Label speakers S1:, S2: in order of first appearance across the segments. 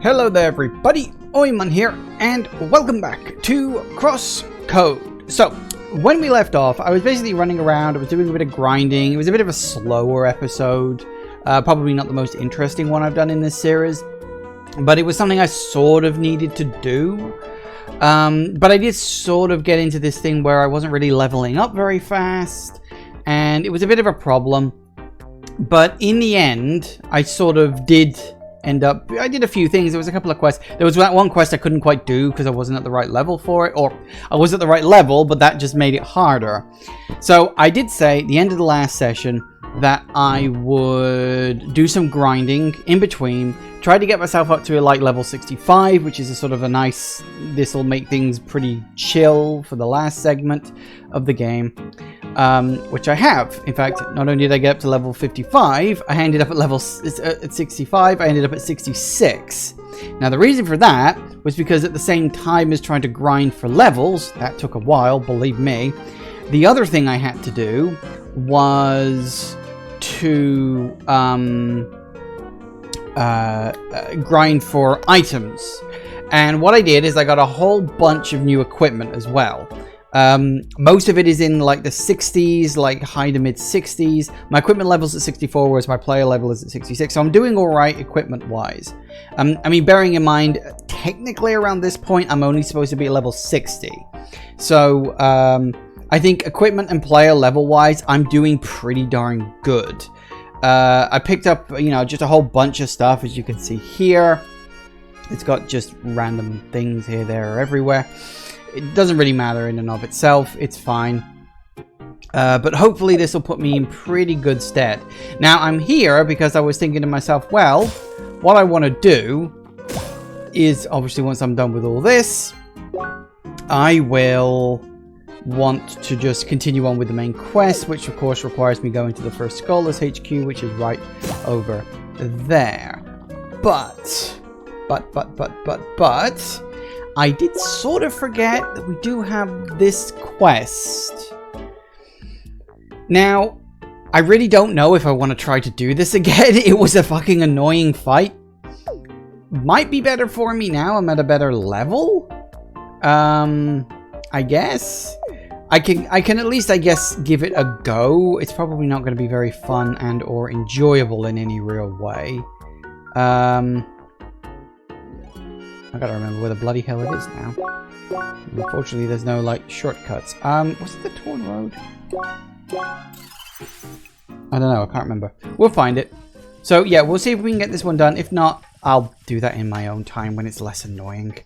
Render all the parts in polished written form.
S1: Hello there everybody, Oyman here, and welcome back to CrossCode. So, when we left off, I was basically running around, I was doing a bit of grinding. It was a bit of a slower episode, probably not the most interesting one I've done in this series, but it was something I sort of needed to do. But I did sort of get into this thing where I wasn't really leveling up very fast, and it was a bit of a problem. But in the end, I sort of did end up, I did a few things. There was a couple of quests. There was that one quest I couldn't quite do because I wasn't at the right level for it, or I was at the right level, but that just made it harder. So I did say at the end of the last session that I would do some grinding in between, try to get myself up to like level 65, which is a sort of a nice, this will make things pretty chill for the last segment of the game, which I have. In fact, not only did I get up to level 55, I ended up at level at 65, I ended up at 66. Now the reason for that was because at the same time as trying to grind for levels, that took a while, believe me, the other thing I had to do was to grind for items. And what I did is I got a whole bunch of new equipment as well. Most of it is in like the 60s, like high to mid 60s. My equipment level's at 64, whereas my player level is at 66. So I'm doing all right equipment wise. I mean, bearing in mind, technically around this point, I'm only supposed to be at level 60. So, I think equipment and player level wise, I'm doing pretty darn good. I picked up, you know, just a whole bunch of stuff, as you can see here. It's got just random things here, there, or everywhere. It doesn't really matter in and of itself. It's fine. But hopefully this will put me in pretty good stead. Now, I'm here because I was thinking to myself, well, what I want to do is, obviously, once I'm done with all this, I will want to just continue on with the main quest, which of course requires me going to the first Scholars HQ, which is right over there. But I did sort of forget that we do have this quest. Now, I really don't know if I want to try to do this again. It was a fucking annoying fight. Might be better for me now. I'm at a better level. I guess. I can at least, I guess, give it a go. It's probably not going to be very fun and or enjoyable in any real way. I gotta remember where the bloody hell it is now. Unfortunately, there's no, like, shortcuts. Was it the Torn Road? I don't know, I can't remember. We'll find it. So, yeah, we'll see if we can get this one done. If not, I'll do that in my own time when it's less annoying.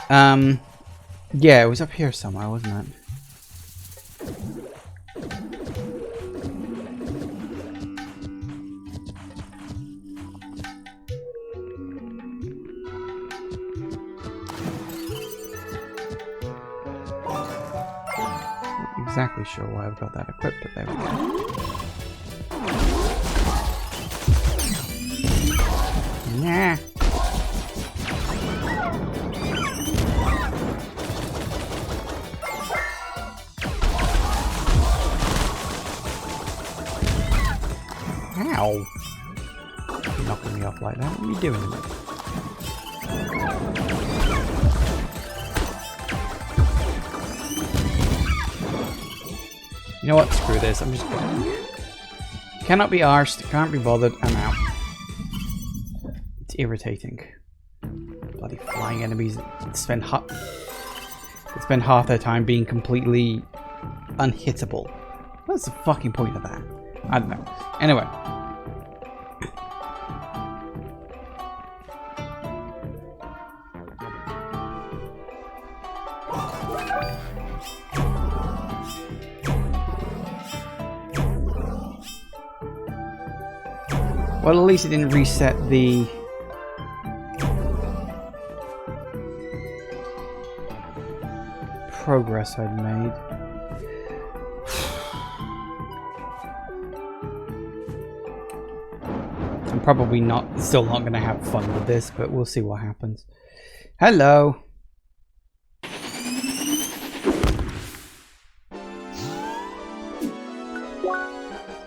S1: Yeah, it was up here somewhere, wasn't it? Not exactly sure why I've got that equipped, but there we go. Nah. Ow. You're knocking me off like that. What are you doing? You know what? Screw this. I'm just going. Cannot be arsed. Can't be bothered. I'm out. It's irritating. Bloody flying enemies spend half their time being completely unhittable. What's the fucking point of that? I don't know. Anyway. Well, at least it didn't reset the progress I'd made. I'm probably still not going to have fun with this, but we'll see what happens. Hello.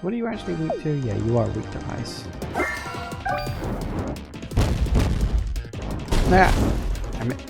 S1: What are you actually weak to? Yeah, you are weak to ice. Yeah. Damn it.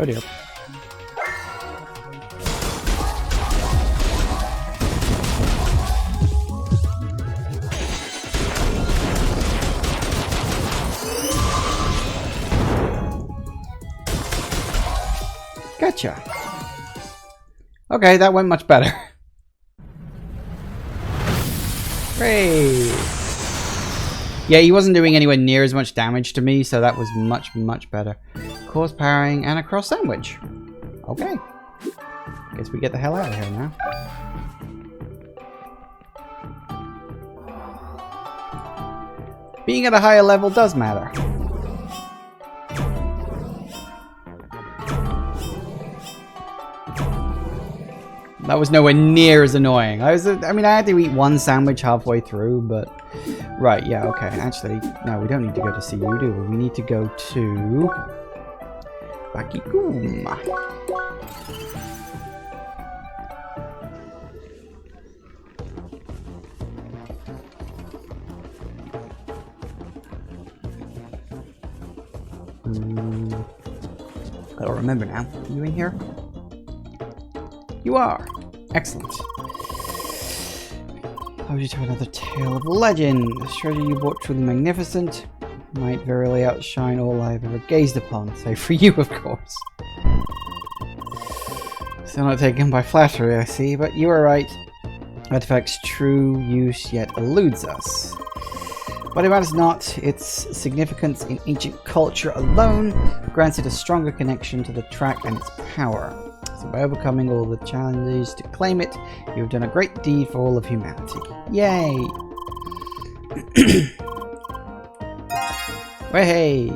S1: Oh dear. Gotcha. Okay, that went much better. Hooray! Yeah, he wasn't doing anywhere near as much damage to me, so that was much, much better. Course parrying and a cross sandwich. Okay. Guess we get the hell out of here now. Being at a higher level does matter. That was nowhere near as annoying. I mean, I had to eat one sandwich halfway through, but... Right, yeah, okay. Actually, no, we don't need to go to see you, do we? We need to go to... Bakikoom. I don't remember now. Are you in here? You are. Excellent. How would you to another tale of legend? The treasure you brought truly magnificent. Might verily outshine all I have ever gazed upon, save for you, of course. Still not taken by flattery, I see, but you are right. Artifact's true use yet eludes us. But it matters not. Its significance in ancient culture alone grants it a stronger connection to the track and its power. So by overcoming all the challenges to claim it, you have done a great deed for all of humanity. Yay! Hey!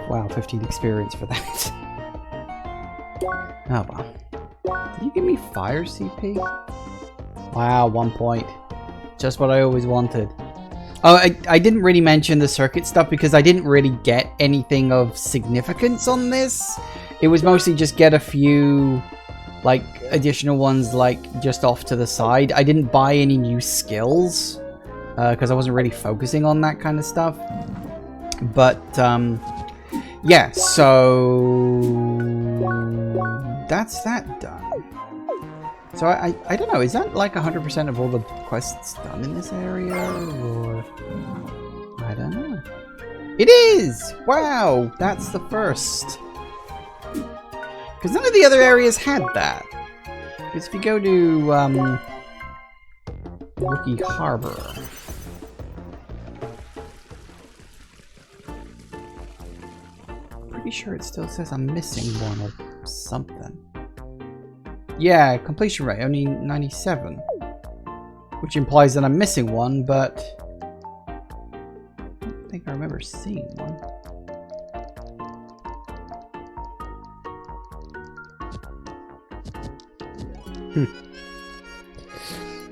S1: Wow, 15 experience for that. Oh well. Did you give me fire CP? Wow, 1 point. Just what I always wanted. Oh, I didn't really mention the circuit stuff because I didn't really get anything of significance on this. It was mostly just get a few, like, additional ones, like, just off to the side. I didn't buy any new skills, because I wasn't really focusing on that kind of stuff. But, yeah, so... that's that done. So I don't know, is that like 100% of all the quests done in this area, or... I don't know. It is! Wow, that's the first. Because none of the other areas had that. Because if you go to, Rookie Harbor... pretty sure it still says I'm missing one or something. Yeah, completion rate, only 97. Which implies that I'm missing one, but... I don't think I remember seeing one.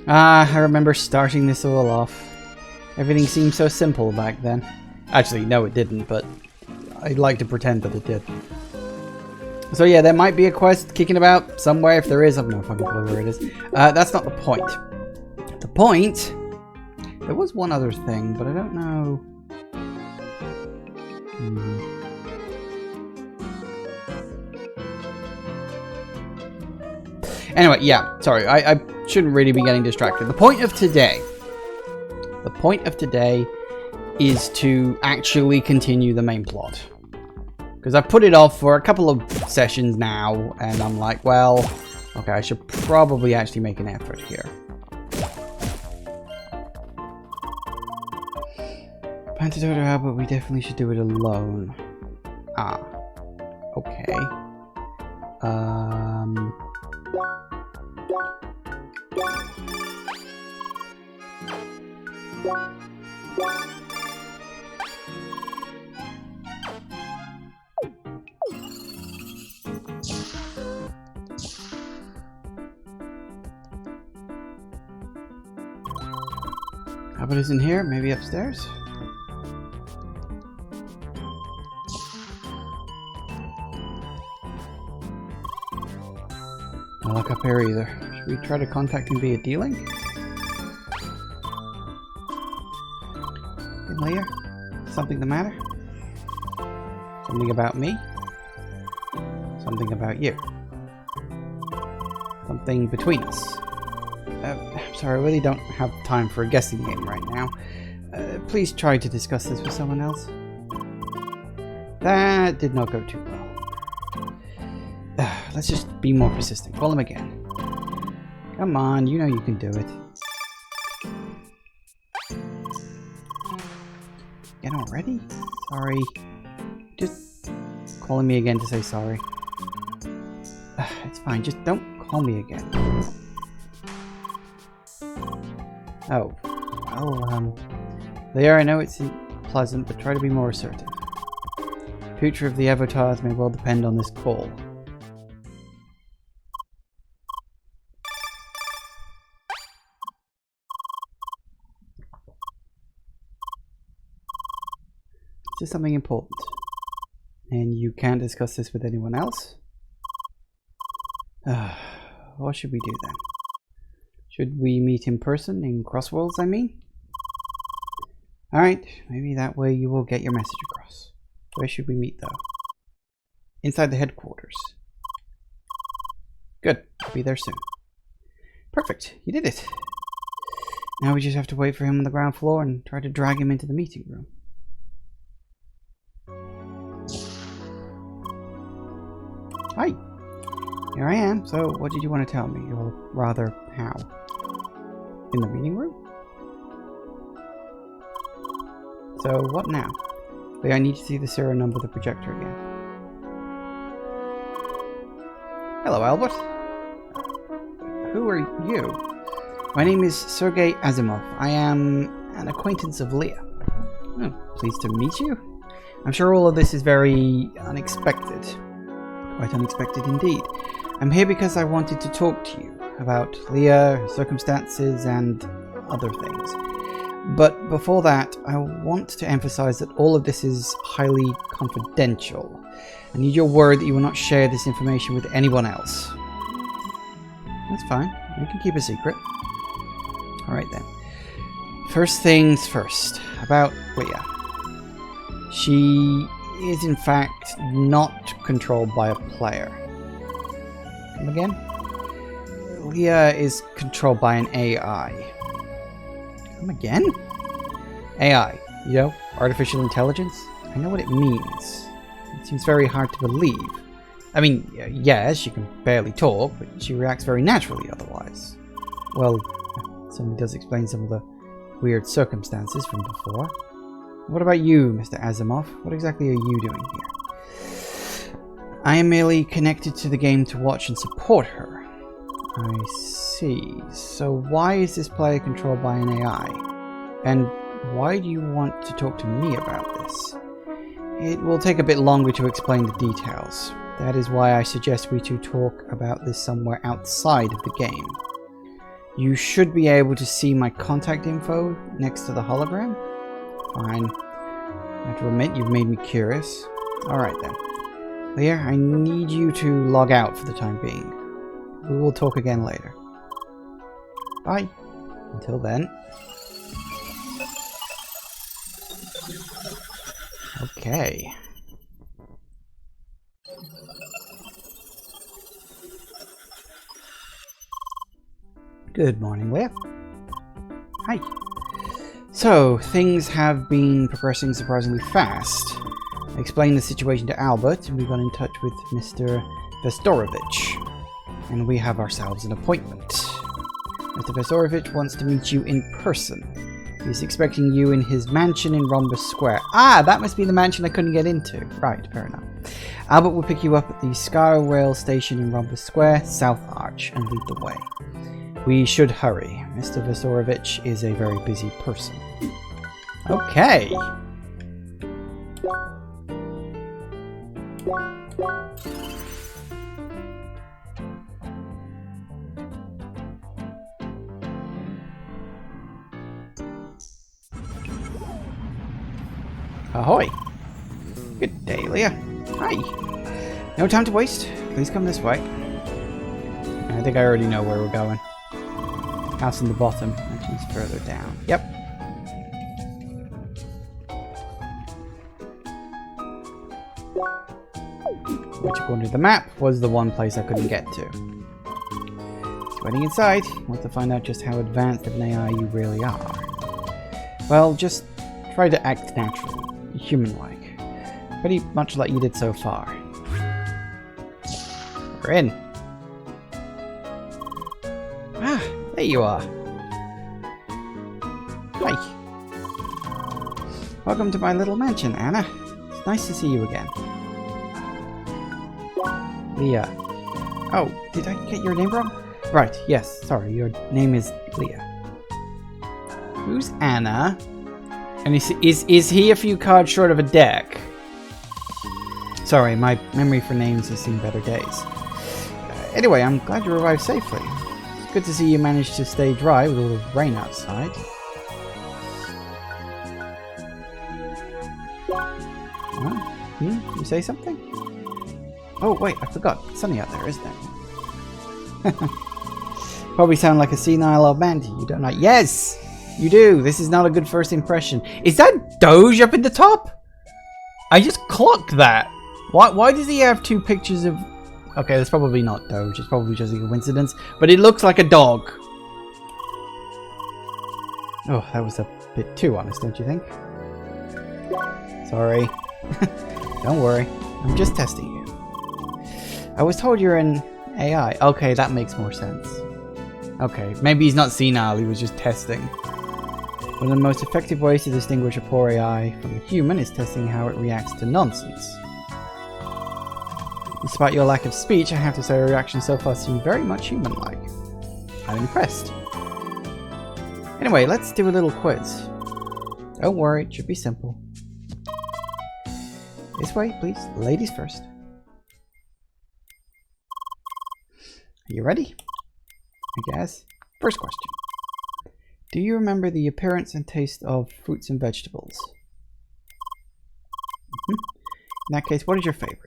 S1: I remember starting this all off. Everything seemed so simple back then. Actually, no it didn't, but I'd like to pretend that it did. So yeah, there might be a quest kicking about somewhere. If there is, I've no fucking clue where it is. That's not the point. The point... There was one other thing, but I don't know... Anyway, yeah, sorry, I shouldn't really be getting distracted. The point of today is to actually continue the main plot. Because I've put it off for a couple of sessions now, and I'm like, well, okay, I should probably actually make an effort here. Plan to do it out, but we definitely should do it alone. Ah, okay. How about isn't here? Maybe upstairs? No luck up here either. Should we try to contact him via D-Link? Hey, Leah? Something the matter? Something about me? Something about you? Something between us? I'm sorry, I really don't have time for a guessing game right now. Please try to discuss this with someone else. That did not go too well. Let's just be more persistent. Call him again. Come on, you know you can do it. Again already? Sorry. Just calling me again to say sorry. It's fine, just don't call me again. Oh, well, Leah, I know it's pleasant, but try to be more assertive. The future of the Evotars may well depend on this call. Is this something important? And you can't discuss this with anyone else? What should we do then? Should we meet in person in Crossworlds, I mean? Alright, maybe that way you will get your message across. Where should we meet though? Inside the headquarters. Good, I'll be there soon. Perfect, you did it. Now we just have to wait for him on the ground floor and try to drag him into the meeting room. Hi, here I am. So what did you want to tell me? Or rather, how? In the meeting room? So, what now? Wait, I need to see the serial number of the projector again. Hello, Albert. Who are you? My name is Sergei Asimov. I am an acquaintance of Leah. Oh, pleased to meet you. I'm sure all of this is very unexpected. Quite unexpected indeed. I'm here because I wanted to talk to you about Leah, her circumstances, and other things. But before that, I want to emphasize that all of this is highly confidential. I need your word that you will not share this information with anyone else. That's fine. We can keep a secret. Alright then. First things first. About Leah. She is in fact not controlled by a player. Come again? Leah is controlled by an AI. Come again? AI, you know, artificial intelligence? I know what it means. It seems very hard to believe. I mean, yes, she can barely talk, but she reacts very naturally otherwise. Well, it certainly does explain some of the weird circumstances from before. What about you, Mr. Asimov? What exactly are you doing here? I am merely connected to the game to watch and support her. I see. So why is this player controlled by an AI? And why do you want to talk to me about this? It will take a bit longer to explain the details. That is why I suggest we two talk about this somewhere outside of the game. You should be able to see my contact info next to the hologram. Fine. I have to admit, you've made me curious. Alright then. Leah, I need you to log out for the time being. We will talk again later. Bye. Until then. Okay. Good morning, Leah. Hi. So, things have been progressing surprisingly fast. I explained the situation to Albert, and we got in touch with Mr. Vestorovich. And we have ourselves an appointment. Mr. Vestorovich wants to meet you in person. He's expecting you in his mansion in Rhombus Square. Ah, that must be the mansion I couldn't get into. Right, fair enough. Albert will pick you up at the Skywrail station in Rhombus Square, South Arch, and lead the way. We should hurry. Mr. Vestorovich is a very busy person. Okay. Ahoy! Good day, Leah. Hi. No time to waste. Please come this way. I think I already know where we're going. House in the bottom. Actually, it's further down. Yep. Which, according to the map, was the one place I couldn't get to. Just waiting inside. Want to find out just how advanced of an AI you really are. Well, just try to act natural. Human-like. Pretty much like you did so far. We're in. Ah, there you are. Hi. Welcome to my little mansion, Anna. It's nice to see you again. Leah. Oh, did I get your name wrong? Right, yes, sorry, your name is Leah. Who's Anna? And is he a few cards short of a deck? Sorry, my memory for names has seen better days. Anyway, I'm glad you arrived safely. It's good to see you managed to stay dry with all the rain outside. Huh? You say something? Oh, wait, I forgot. It's sunny out there, isn't it? Probably sound like a senile old man to you, don't I? Yes! You do. This is not a good first impression. Is that Doge up in the top? I just clocked that. Why does he have two pictures of... Okay, that's probably not Doge. It's probably just a coincidence. But it looks like a dog. Oh, that was a bit too honest, don't you think? Sorry. Don't worry. I'm just testing you. I was told you're an AI. Okay, that makes more sense. Okay, maybe he's not senile. He was just testing. One of the most effective ways to distinguish a poor AI from a human is testing how it reacts to nonsense. Despite your lack of speech, I have to say your reactions so far seem very much human-like. I'm impressed. Anyway, let's do a little quiz. Don't worry, it should be simple. This way, please. Ladies first. Are you ready? I guess. First question. Do you remember the appearance and taste of fruits and vegetables? In that case, what is your favorite?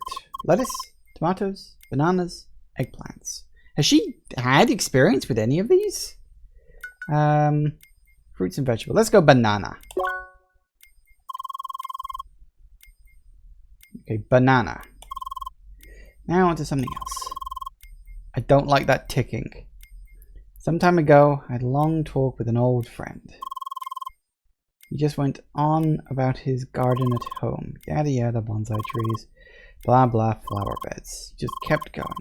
S1: Lettuce, tomatoes, bananas, eggplants. Has she had experience with any of these? Fruits and vegetables. Let's go banana. Okay, banana. Now onto something else. I don't like that ticking. Some time ago, I had a long talk with an old friend. He just went on about his garden at home. Yada yada, bonsai trees, blah blah, flower beds. He just kept going.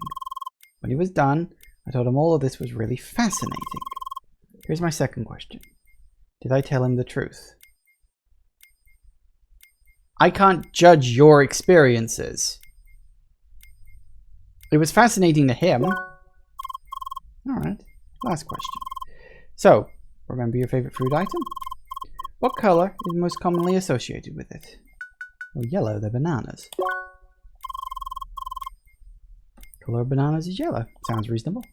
S1: When he was done, I told him all of this was really fascinating. Here's my second question. Did I tell him the truth? I can't judge your experiences. It was fascinating to him. Alright. Last question. So, remember your favorite food item? What color is most commonly associated with it? Well, yellow, they're bananas. Color of bananas is yellow. Sounds reasonable.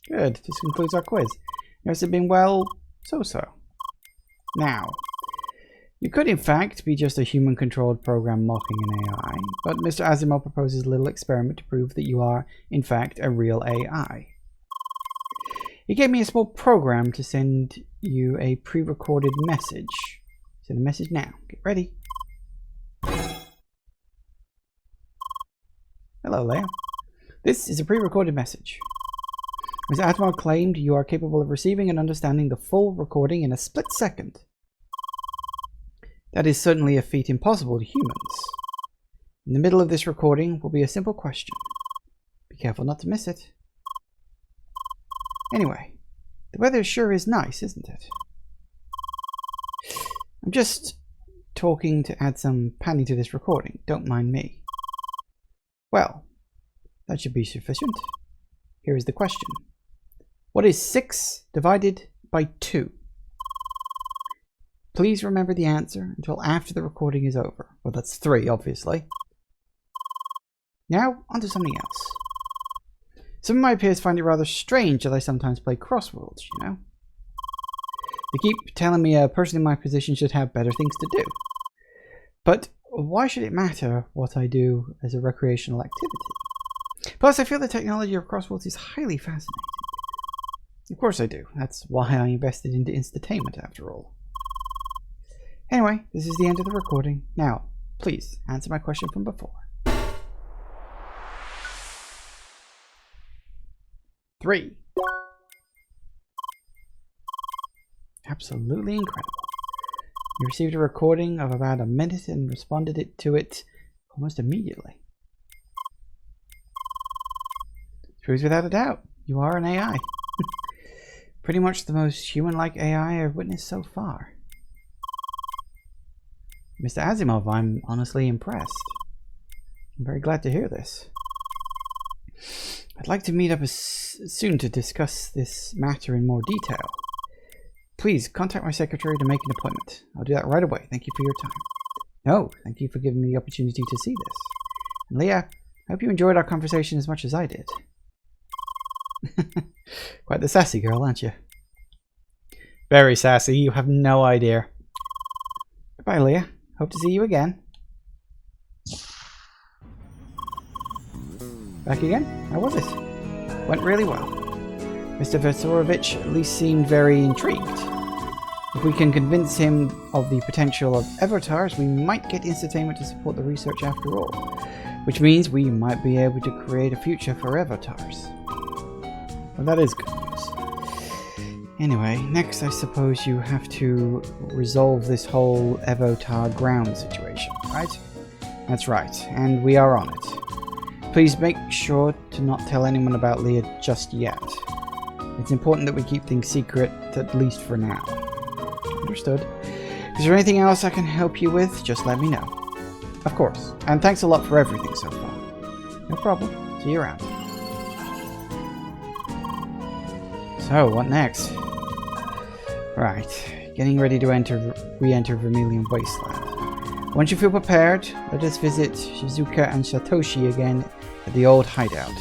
S1: Good. This concludes our quiz. Yours have been, well, so-so. Now, you could in fact be just a human-controlled program mocking an AI, but Mr. Asimov proposes a little experiment to prove that you are, in fact, a real AI. He gave me a small program to send you a pre-recorded message. Send the message now. Get ready. Hello, Leia. This is a pre-recorded message. Mr. Asimov claimed you are capable of receiving and understanding the full recording in a split second. That is certainly a feat impossible to humans. In the middle of this recording will be a simple question. Be careful not to miss it. Anyway, the weather sure is nice, isn't it? I'm just talking to add some padding to this recording. Don't mind me. Well, that should be sufficient. Here is the question. What is 6 divided by 2? Please remember the answer until after the recording is over. Well, that's 3, obviously. Now, on to something else. Some of my peers find it rather strange that I sometimes play crosswords, you know? They keep telling me a person in my position should have better things to do. But why should it matter what I do as a recreational activity? Plus, I feel the technology of crosswords is highly fascinating. Of course I do. That's why I invested into Instatainment, after all. Anyway, this is the end of the recording. Now, please, answer my question from before. 3. Absolutely incredible. You received a recording of about a minute and responded to it almost immediately. Proves without a doubt, you are an AI. Pretty much the most human-like AI I've witnessed so far. Mr. Asimov, I'm honestly impressed. I'm very glad to hear this. I'd like to meet up soon to discuss this matter in more detail. Please contact my secretary to make an appointment. I'll do that right away. Thank you for your time. No, thank you for giving me the opportunity to see this. And Leah, I hope you enjoyed our conversation as much as I did. Quite the sassy girl, aren't you? Very sassy. You have no idea. Goodbye, Leah. Hope to see you again. Back again? How was it? Went really well. Mr. Vesorovich at least seemed very intrigued. If we can convince him of the potential of Evotars, we might get Instatainment to support the research after all. Which means we might be able to create a future for Evotars. Well, that is good news. Anyway, next I suppose you have to resolve this whole Evotar ground situation, right? That's right, and we are on it. Please make sure to not tell anyone about Leah just yet. It's important that we keep things secret, at least for now. Understood. Is there anything else I can help you with? Just let me know. Of course, and thanks a lot for everything so far. No problem. See you around. So, what next? Right, getting ready to re-enter Vermilion Wasteland. Once you feel prepared, let us visit Shizuka and Satoshi again at the old hideout.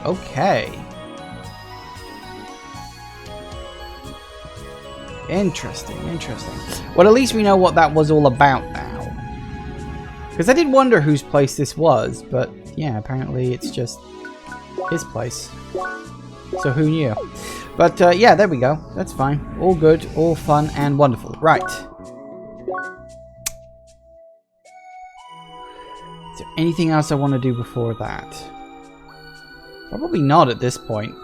S1: Okay. Interesting, interesting. Well, at least we know what that was all about now. Because I did wonder whose place this was, but yeah, apparently it's just his place. So who knew? But yeah, there we go. That's fine. All good, all fun and wonderful. Right. Is there anything else I want to do before that? Probably not at this point.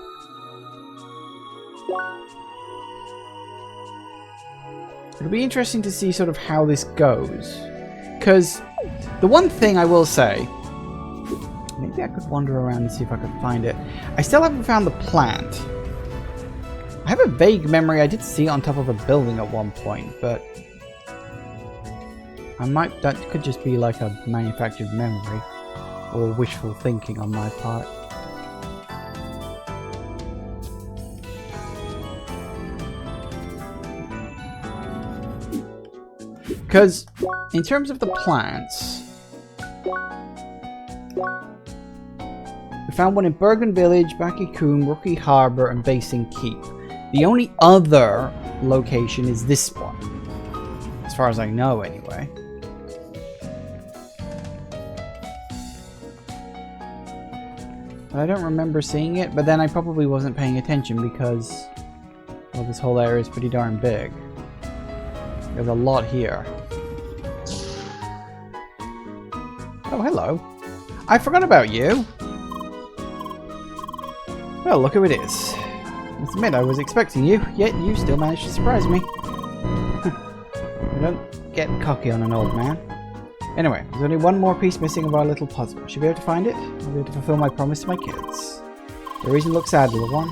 S1: It'll be interesting to see sort of how this goes. Because the one thing I will say, maybe I could wander around and see if I could find it. I still haven't found the plant. I have a vague memory I did see it on top of a building at one point, but that could just be like a manufactured memory or wishful thinking on my part. Because in terms of the plants, We found one in Bergen Village, Bakikoom, Rookie Harbor, and Basing Keep. The only other location is this one. As far as I know, anyway. But I don't remember seeing it, but then I probably wasn't paying attention because, well, this whole area is pretty darn big. There's a lot here. Oh, hello. I forgot about you. Well, look who it is. I must admit, I was expecting you, yet you still managed to surprise me. I don't get cocky on an old man. Anyway, there's only one more piece missing of our little puzzle. Should be able to find it. I'll be able to fulfill my promise to my kids. The reason looks sad, little one.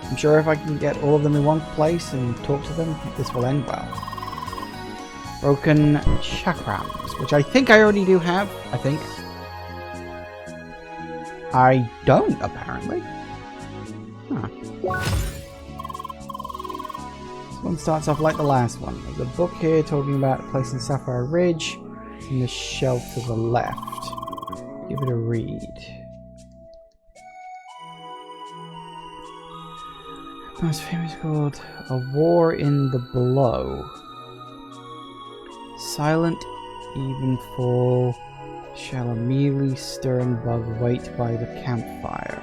S1: I'm sure if I can get all of them in one place and talk to them, this will end well. Broken chakrams, which I think I already do have. I think. I don't, apparently. Huh. This one starts off like the last one. There's a book here talking about a place in Sapphire Ridge and the shelf to the left. Give it a read. Most famous called A War in the Below. Silent evenfall shall a mealy stirring bug wait by the campfire.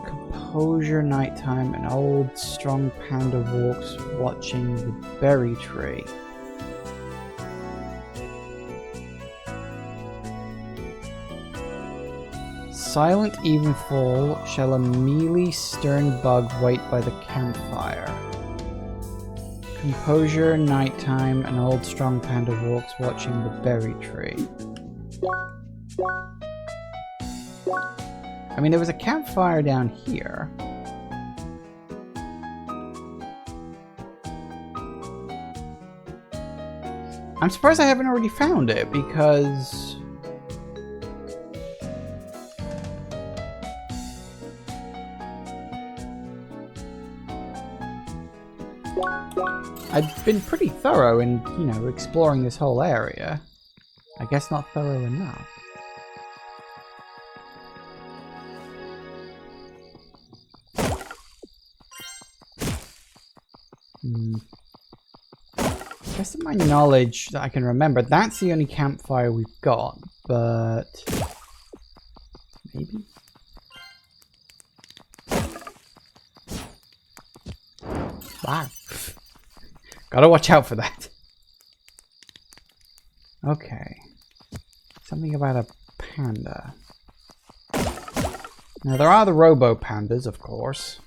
S1: Composure nighttime, an old strong panda walks watching the berry tree. Silent evenfall shall a mealy stern bug wait by the campfire. Composure nighttime, an old strong panda walks watching the berry tree. I mean, there was a campfire down here. I'm surprised I haven't already found it, because I've been pretty thorough in, you know, exploring this whole area. I guess not thorough enough. Best of my knowledge that I can remember, that's the only campfire we've got, but maybe? Wow. Gotta watch out for that. Okay. Something about a panda. Now there are the robo pandas, of course.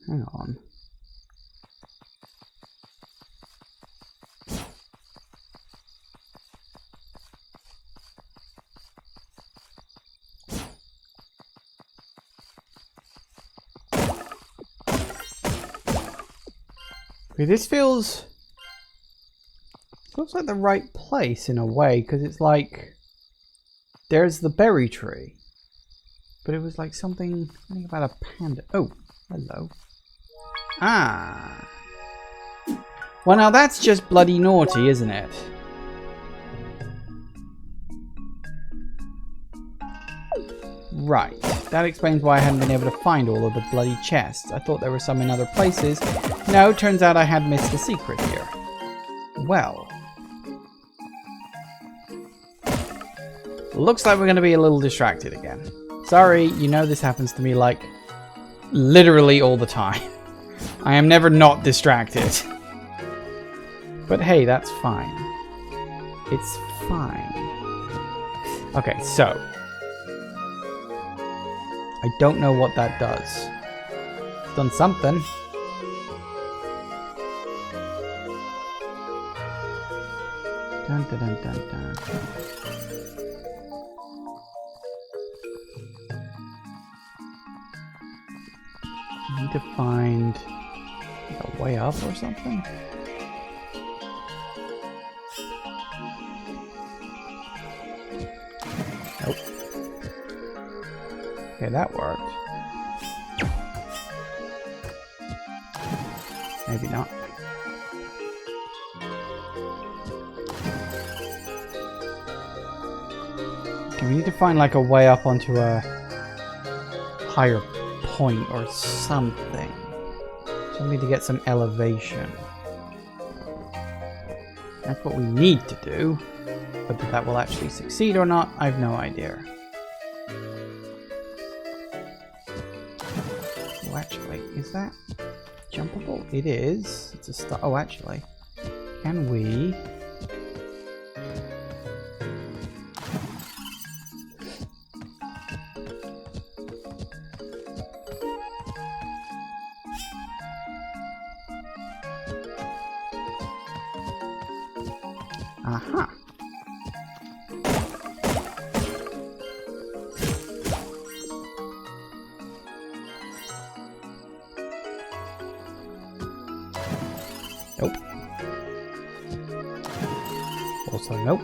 S1: Hang on. Okay, this feels like the right place in a way, because it's like there's the berry tree, but it was like something about a panda. Oh, hello. Ah. Well, now that's just bloody naughty, isn't it? Right. That explains why I hadn't been able to find all of the bloody chests. I thought there were some in other places. No, turns out I had missed a secret here. Well. Looks like we're going to be a little distracted again. Sorry, you know this happens to me like literally all the time. I am never not distracted. But hey, that's fine. It's fine. Okay, so I don't know what that does. It's done something. Dun, dun, dun, dun, dun. I need to find a way up or something. Nope. Okay, that worked. Maybe not. Okay, we need to find like a way up onto a higher point or something. So we need to get some elevation. That's what we need to do. Whether that will actually succeed or not, I have no idea. Oh, actually, is that jumpable? It is. It's a start. Oh, actually, can we? Aha. Nope. Also nope.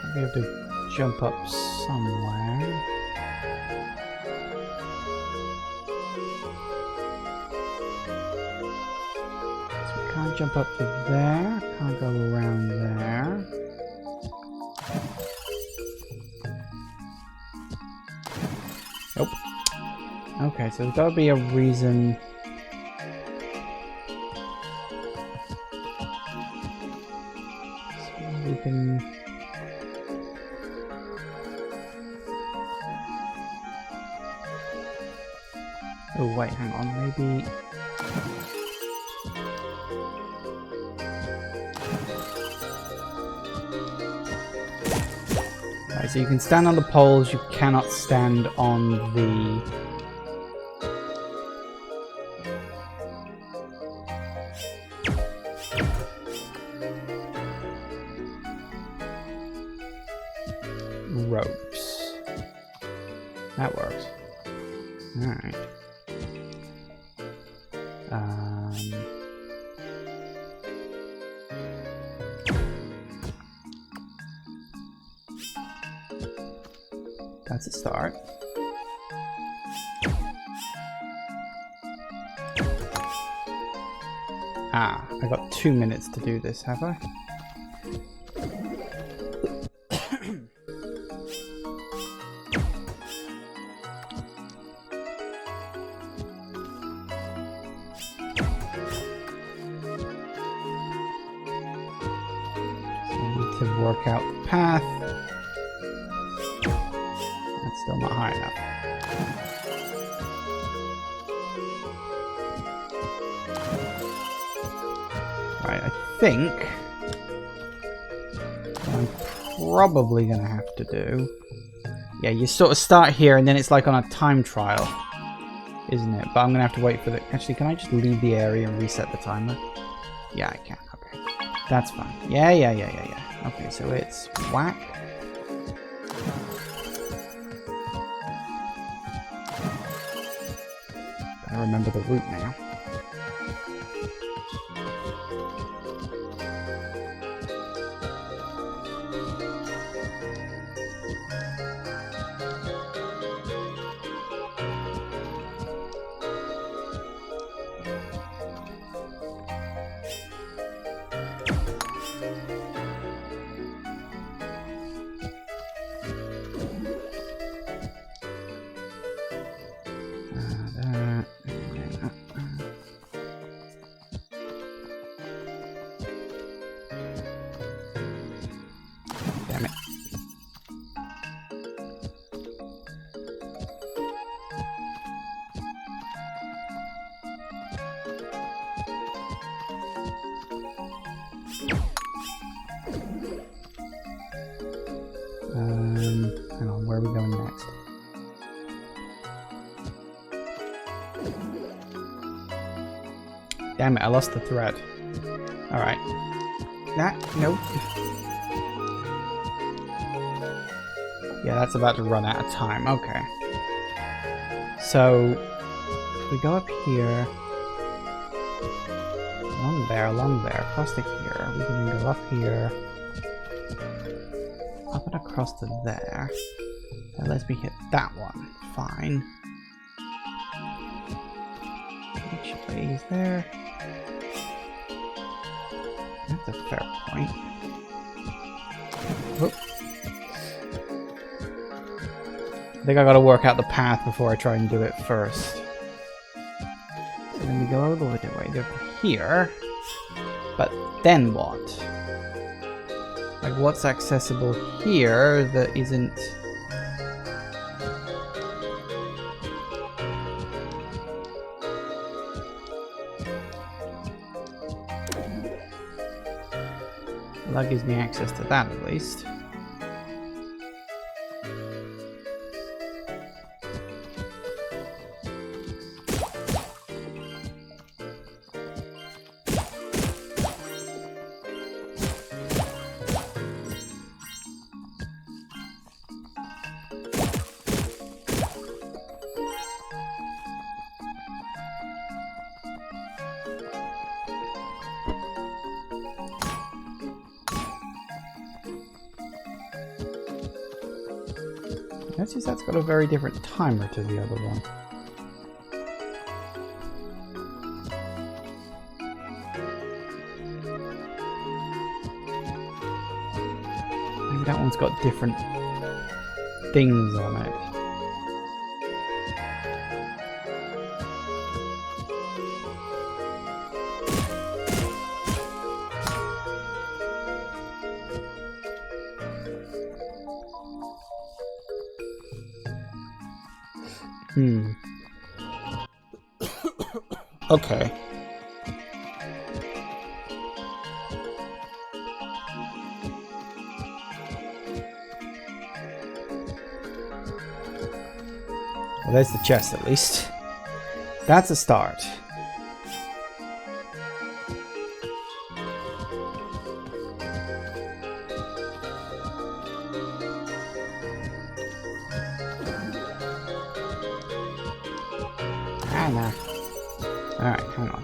S1: I'll be able to jump up somewhere. So we can't jump up to there, can't go around there. Nope. Okay, so there's gotta be a reason. So we can. Oh, wait, hang on, maybe. Right, so you can stand on the poles, you cannot stand on the. Ropes. That works. Alright. That's a start. Ah, I got 2 minutes to do this, have I? To work out the path. That's still not high enough. Right, I think what I'm probably gonna have to do. Yeah, you sort of start here and then it's like on a time trial, isn't it? But I'm gonna have to wait for the. Actually, can I just leave the area and reset the timer? Yeah, I can. Okay, that's fine. Yeah. Okay, so it's whack. I remember the route now. Damn it. Hang on, where are we going next? Damn it, I lost the thread. Alright. Nope. Yeah, that's about to run out of time. Okay. So, if we go up here, along there, across to here, we can then go up here, up and across to there. That lets me hit that one. Fine. Actually, is there... That's a fair point. Whoop. I think I gotta work out the path before I try and do it first. So then we go all the way to here. But then what? Like, what's accessible here that isn't... Well, that gives me access to that at least. Notice that's got a very different timer to the other one. Maybe that one's got different things on it. Okay. Well, there's the chest at least. That's a start. Ah, nah. Alright, hang on.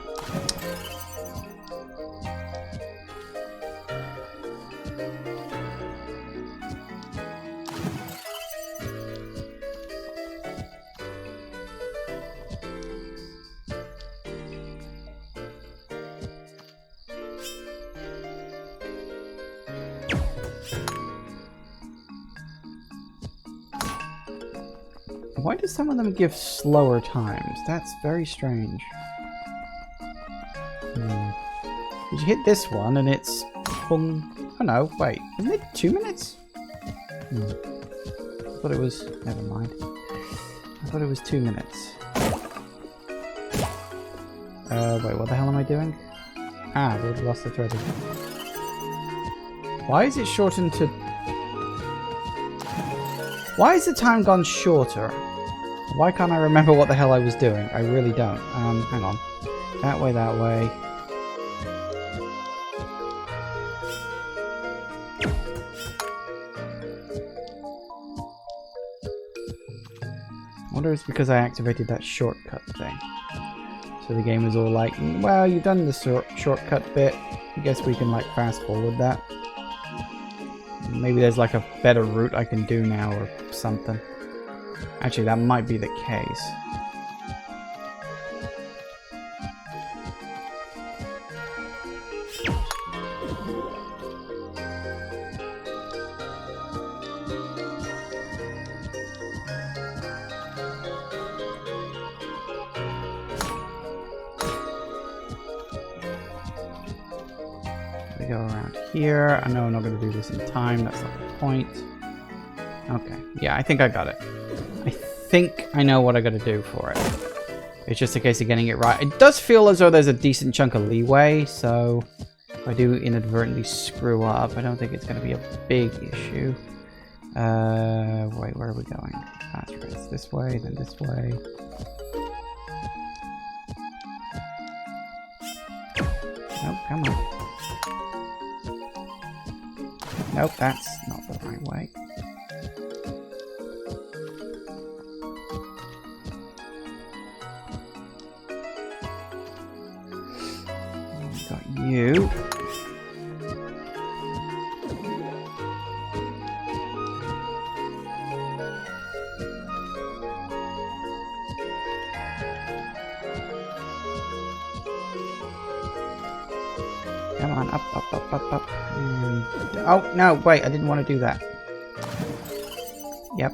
S1: Why do some of them give slower times? That's very strange. Did you hit this one and it's... boom. Oh no, wait. Isn't it 2 minutes? I thought it was... Never mind. I thought it was 2 minutes. Wait, what the hell am I doing? Ah, we lost the thread. Why is it shortened to... Why is the time gone shorter? Why can't I remember what the hell I was doing? I really don't. Hang on. That way, that way. I wonder if it's because I activated that shortcut thing. So the game was all like, well, you've done the shortcut bit. I guess we can like fast forward that. Maybe there's like a better route I can do now or something. Actually, that might be the case. We go around here. I know I'm not going to do this in time. That's not the point. Okay. Yeah, I think I got it. I think I know what I got to do for it. It's just a case of getting it right. It does feel as though there's a decent chunk of leeway, so if I do inadvertently screw up, I don't think it's going to be a big issue. Wait, where are we going? That's right. It's this way, then this way. Nope, come on. Nope, that's not the right way. You. Come on, up, up, up, up, up. And... oh, no, wait, I didn't want to do that. Yep.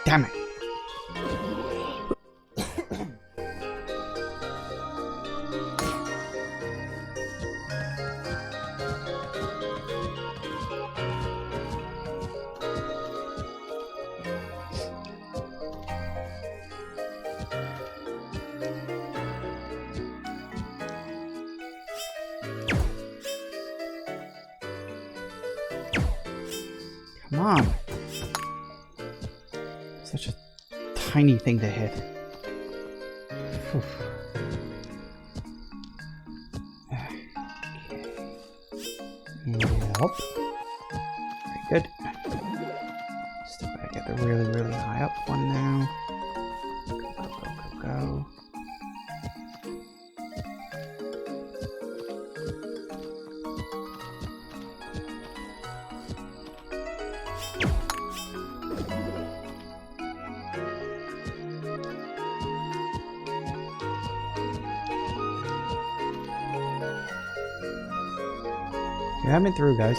S1: Damn it. Come on. Such a tiny thing to hit. Whew. Yep. Very good. Still gotta get the really, really high up one now. Go, go, go, go, go. You have been through, guys.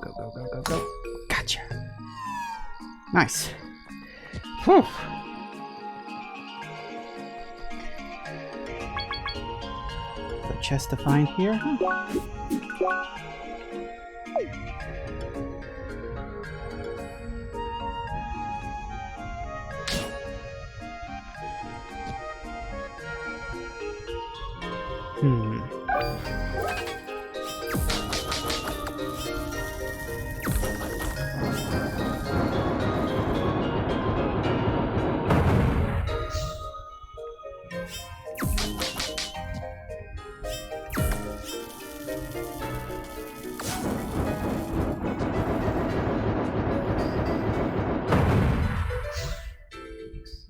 S1: Go, go, go, go, go. Gotcha. Nice. Whew. The chest to find here, huh?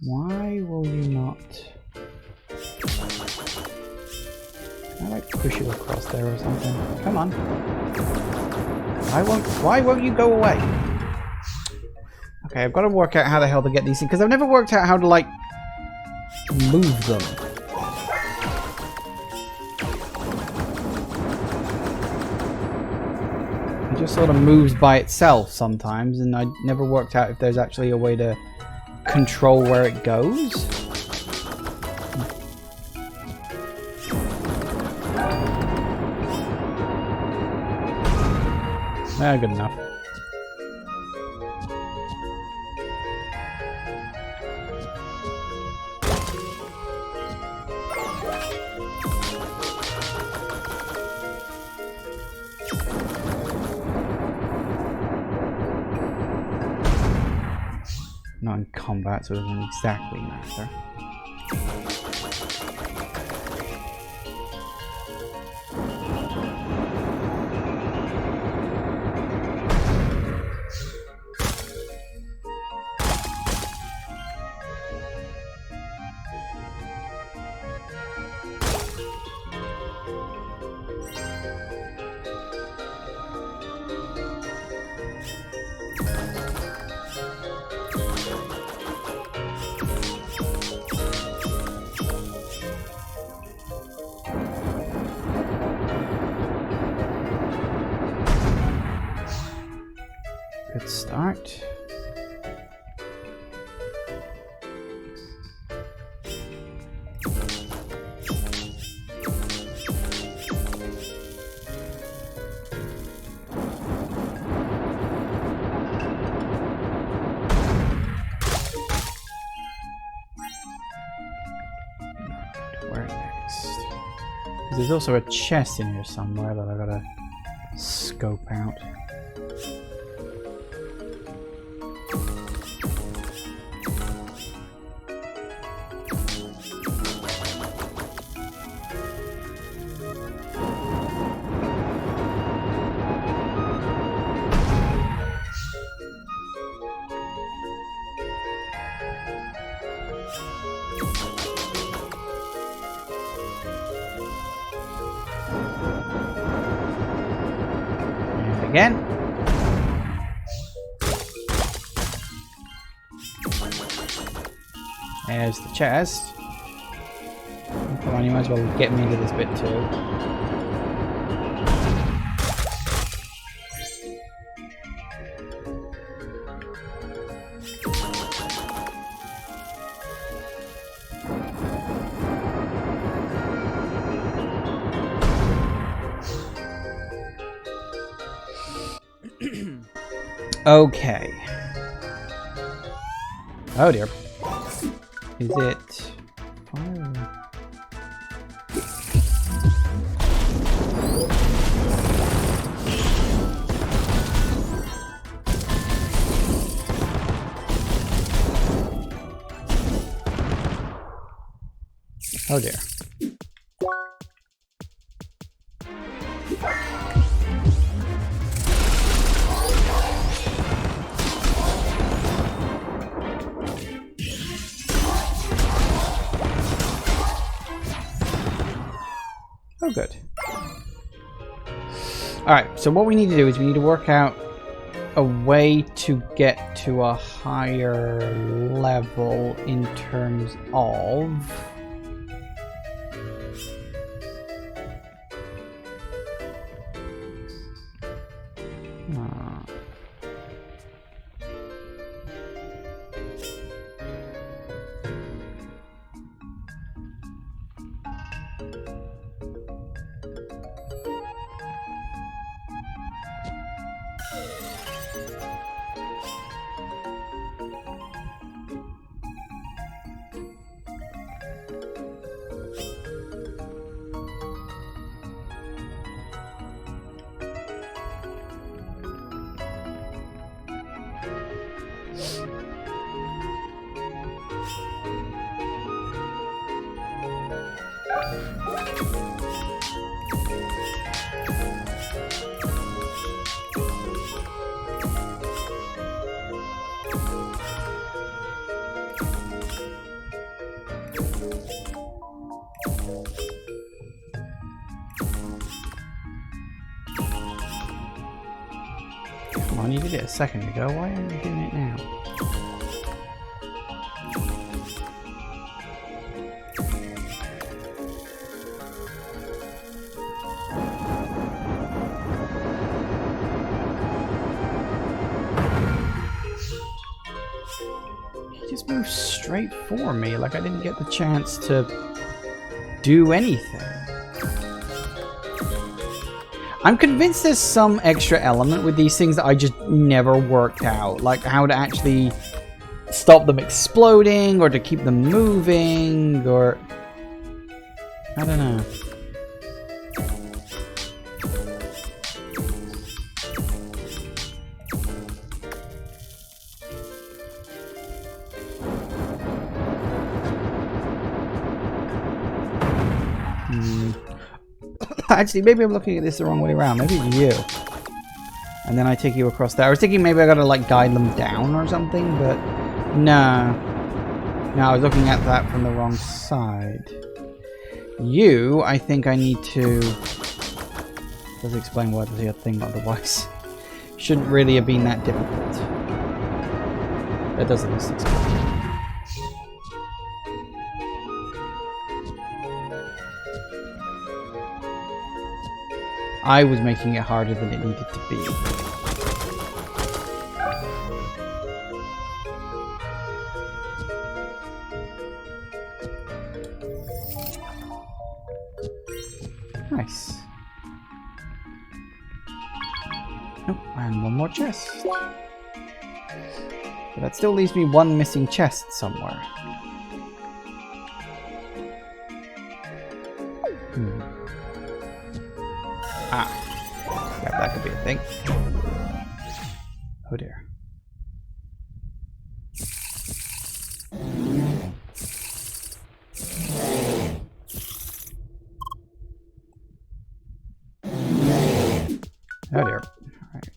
S1: Why will you not? Can I like push you across there or something? Come on. Why won't you go away? Okay, I've got to work out how the hell to get these things, because I've never worked out how to like move them. It just sort of moves by itself sometimes, and I never worked out if there's actually a way to control where it goes. Good enough. Not in combat, so it doesn't exactly matter. Good start. Where next? There's also a chest in here somewhere that I gotta scope out. Again. There's the chest. Come on, you might as well get me into this bit too. Okay. Oh dear. Is it fire? Oh dear. Oh, good. Alright, so what we need to do is we need to work out a way to get to a higher level in terms of... Come on, you did it a second ago. Why aren't you doing it now? He just moved straight for me, like I didn't get the chance to do anything. I'm convinced there's some extra element with these things that I just never worked out. Like how to actually stop them exploding or to keep them moving or... I don't know. Actually, maybe I'm looking at this the wrong way around. Maybe it's you. And then I take you across there. I was thinking maybe I gotta like guide them down or something, but no. No, I was looking at that from the wrong side. You, I think I need to... Does explain why there's a thing otherwise. Shouldn't really have been that difficult. That doesn't explain. I was making it harder than it needed to be. Nice. Oh, and one more chest. But that still leaves me one missing chest somewhere. Ah, yeah, that could be a thing. Oh dear. Oh dear. Alright.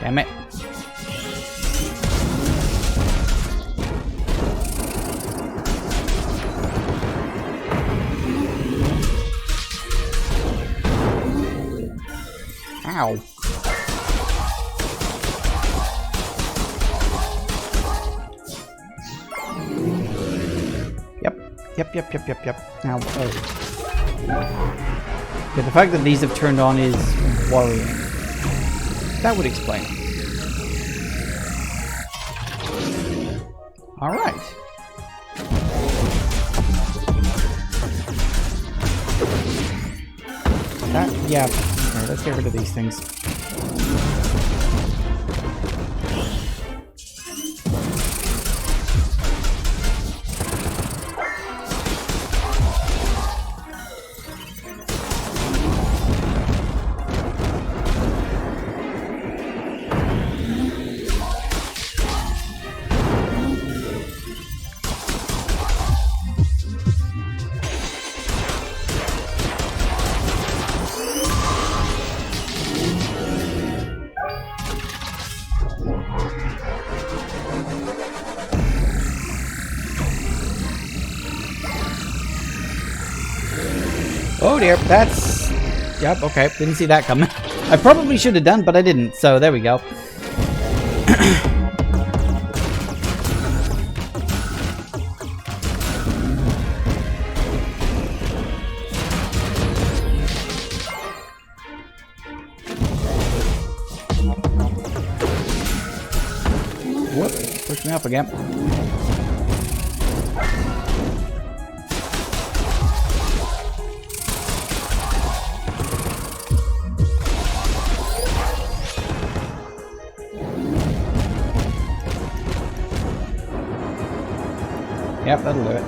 S1: Damn it. Ow. Yep. Now, yeah, the fact that these have turned on is worrying. That would explain it. Alright. Yeah. Okay, let's get rid of these things. Oh dear, that's... Yep, okay, didn't see that coming. I probably should have done, but I didn't, so there we go. Whoop, push me up again. Yep, that'll do it.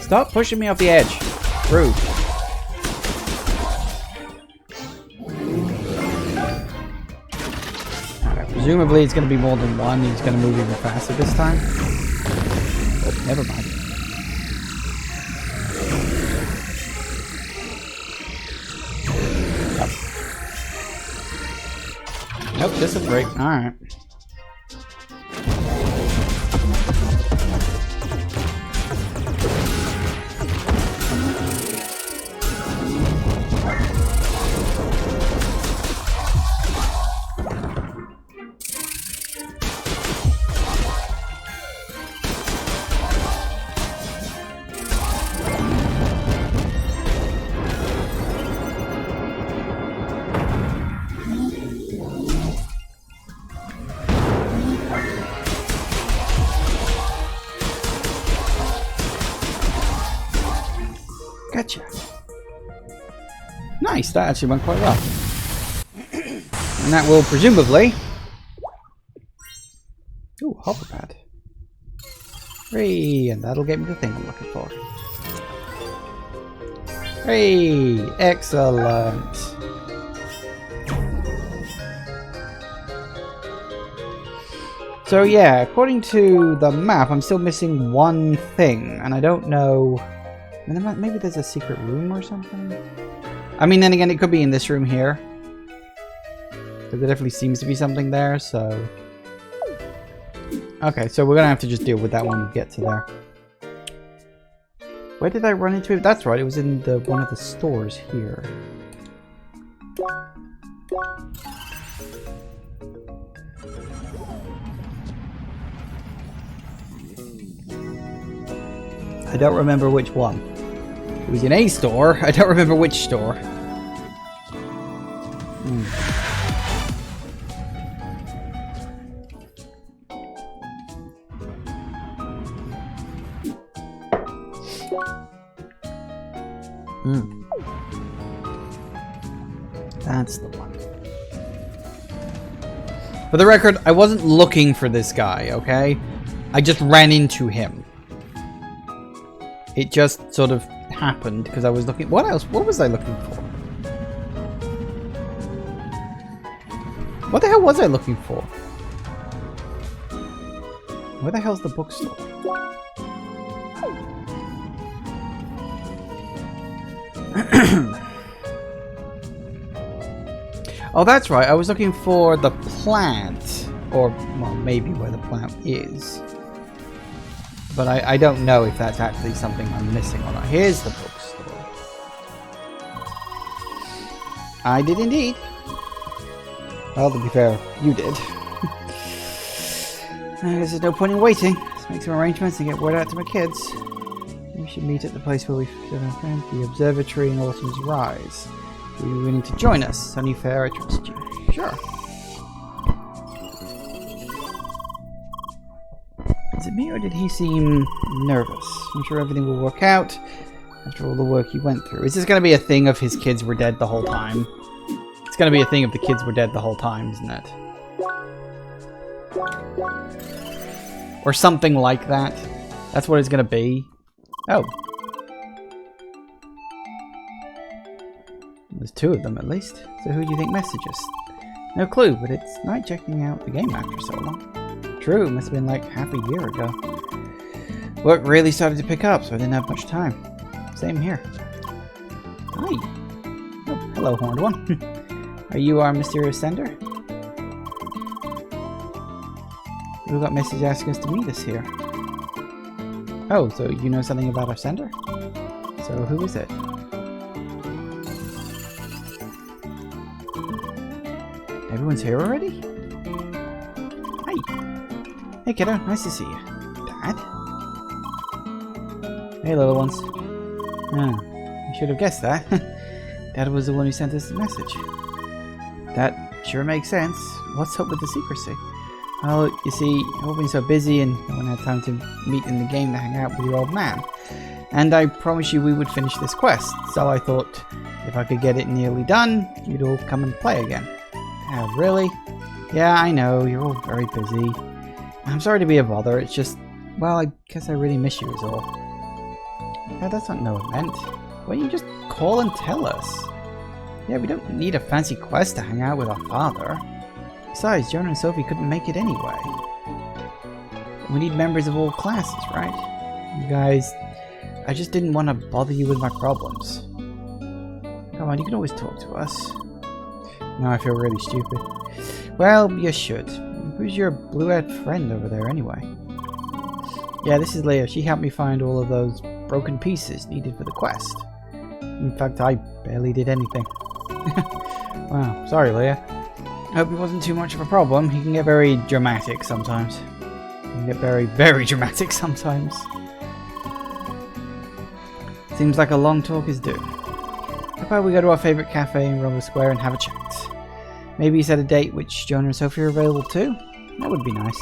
S1: Stop pushing me off the edge. Rude. Okay, presumably it's going to be more than one. He's going to move even faster this time. Oh, never mind. Nope, this will break. Alright. Gotcha. Nice, that actually went quite well. And that will presumably... Ooh, hopper pad. Hooray, and that'll get me the thing I'm looking for. Hey, excellent. So yeah, according to the map, I'm still missing one thing, and I don't know... Maybe there's a secret room or something? I mean, then again, it could be in this room here. Because there definitely seems to be something there, so... Okay, so we're gonna have to just deal with that when we get to there. Where did I run into it? That's right, it was in the one of the stores here. I don't remember which one. It was in a store. I don't remember which store. That's the one. For the record, I wasn't looking for this guy, okay? I just ran into him. It just sort of happened because I was looking... What else? What was I looking for? What the hell was I looking for? Where the hell's the bookstore? Oh, that's right. I was looking for the plant. Or, well, maybe where the plant is. But I don't know if that's actually something I'm missing or not. Here's the bookstore. I did indeed. Well, to be fair, you did. I guess there's no point in waiting. Let's make some arrangements and get word out to my kids. We should meet at the place where we found the observatory in Autumn's Rise. Will you be willing to join us? Sunny Fair, I trust you. Sure. Is it me or did he seem nervous? I'm sure everything will work out after all the work he went through. Is this going to be a thing of his kids were dead the whole time? It's going to be a thing of the kids were dead the whole time, isn't it? Or something like that. That's what it's going to be. Oh. There's two of them at least. So who do you think messaged us? No clue, but it's nice checking out the game after so long. True, it must have been like half a year ago. Work really started to pick up, so I didn't have much time. Same here. Hi. Oh, hello, Horned One. Are you our mysterious sender? We got a message asking us to meet us here. Oh, so you know something about our sender? So who is it? Everyone's here already? Hi. Hey kiddo, nice to see you. Dad? Hey little ones. Oh, you should have guessed that. Dad was the one who sent us the message. That sure makes sense. What's up with the secrecy? Well, you see, I've been so busy and no one had time to meet in the game to hang out with your old man. And I promised you we would finish this quest, so I thought if I could get it nearly done, you'd all come and play again. Oh, really? Yeah, I know, you're all very busy. I'm sorry to be a bother, it's just, well, I guess I really miss you is all. Yeah, that's not no event. Why don't you just call and tell us? Yeah, we don't need a fancy quest to hang out with our father. Besides, Jonah and Sophie couldn't make it anyway. We need members of all classes, right? You guys, I just didn't want to bother you with my problems. Come on, you can always talk to us. Now I feel really stupid. Well, you should. Who's your blue-haired friend over there anyway? Yeah, this is Leah. She helped me find all of those broken pieces needed for the quest. In fact, I barely did anything. Wow, sorry Leah. Hope it wasn't too much of a problem. He can get very dramatic sometimes. He can get very, very dramatic sometimes. Seems like a long talk is due. How about we go to our favourite cafe in Rumble Square and have a chat? Maybe set a date which Jonah and Sophie are available too? That would be nice.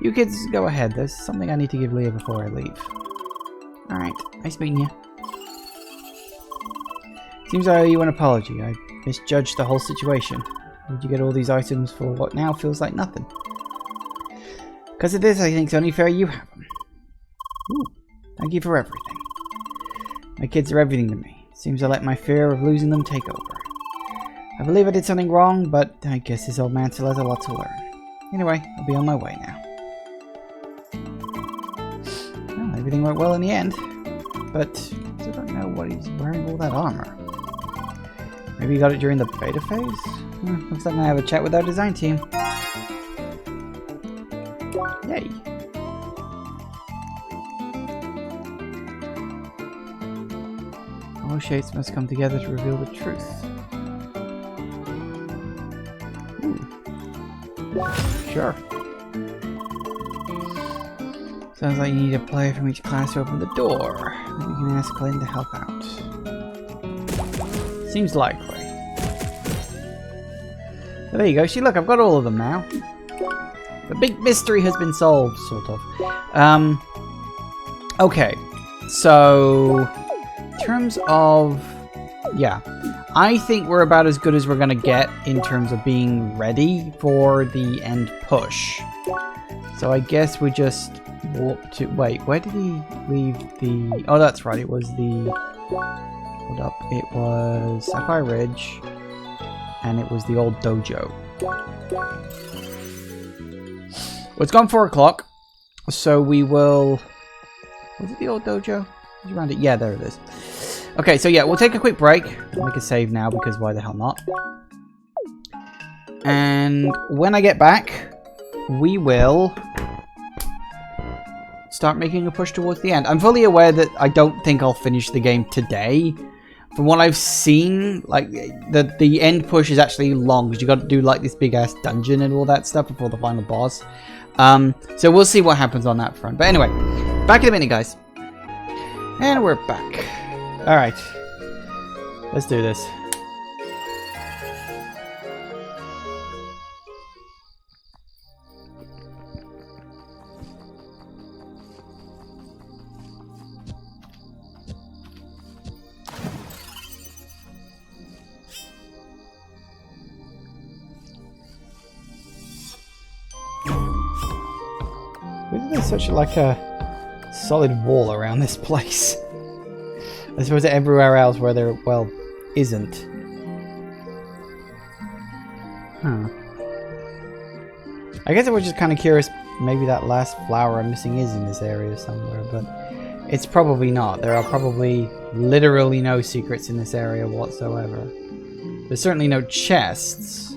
S1: You kids go ahead. There's something I need to give Leah before I leave. Alright, nice meeting you. Seems I owe you an apology. I misjudged the whole situation. Did you get all these items for what now feels like nothing? Because of this, I think it's only fair you have them. Ooh, thank you for everything. My kids are everything to me. Seems I let my fear of losing them take over. I believe I did something wrong, but I guess this old man still has a lot to learn. Anyway, I'll be on my way now. Well, everything went well in the end. But I still don't know what he's wearing all that armor. Maybe he got it during the beta phase? Looks like I have a chat with our design team. Yay! All shapes must come together to reveal the truth. Ooh. Sure. So Sounds like you need a player from each class to open the door. Maybe you can ask Glenn to help out. Seems likely. So there you go. See, look, I've got all of them now. The big mystery has been solved, sort of. Okay. So, in terms of... Yeah. I think we're about as good as we're going to get in terms of being ready for the end push. So I guess we just walk to... Wait, where did he leave the... Oh, that's right. It was the... Hold up. It was Sapphire Ridge. And it was the old dojo. Well, it's gone 4 o'clock. So we will... Was it the old dojo? Was it around it? Yeah, there it is. Okay, so yeah, we'll take a quick break. I'll make a save now because why the hell not? And when I get back, we will start making a push towards the end. I'm fully aware that I don't think I'll finish the game today. From what I've seen, like the end push is actually long because you got to do like this big ass dungeon and all that stuff before the final boss. So we'll see what happens on that front. But anyway, back in a minute, guys. And we're back. Alright, let's do this. Isn't there such like a solid wall around this place? I suppose everywhere else where there, well, isn't. Huh. I guess I was just kind of curious, maybe that last flower I'm missing is in this area somewhere, but it's probably not. There are probably literally no secrets in this area whatsoever. There's certainly no chests.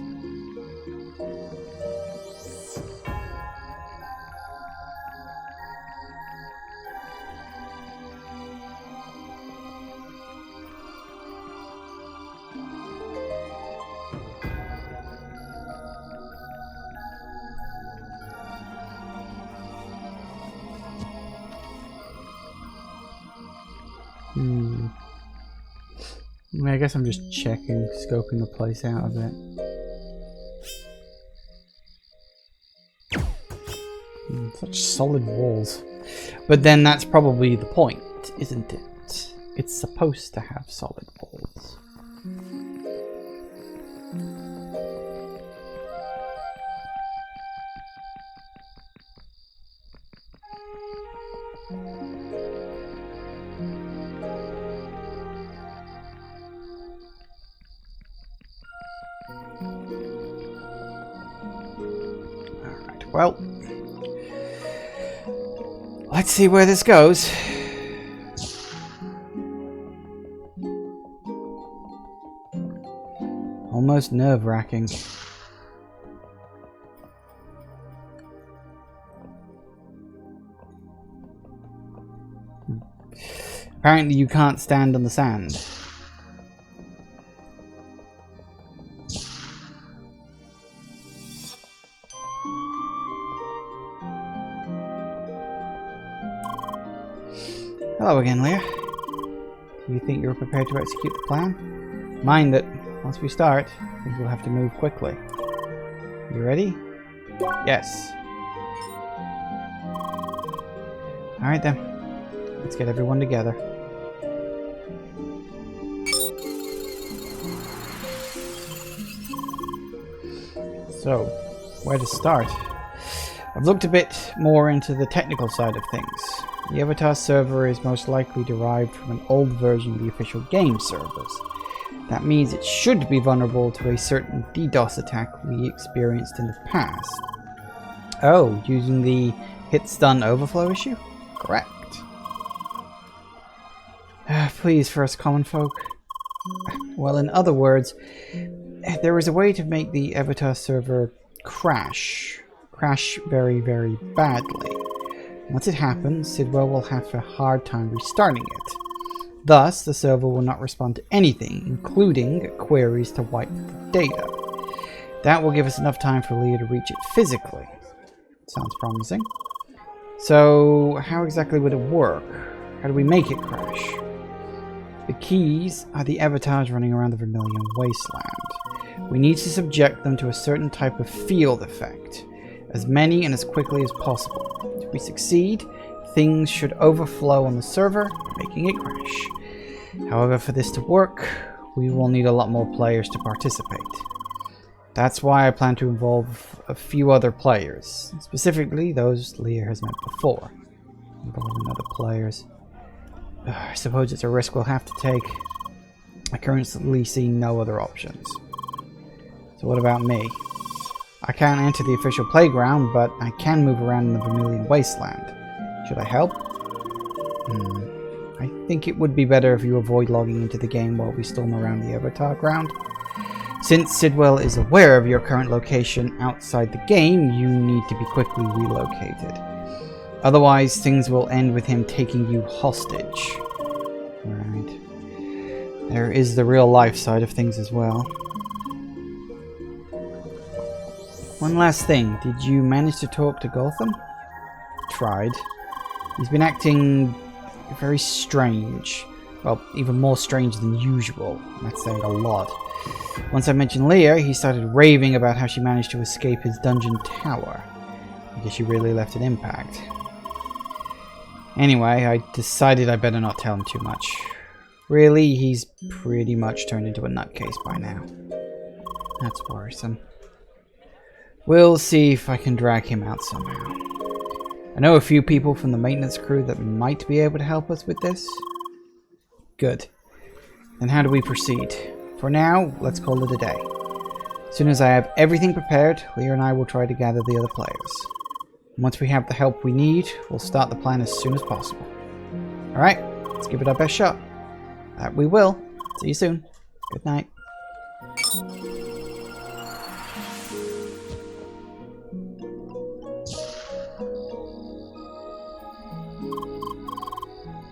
S1: I guess I'm just checking, scoping the place out a bit. Such solid walls. But then that's probably the point, isn't it? It's supposed to have solid walls. Well, let's see where this goes. Almost nerve-wracking. Apparently you can't stand on the sand. Hello again, Leah. Do you think you're prepared to execute the plan? Mind that, once we start, things will have to move quickly. You ready? Yes. Alright then. Let's get everyone together. So, where to start? I've looked a bit more into the technical side of things. The Evotars server is most likely derived from an old version of the official game servers. That means it should be vulnerable to a certain DDoS attack we experienced in the past. Oh, using the hit stun overflow issue? Correct. Please, first common folk. Well, in other words, there is a way to make the Evotar server crash very, very badly. Once it happens, Sidwell will have a hard time restarting it. Thus, the server will not respond to anything, including queries to wipe the data. That will give us enough time for Leah to reach it physically. Sounds promising. So, how exactly would it work? How do we make it crash? The keys are the Evotars running around the Vermilion Wasteland. We need to subject them to a certain type of field effect, as many and as quickly as possible. If we succeed, things should overflow on the server, making it crash. However, for this to work, we will need a lot more players to participate. That's why I plan to involve a few other players, specifically those Leah has met before. Involving other players. I suppose it's a risk we'll have to take. I currently see no other options. So what about me? I can't enter the official playground, but I can move around in the Vermilion Wasteland. Should I help? I think it would be better if you avoid logging into the game while we storm around the Evotar ground. Since Sidwell is aware of your current location outside the game, you need to be quickly relocated. Otherwise, things will end with him taking you hostage. Right. There is the real life side of things as well. One last thing, did you manage to talk to Gotham? Tried. He's been acting very strange. Well, even more strange than usual. That's saying a lot. Once I mentioned Leah, he started raving about how she managed to escape his dungeon tower. I guess she really left an impact. Anyway, I decided I better not tell him too much. Really, he's pretty much turned into a nutcase by now. That's worrisome. We'll see if I can drag him out somehow. I know a few people from the maintenance crew that might be able to help us with this. Good. Then how do we proceed? For now, let's call it a day. As soon as I have everything prepared, Leah and I will try to gather the other players. Once we have the help we need, we'll start the plan as soon as possible. Alright, let's give it our best shot. That we will. See you soon. Good night.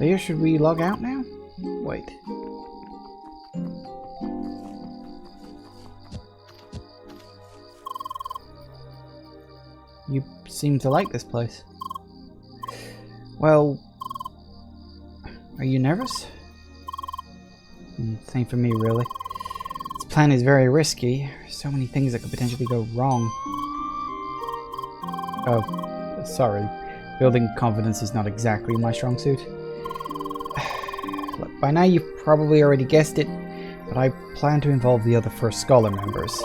S1: Leah, should we log out now? Wait. You seem to like this place. Well, are you nervous? Same for me, really. This plan is very risky. There's so many things that could potentially go wrong. Oh, sorry. Building confidence is not exactly my strong suit. Look, by now you've probably already guessed it, but I plan to involve the other First Scholar members.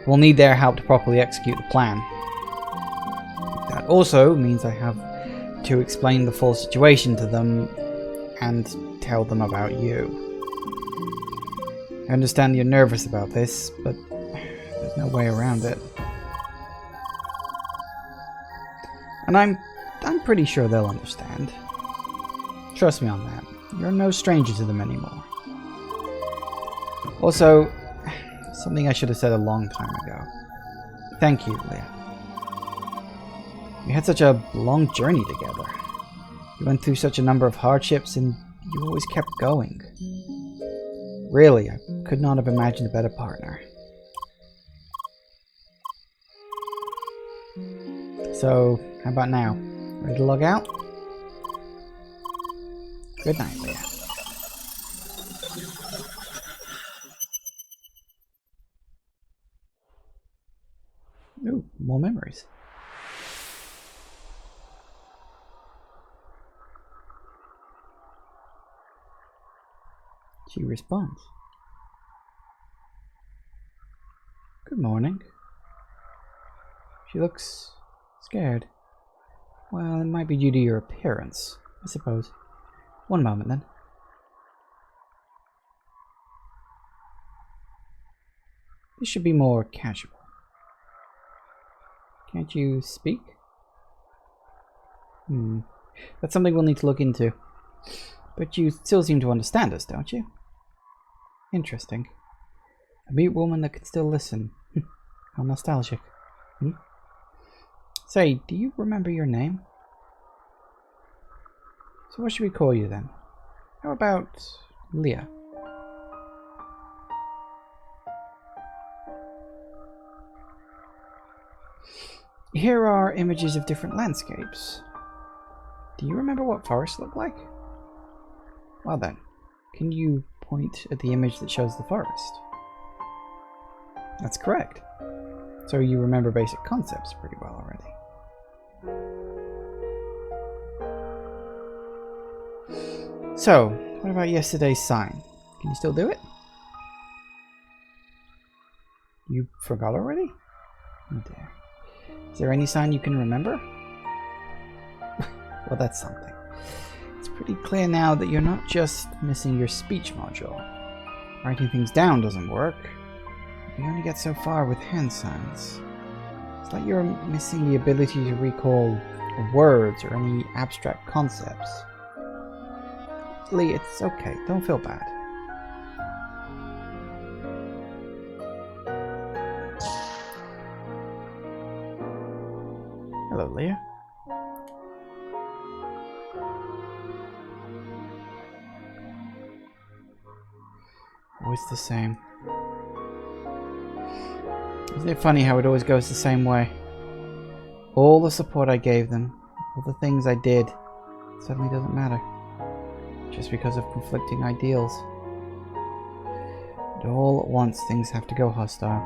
S1: We'll need their help to properly execute the plan. That also means I have to explain the full situation to them and tell them about you. I understand you're nervous about this, but there's no way around it. And I'm pretty sure they'll understand. Trust me on that. You're no stranger to them anymore. Also, something I should have said a long time ago. Thank you, Leah. We had such a long journey together. We went through such a number of hardships and you always kept going. Really, I could not have imagined a better partner. So, how about now? Ready to log out? Good night, Leah. Ooh, more memories. She responds. Good morning. She looks scared. Well, it might be due to your appearance, I suppose. One moment, then. This should be more casual. Can't you speak? That's something we'll need to look into. But you still seem to understand us, don't you? Interesting. A mute woman that could still listen. How nostalgic. Say, do you remember your name? So what should we call you then? How about Leah? Here are images of different landscapes. Do you remember what forests look like? Well then, can you point at the image that shows the forest? That's correct. So you remember basic concepts pretty well already. So, what about yesterday's sign? Can you still do it? You forgot already? Oh dear. Is there any sign you can remember? Well, that's something. It's pretty clear now that you're not just missing your speech module. Writing things down doesn't work. You only get so far with hand signs. It's like you're missing the ability to recall words or any abstract concepts. Lee, it's okay. Don't feel bad. Hello, Leah. Always the same. Isn't it funny how it always goes the same way? All the support I gave them, all the things I did, suddenly doesn't matter. Just because of conflicting ideals. And all at once things have to go hostile.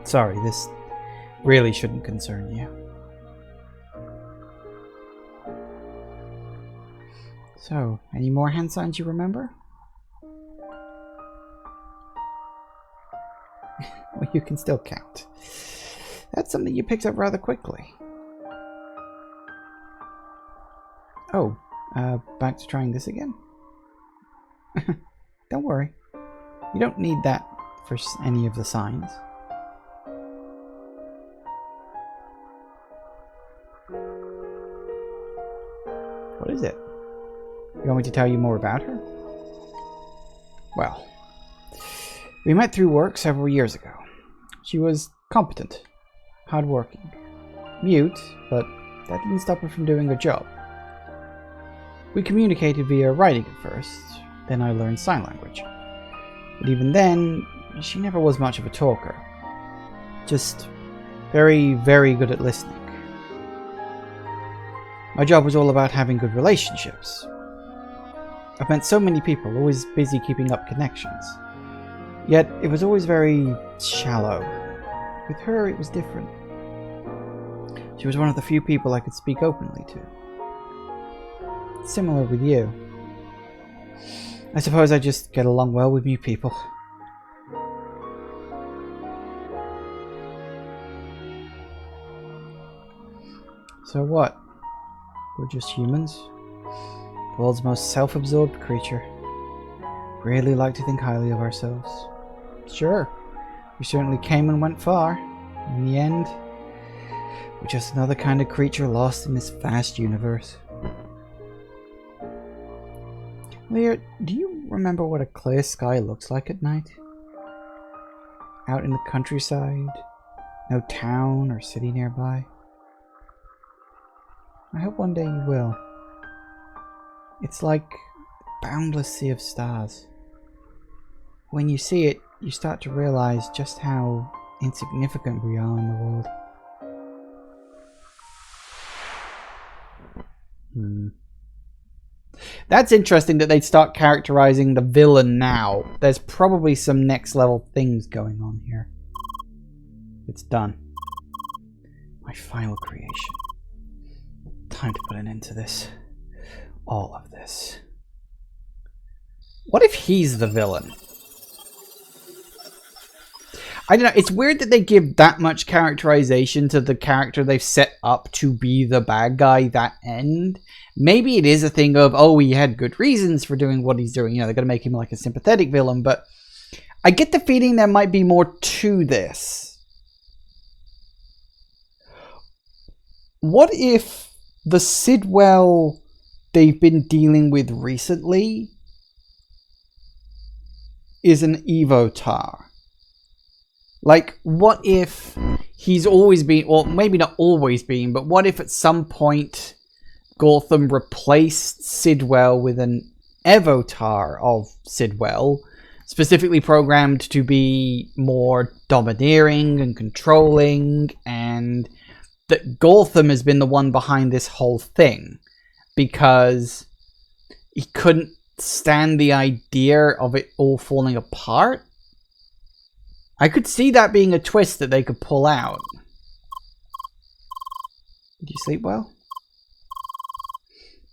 S1: Sorry, this really shouldn't concern you. So, any more hand signs you remember? Well, you can still count. That's something you picked up rather quickly. Oh, back to trying this again? Don't worry. You don't need that for any of the signs. What is it? You want me to tell you more about her? Well, we met through work several years ago. She was competent, hardworking, mute, but that didn't stop her from doing her job. We communicated via writing at first, then I learned sign language. But even then, she never was much of a talker. Just very, very good at listening. My job was all about having good relationships. I've met so many people, always busy keeping up connections. Yet, it was always very shallow. With her, it was different. She was one of the few people I could speak openly to. Similar with you. I suppose I just get along well with new people. So what? We're just humans? The world's most self-absorbed creature. Really like to think highly of ourselves. Sure, we certainly came and went far. In the end, we're just another kind of creature lost in this vast universe. Leah, do you remember what a clear sky looks like at night? Out in the countryside, no town or city nearby. I hope one day you will. It's like a boundless sea of stars. When you see it, you start to realize just how insignificant we are in the world. That's interesting that they'd start characterizing the villain now. There's probably some next level things going on here. It's done. My final creation. Time to put an end to this. All of this. What if he's the villain? I don't know, it's weird that they give that much characterization to the character they've set up to be the bad guy that end. Maybe it is a thing of, oh, he had good reasons for doing what he's doing. You know, they're going to make him like a sympathetic villain, but I get the feeling there might be more to this. What if the Sidwell they've been dealing with recently is an Evotar? Like, what if he's always been, or maybe not always been, but what if at some point Gotham replaced Sidwell with an Evotar of Sidwell, specifically programmed to be more domineering and controlling and that Gotham has been the one behind this whole thing because he couldn't stand the idea of it all falling apart. I could see that being a twist that they could pull out. Did you sleep well?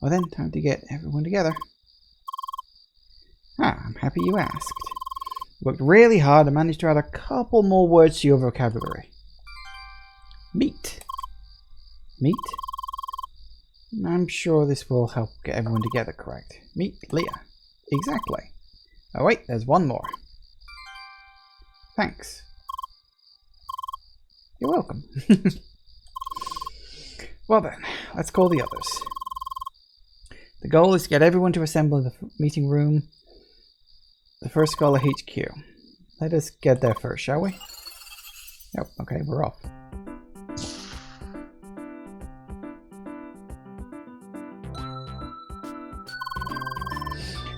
S1: Well then, time to get everyone together. Ah, I'm happy you asked. Worked really hard and managed to add a couple more words to your vocabulary. Meet. Meet? I'm sure this will help get everyone together correct. Meet Leah. Exactly. Oh wait, there's one more. Thanks. You're welcome. Well then, let's call the others. The goal is to get everyone to assemble in the meeting room. The first Scholar HQ. Let us get there first, shall we? Yep, okay, we're off.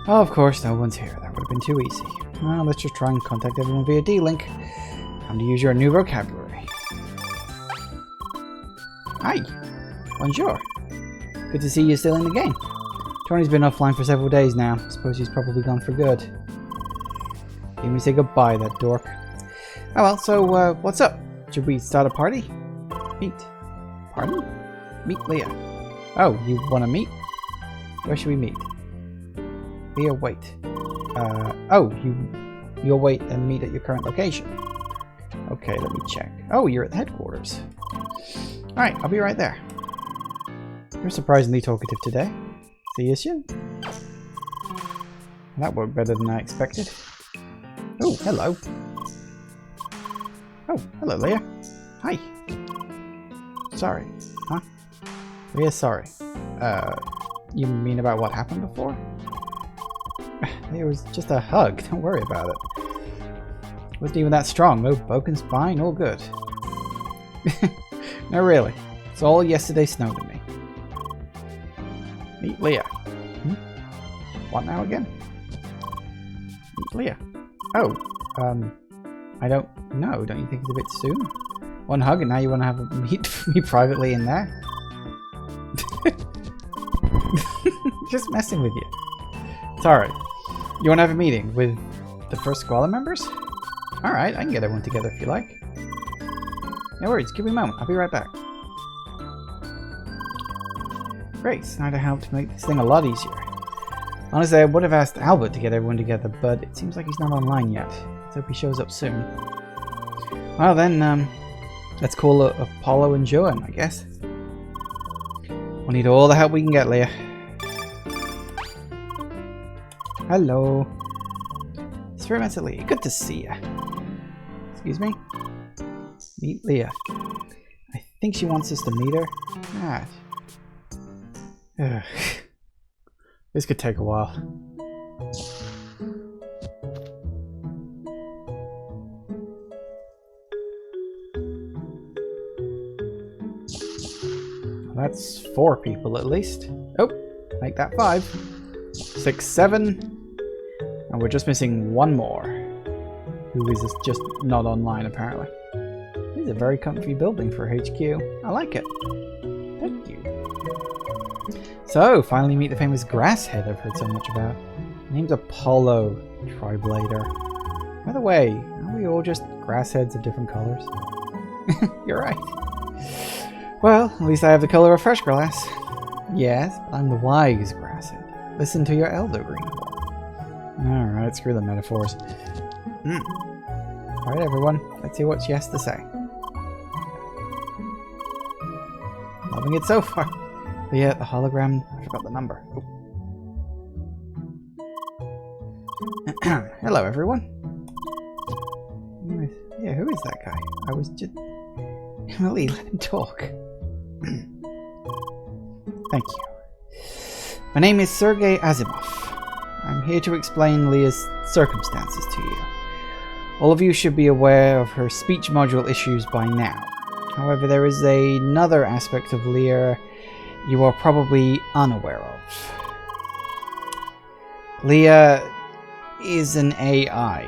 S1: Oh, of course, no one's here. That would have been too easy. Well, let's just try and contact everyone via D-Link. Time to use your new vocabulary. Hi. Bonjour. Good to see you still in the game. Tony's been offline for several days now. Suppose he's probably gone for good. Let me say goodbye, that dork. Oh well, so what's up? Should we start a party? Meet. Pardon? Meet Leah. Oh, you want to meet? Where should we meet? Leah, wait. Oh, you'll wait and meet at your current location. Okay, let me check. Oh, you're at the headquarters. Alright, I'll be right there. You're surprisingly talkative today. See you soon. That worked better than I expected. Oh, hello. Oh, hello, Leah. Hi. Sorry. Huh? Leah, sorry. You mean about what happened before? It was just a hug. Don't worry about it. Wasn't even that strong. No broken spine. All good. No, really. It's all yesterday's snow to me. Meet Leah. Hmm? What now again? Meet Leah. Oh, I don't know. Don't you think it's a bit soon? One hug and now you want to have a meet me privately in there? Just messing with you. It's alright. You want to have a meeting with the first Squalor members? Alright, I can get everyone together if you like. No worries, give me a moment. I'll be right back. Great, now to help to make this thing a lot easier. Honestly, I would have asked Albert to get everyone together, but it seems like he's not online yet. Let's hope he shows up soon. Well then, let's call Apollo and Joan, I guess. We'll need all the help we can get, Leah. Hello. Experiment Leah. Good to see ya. Excuse me? Meet Leah. I think she wants us to meet her. Ah. Ugh. This could take a while. That's 4 people at least. Oh, make that 5. 6, 7. And we're just missing 1 more. Who is just not online apparently. This is a very comfy building for HQ. I like it. Thank you. So, finally meet the famous grass head I've heard so much about. Name's Apollo Triblader. By the way, aren't we all just grass heads of different colors? You're right. Well, at least I have the color of fresh grass. Yes, but I'm the wise grass head. Listen to your elder, Greenhorn. Alright, screw the metaphors. Alright everyone, let's hear what she has to say. Loving it so far. But yeah, the hologram, I forgot the number. Oh. Hello everyone. Yeah, who is that guy? I was just... Emily, let him talk. Thank you. My name is Sergei Asimov. I'm here to explain Leah's circumstances to you. All of you should be aware of her speech module issues by now. However, there is another aspect of Leah you are probably unaware of. Leah is an AI.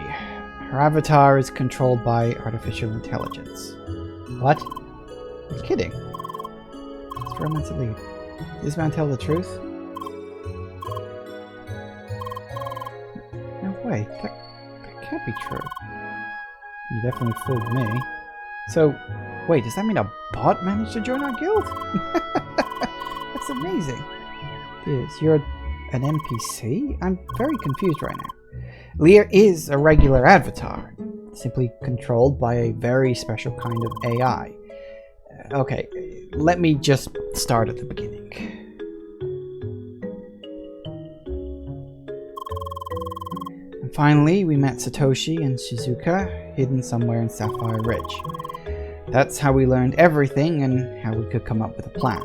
S1: Her avatar is controlled by artificial intelligence. What? You're kidding. Experimental lead. Did this man tell the truth? No way. That can't be true. You definitely fooled me. So, wait, does that mean a bot managed to join our guild? That's amazing. Yes, you're an NPC? I'm very confused right now. Lear is a regular avatar, simply controlled by a very special kind of AI. Okay, let me just start at the beginning. And finally, we met Satoshi and Shizuka, hidden somewhere in Sapphire Ridge. That's how we learned everything and how we could come up with a plan.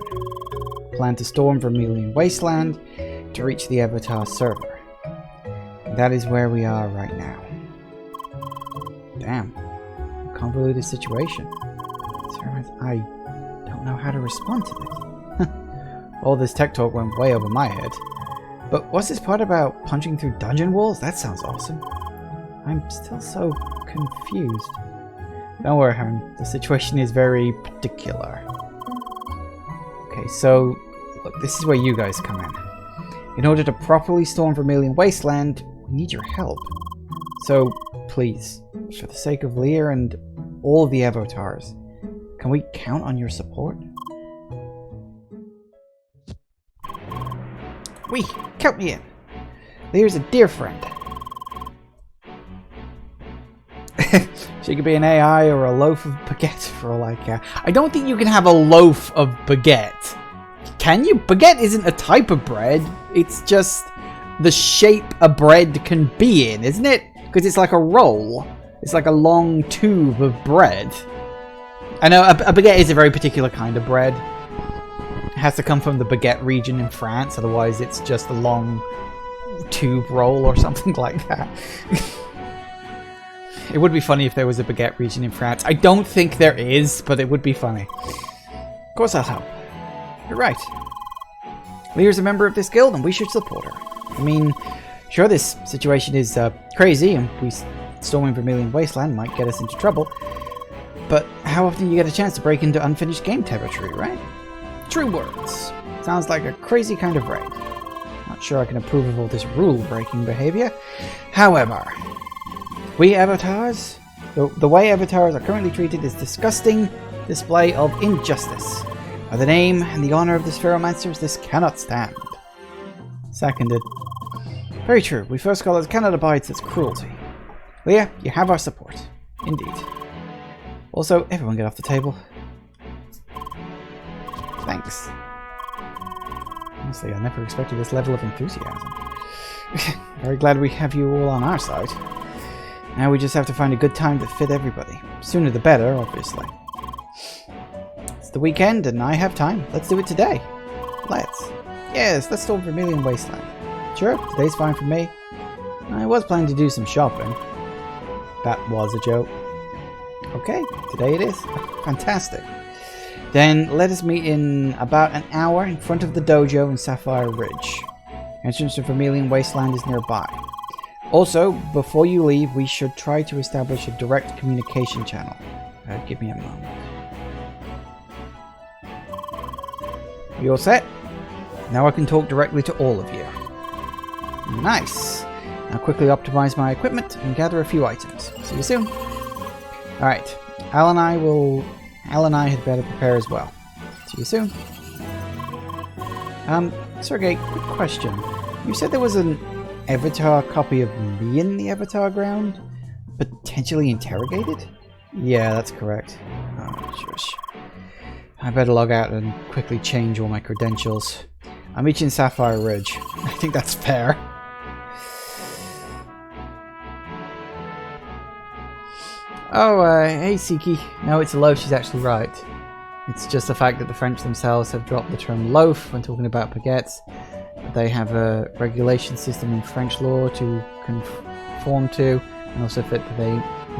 S1: Plan to storm Vermilion Wasteland to reach the Evotar server. And that is where we are right now. Damn. A convoluted situation. I don't know how to respond to this. All this tech talk went way over my head. But what's this part about punching through dungeon walls? That sounds awesome. I'm still so confused. Don't worry, Aaron. The situation is very particular. Okay, so look, this is where you guys come in. In order to properly storm Vermilion Wasteland, we need your help. So, please, for the sake of Lear and all of the Evotars, can we count on your support? Count me in. Lear's a dear friend. She could be an AI or a loaf of baguette for all I care. I don't think you can have a loaf of baguette. Can you? Baguette isn't a type of bread. It's just the shape a bread can be in, isn't it? Because it's like a roll. It's like a long tube of bread. I know a baguette is a very particular kind of bread. It has to come from the baguette region in France, otherwise it's just a long tube roll or something like that. It would be funny if there was a baguette region in France. I don't think there is, but it would be funny. Of course I'll help. You're right. Lear's a member of this guild and we should support her. I mean, sure, this situation is crazy and storming Vermilion Wasteland might get us into trouble, but how often do you get a chance to break into unfinished game territory, right? True words. Sounds like a crazy kind of raid. Not sure I can approve of all this rule-breaking behavior. However, we Evotars, the way Evotars are currently treated is disgusting display of injustice. By the name and the honor of the Spheromancers, this cannot stand. Seconded. Very true. We First Scholars cannot abide such cruelty. Leah, you have our support. Indeed. Also, everyone get off the table. Thanks. Honestly, I never expected this level of enthusiasm. Very glad we have you all on our side. Now we just have to find a good time to fit everybody. Sooner the better, obviously. It's the weekend and I have time. Let's do it today. Let's. Yes, let's storm Vermilion Wasteland. Sure, today's fine for me. I was planning to do some shopping. That was a joke. Okay, today it is. Fantastic. Then let us meet in about an hour in front of the dojo in Sapphire Ridge. Entrance to Vermilion Wasteland is nearby. Also, before you leave, we should try to establish a direct communication channel. Give me a moment. You all set? Now I can talk directly to all of you. Nice. Now quickly optimize my equipment and gather a few items. See you soon. Alright, Al and I had better prepare as well. See you soon. Sergey, quick question. You said there was an Evotar copy of me in the Evotar ground? Potentially interrogated? Yeah, that's correct. Oh, shush. I better log out and quickly change all my credentials. I'll meet you in Sapphire Ridge. I think that's fair. Oh, hey Siki. No, it's a loaf, she's actually right. It's just the fact that the French themselves have dropped the term loaf when talking about baguettes. They have a regulation system in French law to conform to, and also fit that they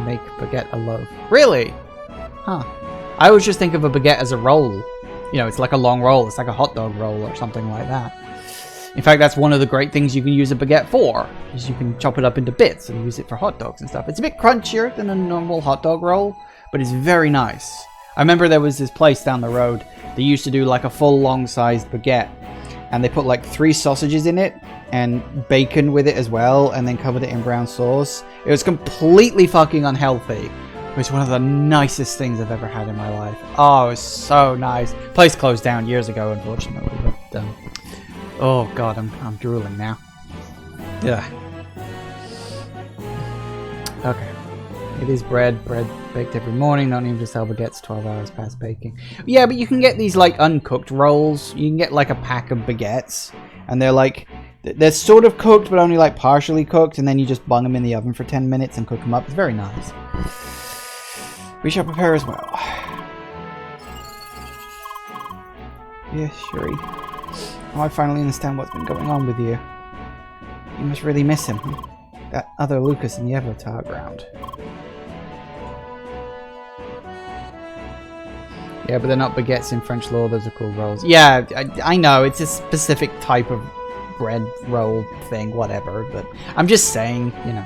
S1: make baguette a loaf. Really? Huh. I always just think of a baguette as a roll. You know, it's like a long roll. It's like a hot dog roll or something like that. In fact, that's one of the great things you can use a baguette for, is you can chop it up into bits and use it for hot dogs and stuff. It's a bit crunchier than a normal hot dog roll, but it's very nice. I remember there was this place down the road. They used to do like a full long-sized baguette, and they put like 3 sausages in it and bacon with it as well, and then covered it in brown sauce. It was completely fucking unhealthy. It was one of the nicest things I've ever had in my life. Oh, it was so nice. Place closed down years ago, unfortunately. But oh god, I'm drooling now. Yeah. Okay. It is bread baked every morning. Don't even just sell baguettes 12 hours past baking. Yeah, but you can get these like uncooked rolls. You can get like a pack of baguettes, and they're sort of cooked, but only like partially cooked, and then you just bung them in the oven for 10 minutes and cook them up. It's very nice. We shall prepare as well. Yes, Shuri. Oh, I finally understand what's been going on with you. You must really miss him. That other Lucas in the Evotar ground. Yeah, but they're not baguettes in French law, those are called rolls. Yeah, I know, it's a specific type of bread roll thing, whatever, but I'm just saying, you know.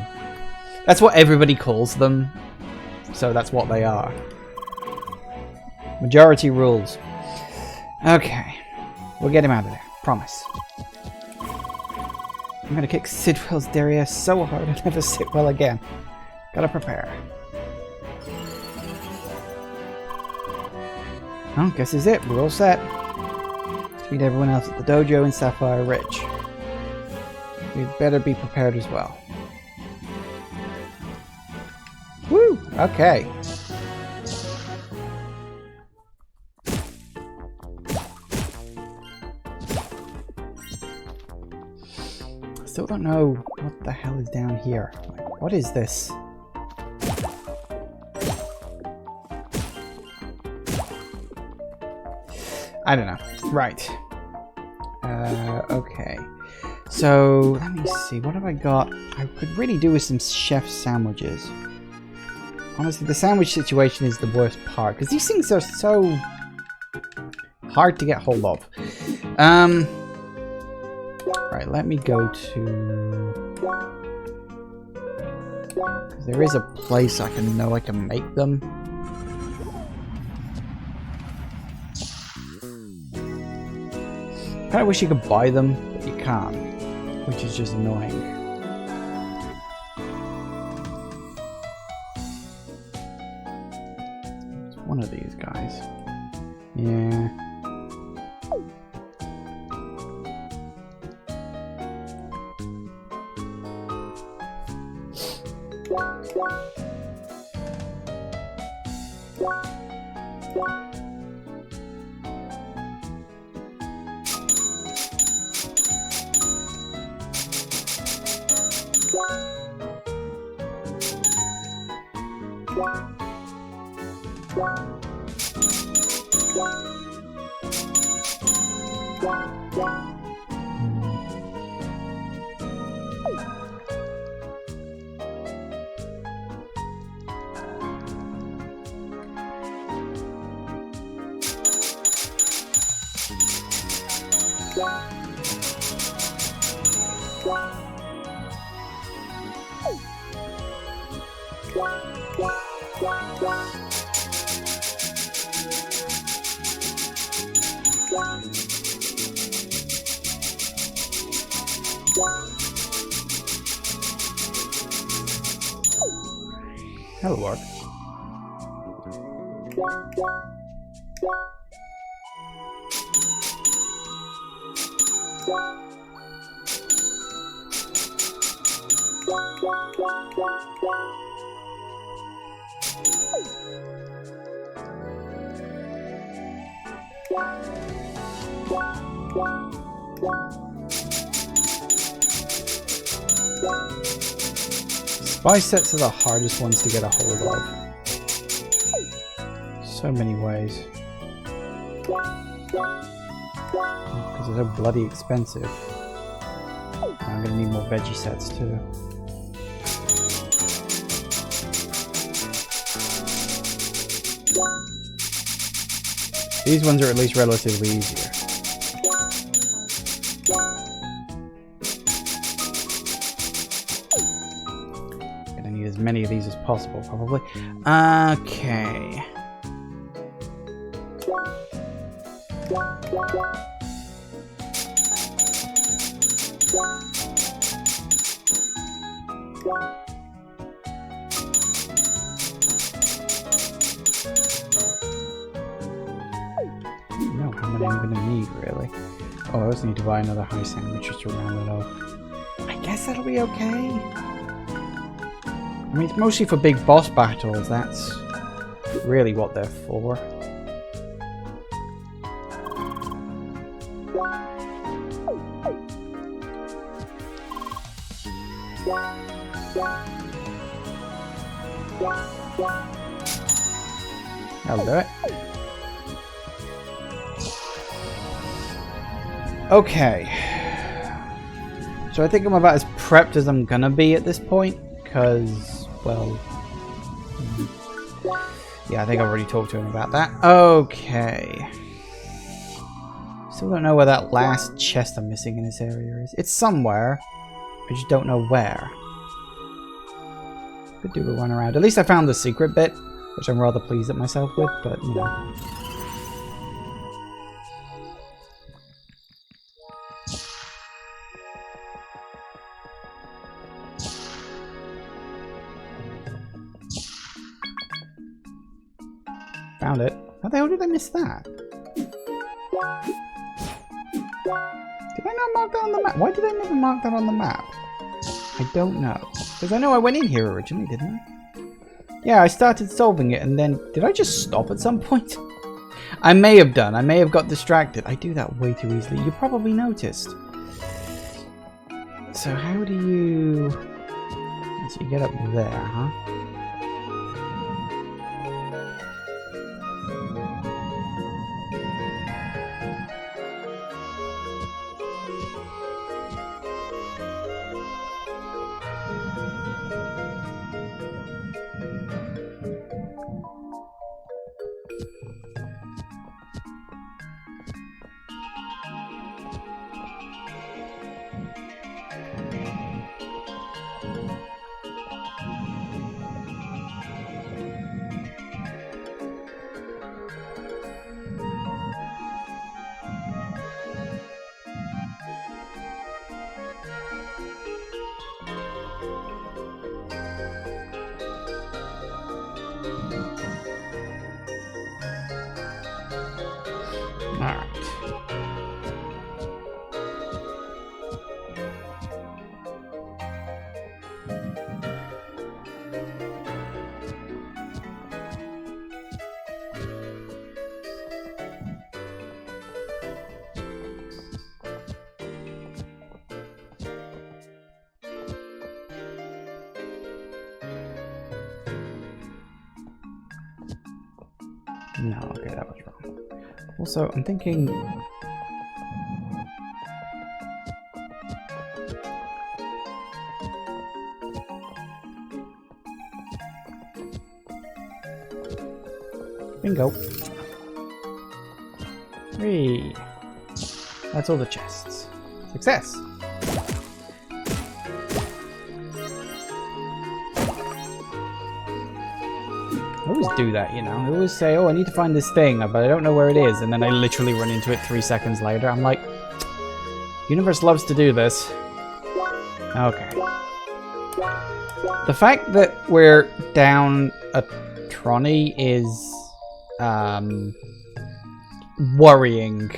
S1: That's what everybody calls them, so that's what they are. Majority rules. Okay, we'll get him out of there, promise. I'm gonna kick Sidwell's derriere so hard I'll never sit well again. Gotta prepare. Oh, guess this is it. We're all set. To meet everyone else at the dojo in Sapphire Ridge. We'd better be prepared as well. Woo! Okay. Still don't know what the hell is down here. Like, what is this? I don't know. Right. Okay. So, let me see. What have I got? I could really do with some chef sandwiches. Honestly, the sandwich situation is the worst part, because these things are so hard to get hold of. Right, let me go to... Because there is a place I can make them. I kind of wish you could buy them, but you can't, which is just annoying. It's one of these guys. Yeah. That'll work. Spy sets are the hardest ones to get a hold of. So many ways. Because they're so bloody expensive. I'm gonna need more veggie sets too. These ones are at least relatively easier. Gonna need as many of these as possible, probably. Okay. No, how many I'm gonna need, really. Oh, I also need to buy another high sandwich just to round it off. I guess that'll be okay. I mean, it's mostly for big boss battles. That's really what they're for. That'll do it. Okay. So I think I'm about as prepped as I'm gonna be at this point, because, well... yeah, I think I've already talked to him about that. Okay. Still don't know where that last chest I'm missing in this area is. It's somewhere. I just don't know where. Could do a run around. At least I found the secret bit, which I'm rather pleased at myself with, but, you know. Found it. How the hell did I miss that? Did I not mark that on the map? Why did I never mark that on the map? I don't know. Because I know I went in here originally, didn't I? Yeah, I started solving it and then... did I just stop at some point? I may have done. I may have got distracted. I do that way too easily. You probably noticed. So how do you... so you get up there, huh? Alright. No, okay, that was wrong. Also, I'm thinking... bingo. 3. That's all the chests. Success! I always do that, you know. I always say, oh, I need to find this thing, but I don't know where it is, and then I literally run into it 3 seconds later. I'm like, universe loves to do this. Okay. The fact that we're down a Tronny is worrying.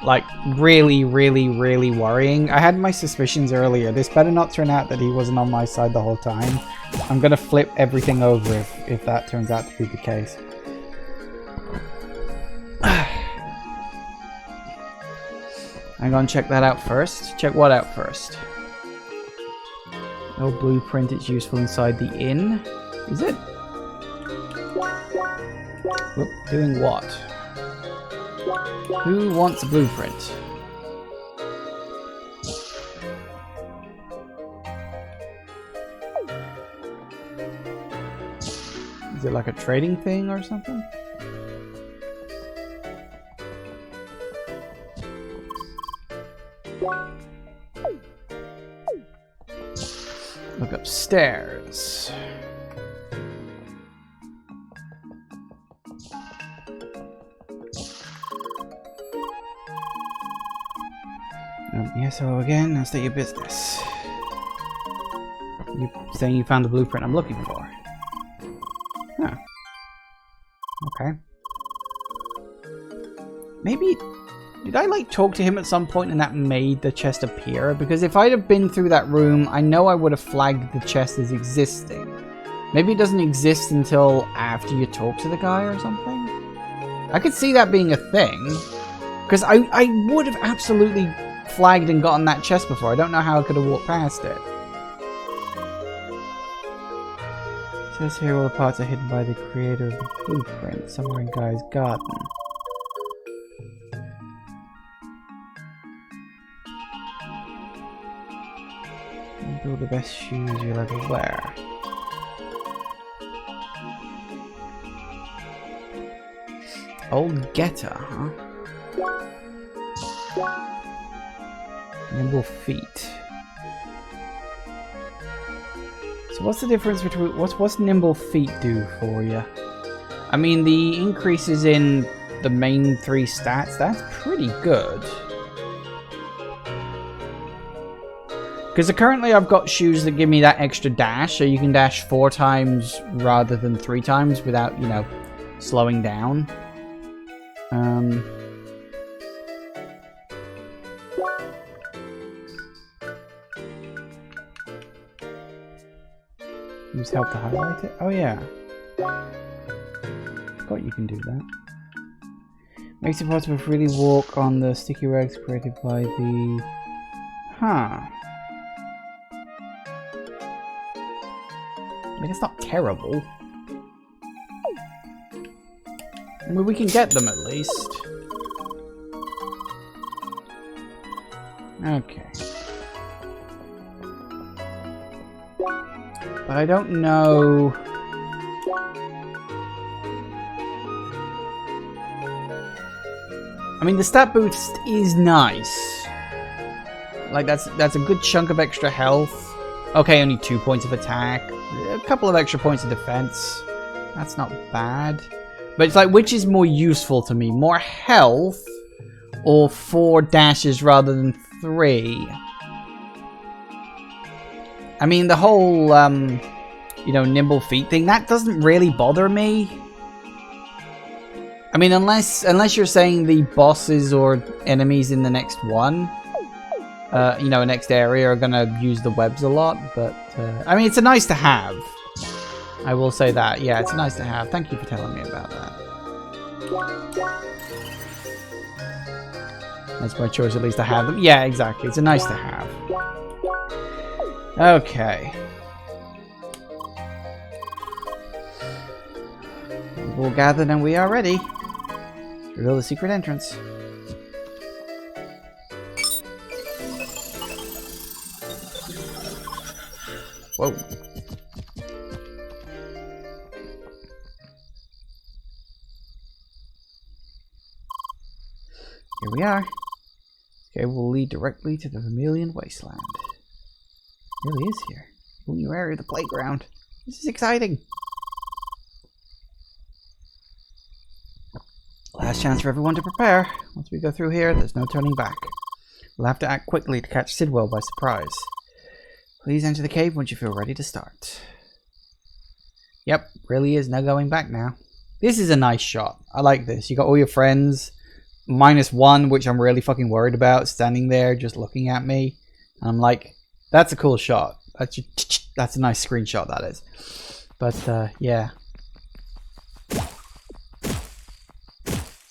S1: Like, really, really, really worrying. I had my suspicions earlier. This better not turn out that he wasn't on my side the whole time. I'm gonna flip everything over if that turns out to be the case. I'm gonna check that out first. Check what out first? No blueprint is useful inside the inn. Is it? Whoop, doing what? Who wants a blueprint? Is it like a trading thing or something? Look upstairs. Yes, hello again. Now state your business. You saying you found the blueprint I'm looking for? Huh. Okay. Maybe... Did I, like, talk to him at some point and that made the chest appear? Because if I'd have been through that room, I know I would have flagged the chest as existing. Maybe it doesn't exist until after you talk to the guy or something? I could see that being a thing. Because I would have absolutely flagged and gotten that chest before. I don't know how I could have walked past it. It says here all the parts are hidden by the creator of the blueprint, somewhere in Guy's garden. Build the best shoes you'll ever wear. Old Getter, huh? Nimble feet. So what's the difference between... What's nimble feet do for you? I mean, the increases in the main 3 stats, that's pretty good. Because currently I've got shoes that give me that extra dash, so you can dash 4 times rather than 3 times without, you know, slowing down. Use help to highlight it? Oh yeah. Forgot you can do that. Makes it possible to really walk on the sticky rags created by the... Huh. I mean, it's not terrible. I mean, we can get them at least. Okay. But I don't know... I mean, the stat boost is nice. Like, that's a good chunk of extra health. Okay, only 2 points of attack. A couple of extra points of defense. That's not bad. But it's like, which is more useful to me? More health or 4 dashes rather than 3? I mean, the whole, you know, nimble feet thing, that doesn't really bother me. I mean, unless you're saying the bosses or enemies in the next one, you know, next area are gonna use the webs a lot, but, I mean, it's a nice to have. I will say that. Yeah, it's nice to have. Thank you for telling me about that. That's my choice, at least, to have them. Yeah, exactly. It's a nice to have. Okay. We'll gather and we are ready. Reveal the secret entrance. Whoa. Here we are. Okay, we'll lead directly to the Vermilion Wasteland. It really is here. A new area of the playground. This is exciting. Last chance for everyone to prepare. Once we go through here, there's no turning back. We'll have to act quickly to catch Sidwell by surprise. Please enter the cave once you feel ready to start. Yep, really is no going back now. This is a nice shot. I like this. You got all your friends, -1, which I'm really fucking worried about, standing there just looking at me. And I'm like, that's a cool shot. That's a nice screenshot, that is. But, yeah.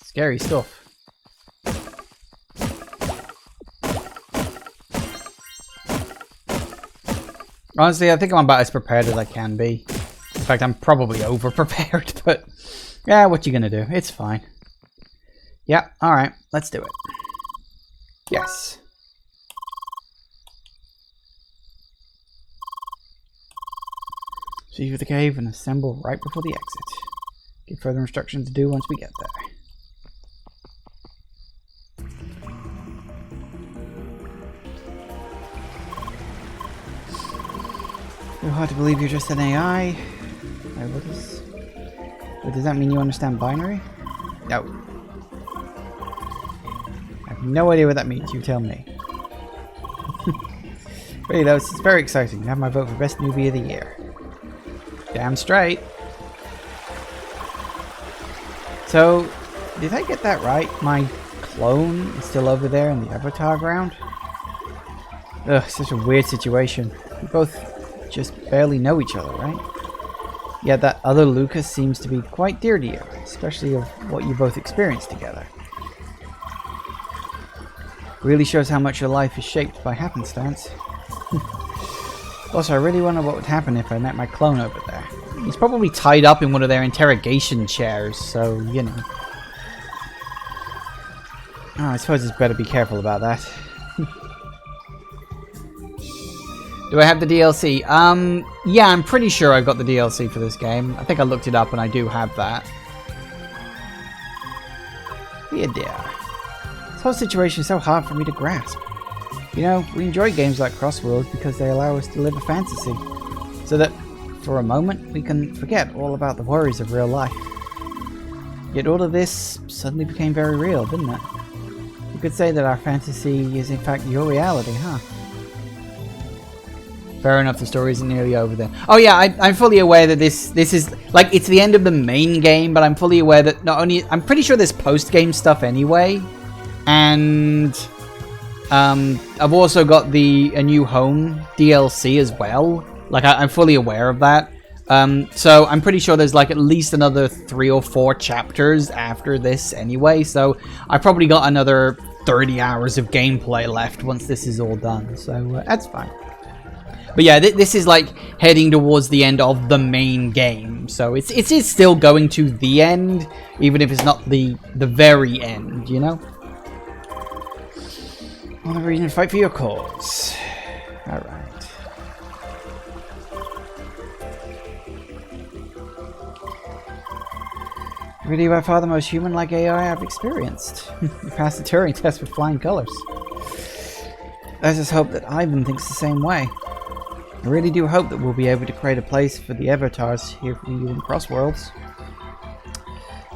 S1: Scary stuff. Honestly, I think I'm about as prepared as I can be. In fact, I'm probably over-prepared, but... yeah, what you gonna do? It's fine. Yeah, alright. Let's do it. Yes. See you at the cave and assemble right before the exit. Give further instructions to do once we get there. It's hard to believe you're just an AI. What does that mean you understand binary? No. I have no idea what that means, you tell me. Really though, it's very exciting to have my vote for Best Newbie of the Year. Damn straight. So, did I get that right? My clone is still over there in the Evotar ground? Ugh, such a weird situation. We both just barely know each other, right? Yet that other Lucas seems to be quite dear to you, especially of what you both experienced together. Really shows how much your life is shaped by happenstance. Also, I really wonder what would happen if I met my clone over there. He's probably tied up in one of their interrogation chairs, so, you know. Oh, I suppose it's better be careful about that. Do I have the DLC? Yeah, I'm pretty sure I've got the DLC for this game. I think I looked it up and I do have that. Dear dear. This whole situation is so hard for me to grasp. You know, we enjoy games like CrossCode because they allow us to live a fantasy. So that, for a moment, we can forget all about the worries of real life. Yet all of this suddenly became very real, didn't it? You could say that our fantasy is in fact your reality, huh? Fair enough, the story isn't nearly over then. Oh yeah, I'm fully aware that this is, like, it's the end of the main game, but I'm fully aware that not only, I'm pretty sure there's post-game stuff anyway, and I've also got A New Home DLC as well. Like, I'm fully aware of that. So I'm pretty sure there's like at least another 3 or 4 chapters after this anyway, so I've probably got another 30 hours of gameplay left once this is all done, so that's fine. But yeah, this is like heading towards the end of the main game, so it is still going to the end, even if it's not the very end, you know? All the reason to fight for your cause. Alright. Really by far the most human-like AI I've experienced. You passed the Turing test with flying colors. Let's just hope that Ivan thinks the same way. I really do hope that we'll be able to create a place for the Evotars here for you in Crossworlds.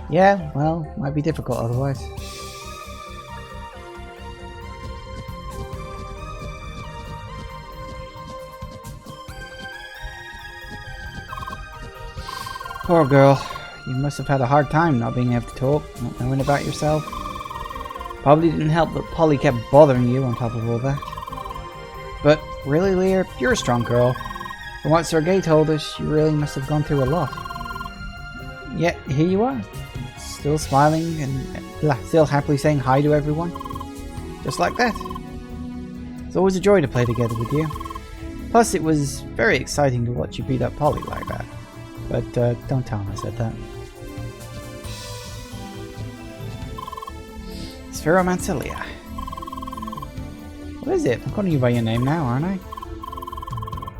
S1: Yeah, well, might be difficult otherwise. Poor girl. You must have had a hard time not being able to talk, not knowing about yourself. Probably didn't help that Polly kept bothering you on top of all that. But really, Leah, you're a strong girl. From what Sergei told us, you really must have gone through a lot. Yet, here you are. Still smiling and still happily saying hi to everyone. Just like that. It's always a joy to play together with you. Plus, it was very exciting to watch you beat up Polly like that. But don't tell him I said that. Spheromancer Leah. What is it? I'm calling you by your name now, aren't I?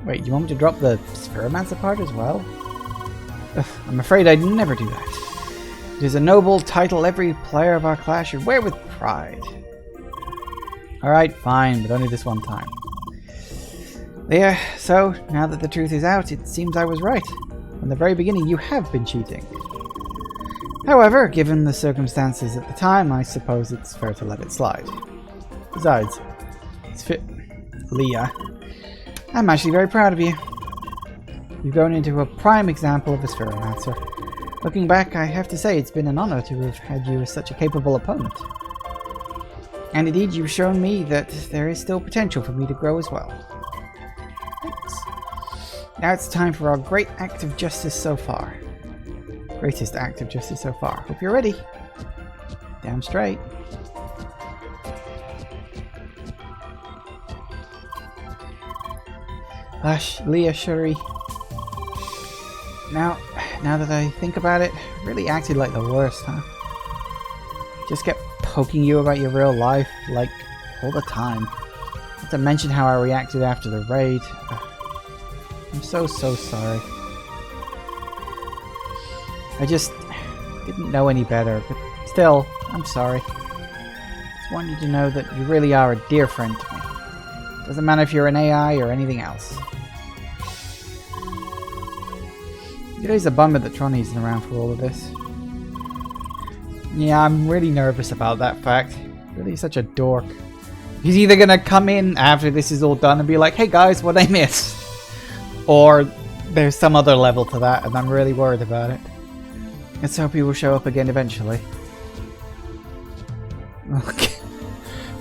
S1: Wait, you want me to drop the Spheromancer part as well? Ugh, I'm afraid I'd never do that. It is a noble title every player of our class should wear with pride. Alright, fine, but only this one time. There, so, now that the truth is out, it seems I was right. From the very beginning, you have been cheating. However, given the circumstances at the time, I suppose it's fair to let it slide. Besides, Leah, I'm actually very proud of you. You've grown into a prime example of a Spheromancer. Looking back, I have to say it's been an honor to have had you as such a capable opponent. And indeed, you've shown me that there is still potential for me to grow as well. Thanks. Now it's time for our great act of justice so far. Greatest act of justice so far. Hope you're ready. Damn straight. Hush, Leah Shuri. Now that I think about it, I really acted like the worst, huh? Just kept poking you about your real life, like, all the time. Not to mention how I reacted after the raid. I'm so sorry. I just didn't know any better, but still, I'm sorry. Just want you to know that you really are a dear friend to me. Doesn't matter if you're an AI or anything else. It is a bummer that Tronny isn't around for all of this. Yeah, I'm really nervous about that fact. Really such a dork. He's either going to come in after this is all done and be like, hey guys, what I missed? Or there's some other level to that, and I'm really worried about it. Let's hope he will show up again eventually. Okay.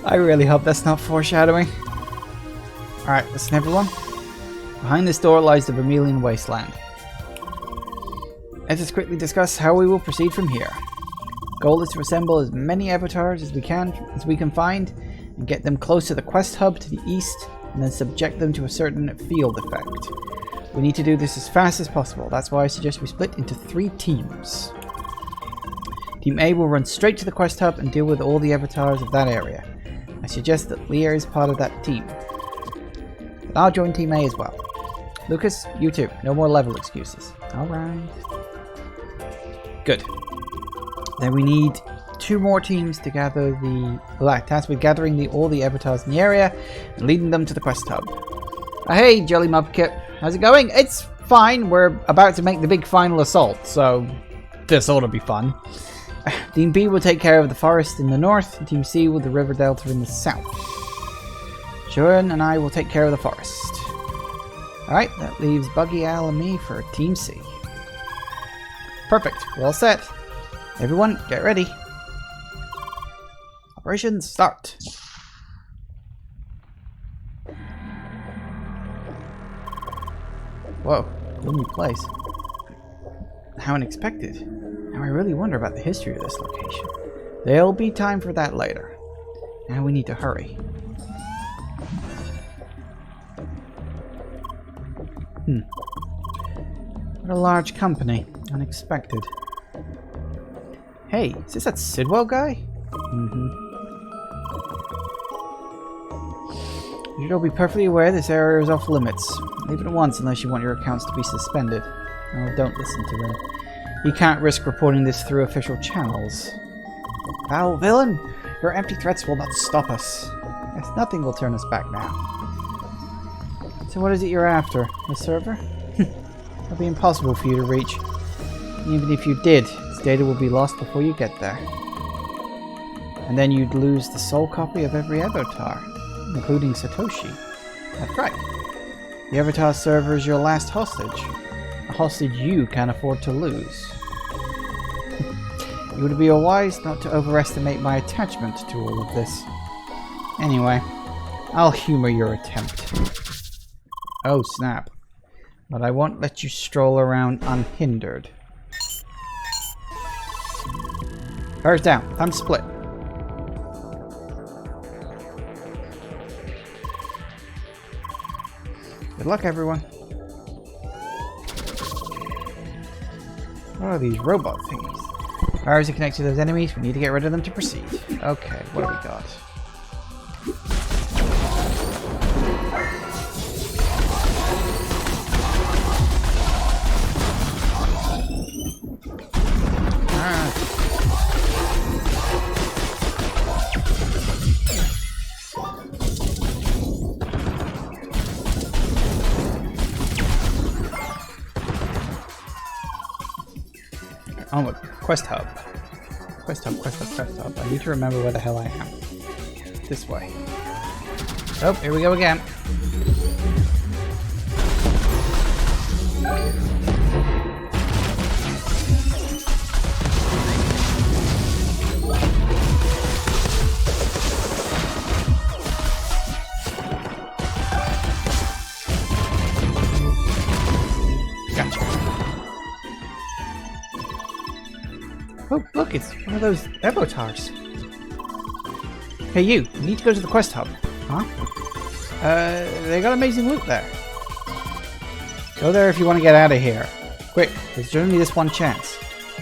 S1: I really hope that's not foreshadowing. Alright, listen everyone. Behind this door lies the Vermilion Wasteland. Let us quickly discuss how we will proceed from here. Goal is to assemble as many Evotars as we can find, and get them close to the quest hub to the east, and then subject them to a certain field effect. We need to do this as fast as possible. That's why I suggest we split into 3 teams. Team A will run straight to the quest hub and deal with all the Evotars of that area. I suggest that Leah is part of that team. But I'll join Team A as well. Lucas, you too. No more level excuses. Alright. Good. Then we need 2 more teams to gather the tasked with gathering all the Evotars in the area and leading them to the quest hub. Hey, Jelly Mudkip. How's it going? It's fine. We're about to make the big final assault, so this ought to be fun. Team B will take care of the forest in the north, and Team C with the river delta in the south. Joran and I will take care of the forest. Alright, that leaves Buggy, Al, and me for Team C. Perfect. We're all set. Everyone, get ready. Operation start. Whoa, gloomy place. How unexpected. Now I really wonder about the history of this location. There'll be time for that later. Now we need to hurry. What a large company. Unexpected. Hey, is this that Sidwell guy? You should all be perfectly aware this area is off limits. Leave it at once unless you want your accounts to be suspended. Oh, don't listen to him. You can't risk reporting this through official channels. Foul villain! Your empty threats will not stop us. Yes, nothing will turn us back now. So what is it you're after? The server? It'll be impossible for you to reach. Even if you did, its data will be lost before you get there. And then you'd lose the sole copy of every Evotar, including Satoshi. That's right. The Evotar server is your last hostage. A hostage you can't afford to lose. It would be wise not to overestimate my attachment to all of this. Anyway, I'll humor your attempt. Oh snap. But I won't let you stroll around unhindered. Fire's down. Time to split. Good luck, everyone. What are these robot thingies? Fires are connected to those enemies. We need to get rid of them to proceed. Okay, what do we got? Oh, look. Quest hub. Quest hub, quest hub, quest hub. I need to remember where the hell I am. This way. Oh, here we go again. Oh, look, it's one of those Evotars. Hey, you need to go to the quest hub. Huh? They got amazing loot there. Go there if you want to get out of here. Quick, there's only this one chance.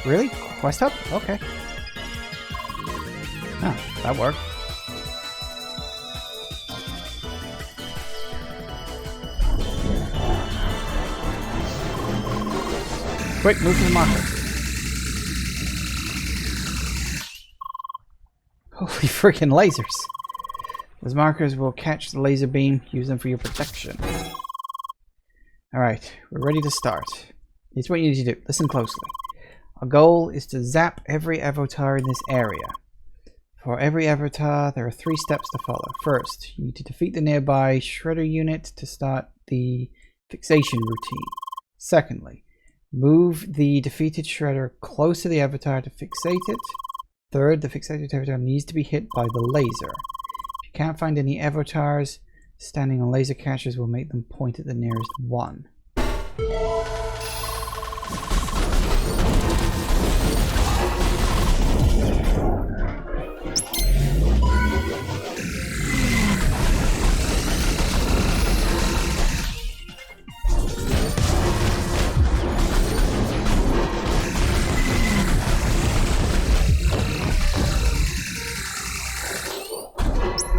S1: Really? Quest hub? Okay. Oh, that worked. Quick, move to the marker. Holy freaking lasers. Those markers will catch the laser beam. Use them for your protection. Alright, we're ready to start. Here's what you need to do. Listen closely. Our goal is to zap every Evotar in this area. For every Evotar, there are 3 steps to follow. First, you need to defeat the nearby Shredder unit to start the fixation routine. Secondly, move the defeated Shredder close to the Evotar to fixate it. Third, the fixated Evotar needs to be hit by the laser. If you can't find any Evotars, standing on laser catchers will make them point at the nearest one.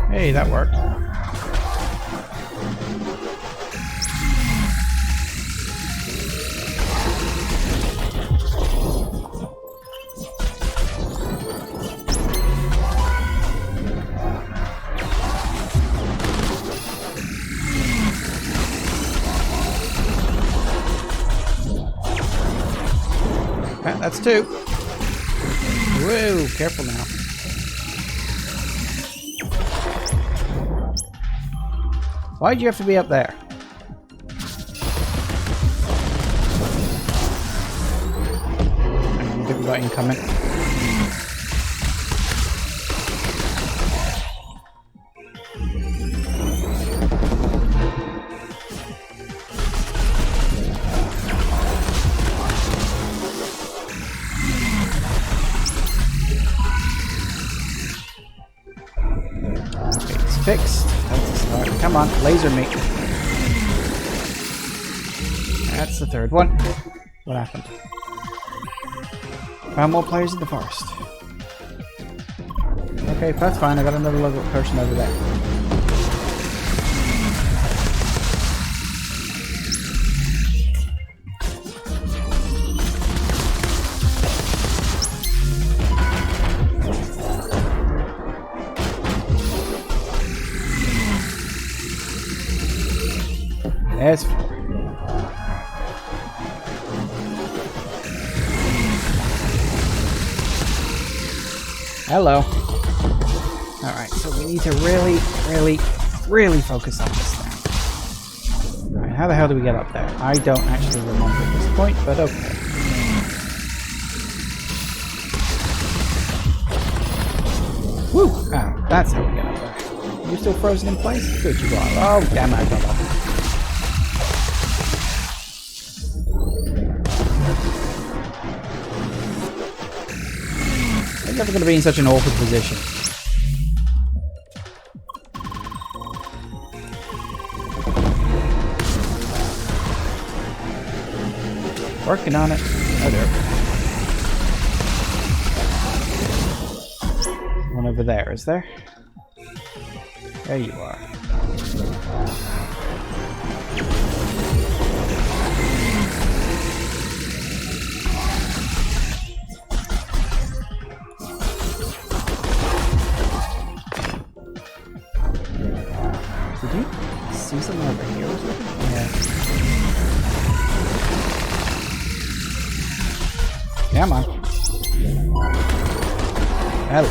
S1: Hey, that worked. That's 2. Whoa, careful now. Why'd you have to be up there? I think we got incoming. Okay, it's fixed. Come on, laser me. That's the 3rd one. What happened? Found more players in the forest. Okay, that's fine. I got another local person over there. There's 4. Hello. Alright, so we need to really focus on this now. Alright, how the hell do we get up there? I don't actually remember at this point, but okay. Woo! Ah, that's how we get up there. You still frozen in place? Good, you are. Oh, damn it, I got up. I'm never going to be in such an awkward position. Working on it. Oh, there. One over there, is there? There you are. Did you see something over here or something? Yeah. Come on. Hello.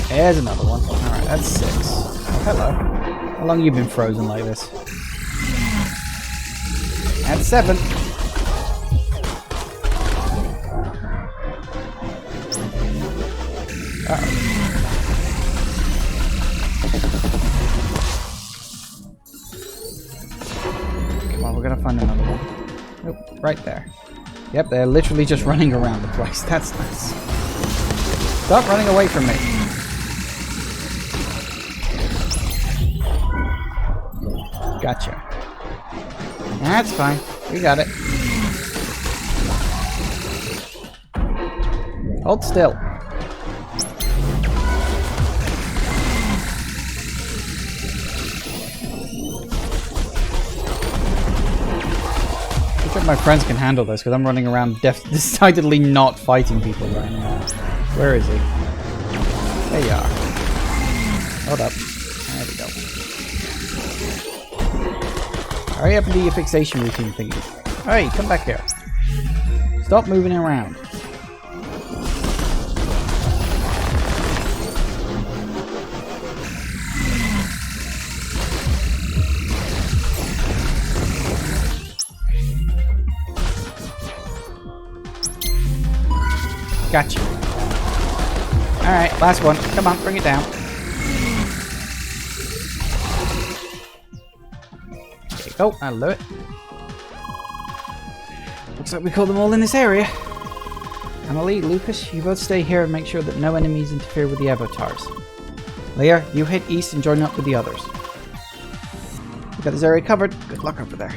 S1: There's another one. Alright, that's 6. Oh, hello. How long have you been frozen like this? That's 7. Uh-oh. Come on, we're gonna find another one. Nope, right there. Yep, they're literally just running around the place. That's nice. Stop running away from me. Gotcha. That's fine. We got it. Hold still. I think my friends can handle this because I'm running around decidedly not fighting people right now. Where is he? There you are. Hold up. There we go. Hurry up and do your fixation routine thingy. Hey, come back here. Stop moving around. Gotcha. Alright, last one. Come on, bring it down. There you go. That'll do it. Looks like we caught them all in this area. Emily, Lucas, you both stay here and make sure that no enemies interfere with the Evotars. Leah, you head east and join up with the others. We got this area covered. Good luck over there.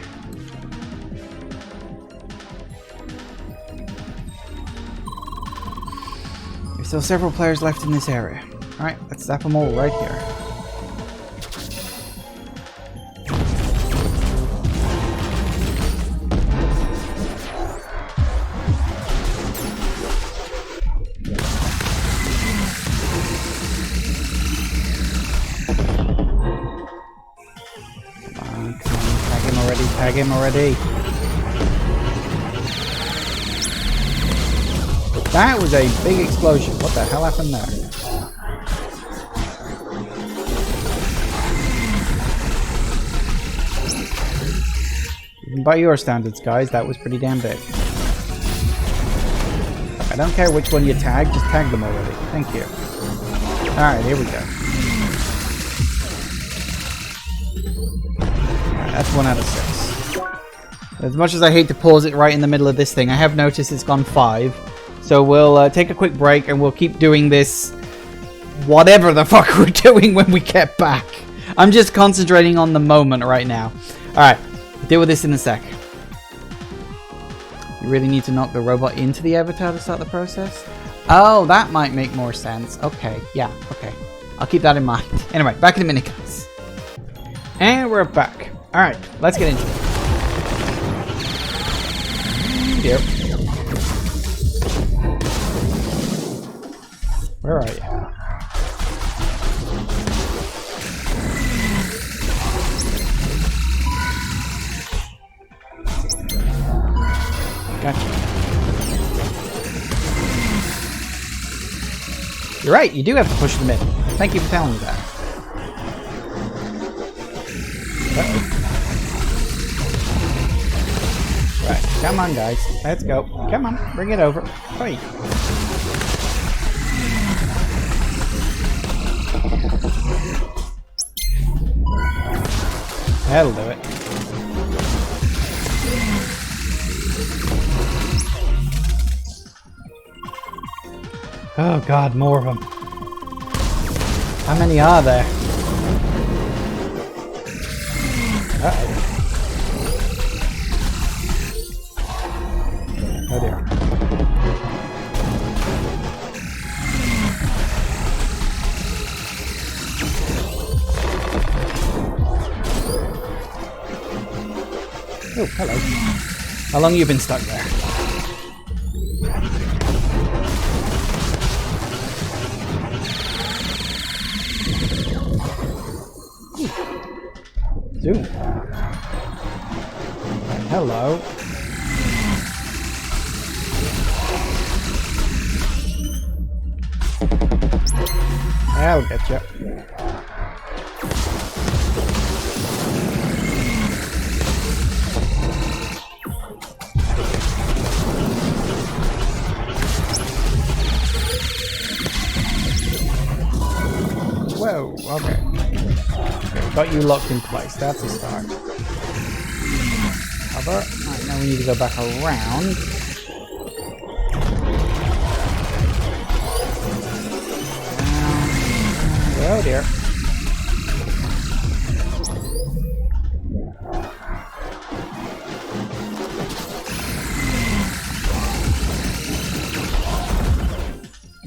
S1: There's still several players left in this area. Alright, let's zap them all right here. Tag him already. That was a big explosion. What the hell happened there? Even by your standards, guys, that was pretty damn big. I don't care which one you tag, just tag them already. Thank you. Alright, here we go. Alright, that's 1 out of 6. As much as I hate to pause it right in the middle of this thing, I have noticed it's gone 5. So we'll take a quick break and we'll keep doing this whatever the fuck we're doing when we get back. I'm just concentrating on the moment right now. Alright, we'll deal with this in a sec. You really need to knock the robot into the avatar to start the process? Oh, that might make more sense. Okay, yeah, okay. I'll keep that in mind. Anyway, back in a minute, guys. And we're back. Alright, let's get into it. Here. Where are you? Gotcha. You're right, you do have to push them in. Thank you for telling me that. Uh-oh. Right, come on guys, let's go. Come on, bring it over. Hey. That'll do it. Oh god, more of them. How many are there? Uh-oh. Oh dear. Oh, hello. How long have you been stuck there? Zoom. Hello. I'll get you. Whoa, okay. Got you locked in place. That's a start. Cover. Right, now we need to go back around. Oh dear.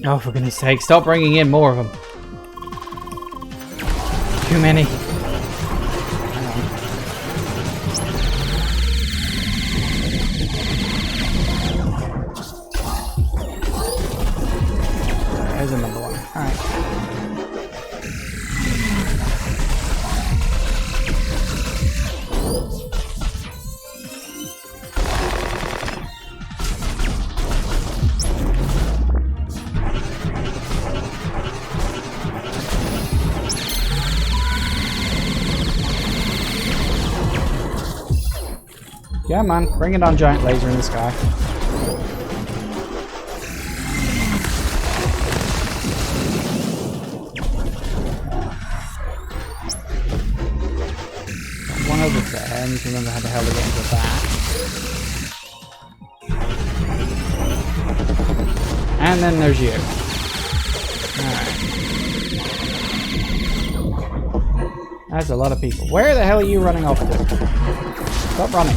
S1: Oh, for goodness sake, stop bringing in more of them. Too many. There's another one. Alright. Yeah, man, bring it on, giant laser in the sky. need to remember how the hell to get into that. And then there's you. Alright. That's a lot of people. Where the hell are you running off to? Stop running.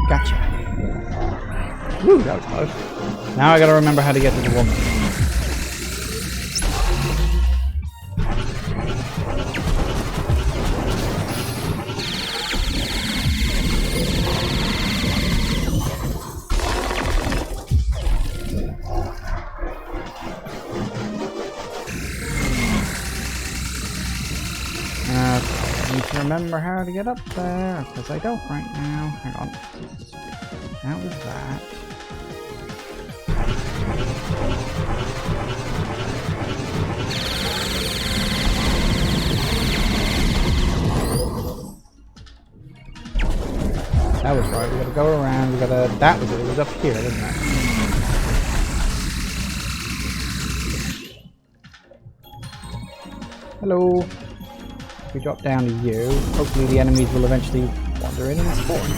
S1: Gotcha. Woo, that was close. Now I gotta remember how to get to the woman. I need to remember how to get up there, because I don't right now. Hang on. That was that. That was right. We gotta go around. We gotta. That was it. It was up here, wasn't it? Hello. If we drop down to you, hopefully the enemies will eventually wander in and spawn.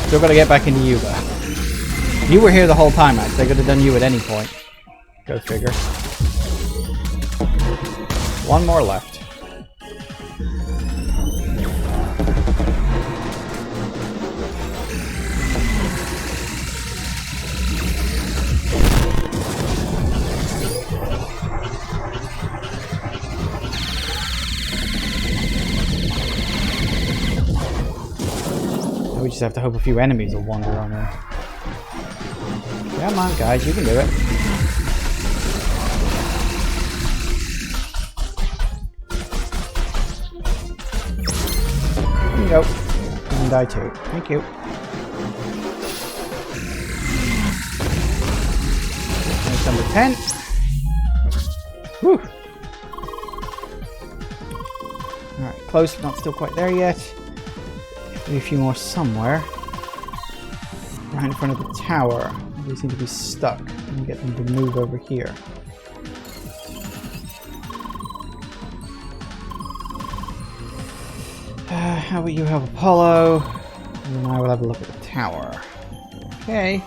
S1: Still gotta get back into you though. You were here the whole time, Max. They could have done you at any point. Go figure. One more left. We just have to hope a few enemies will wander on her. Come on, guys, you can do it. There you go. You can die too. Thank you. That's number 10. Whew. Alright, close, not still quite there yet. Maybe a few more somewhere. Right in front of the tower. They seem to be stuck. And get them to move over here. How about you help Apollo? And I will have a look at the tower. Okay.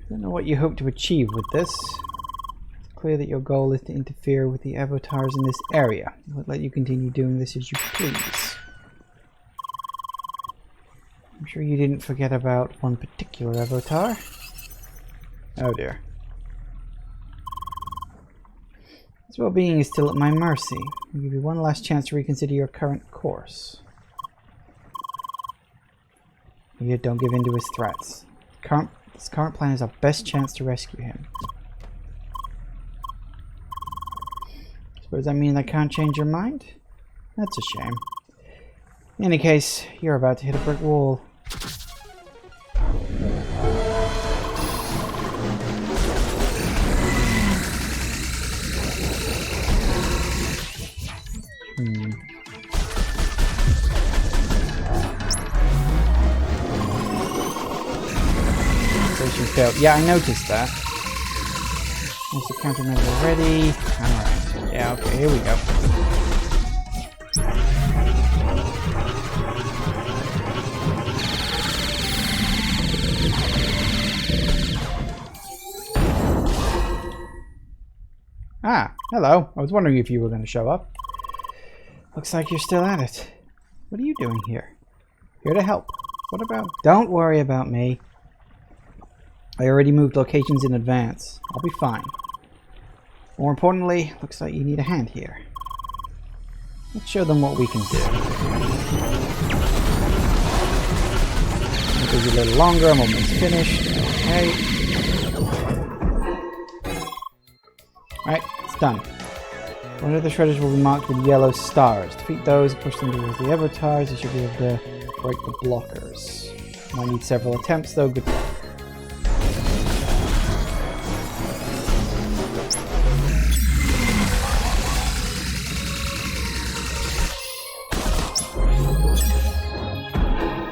S1: Don't know what you hope to achieve with this. It's clear that your goal is to interfere with the Evotars in this area. I would let you continue doing this as you please. I'm sure you didn't forget about one particular Evotar. Oh dear. His well-being is still at my mercy. I'll give you one last chance to reconsider your current course. Yet don't give in to his threats. This current plan is our best chance to rescue him. Suppose that means I can't change your mind? That's a shame. In any case, you're about to hit a brick wall. Failed. Yeah, I noticed that. There's the countermeasure already. Alright. Yeah, okay, here we go. Ah, hello. I was wondering if you were going to show up. Looks like you're still at it. What are you doing here? Here to help. What about... Don't worry about me. I already moved locations in advance. I'll be fine. More importantly, looks like you need a hand here. Let's show them what we can do. Maybe a little longer, I'm almost finished. Okay. Alright, it's done. One of the shredders will be marked with yellow stars. Defeat those, push them towards the Evotars, you should be able to break the blockers. Might need several attempts though. Good.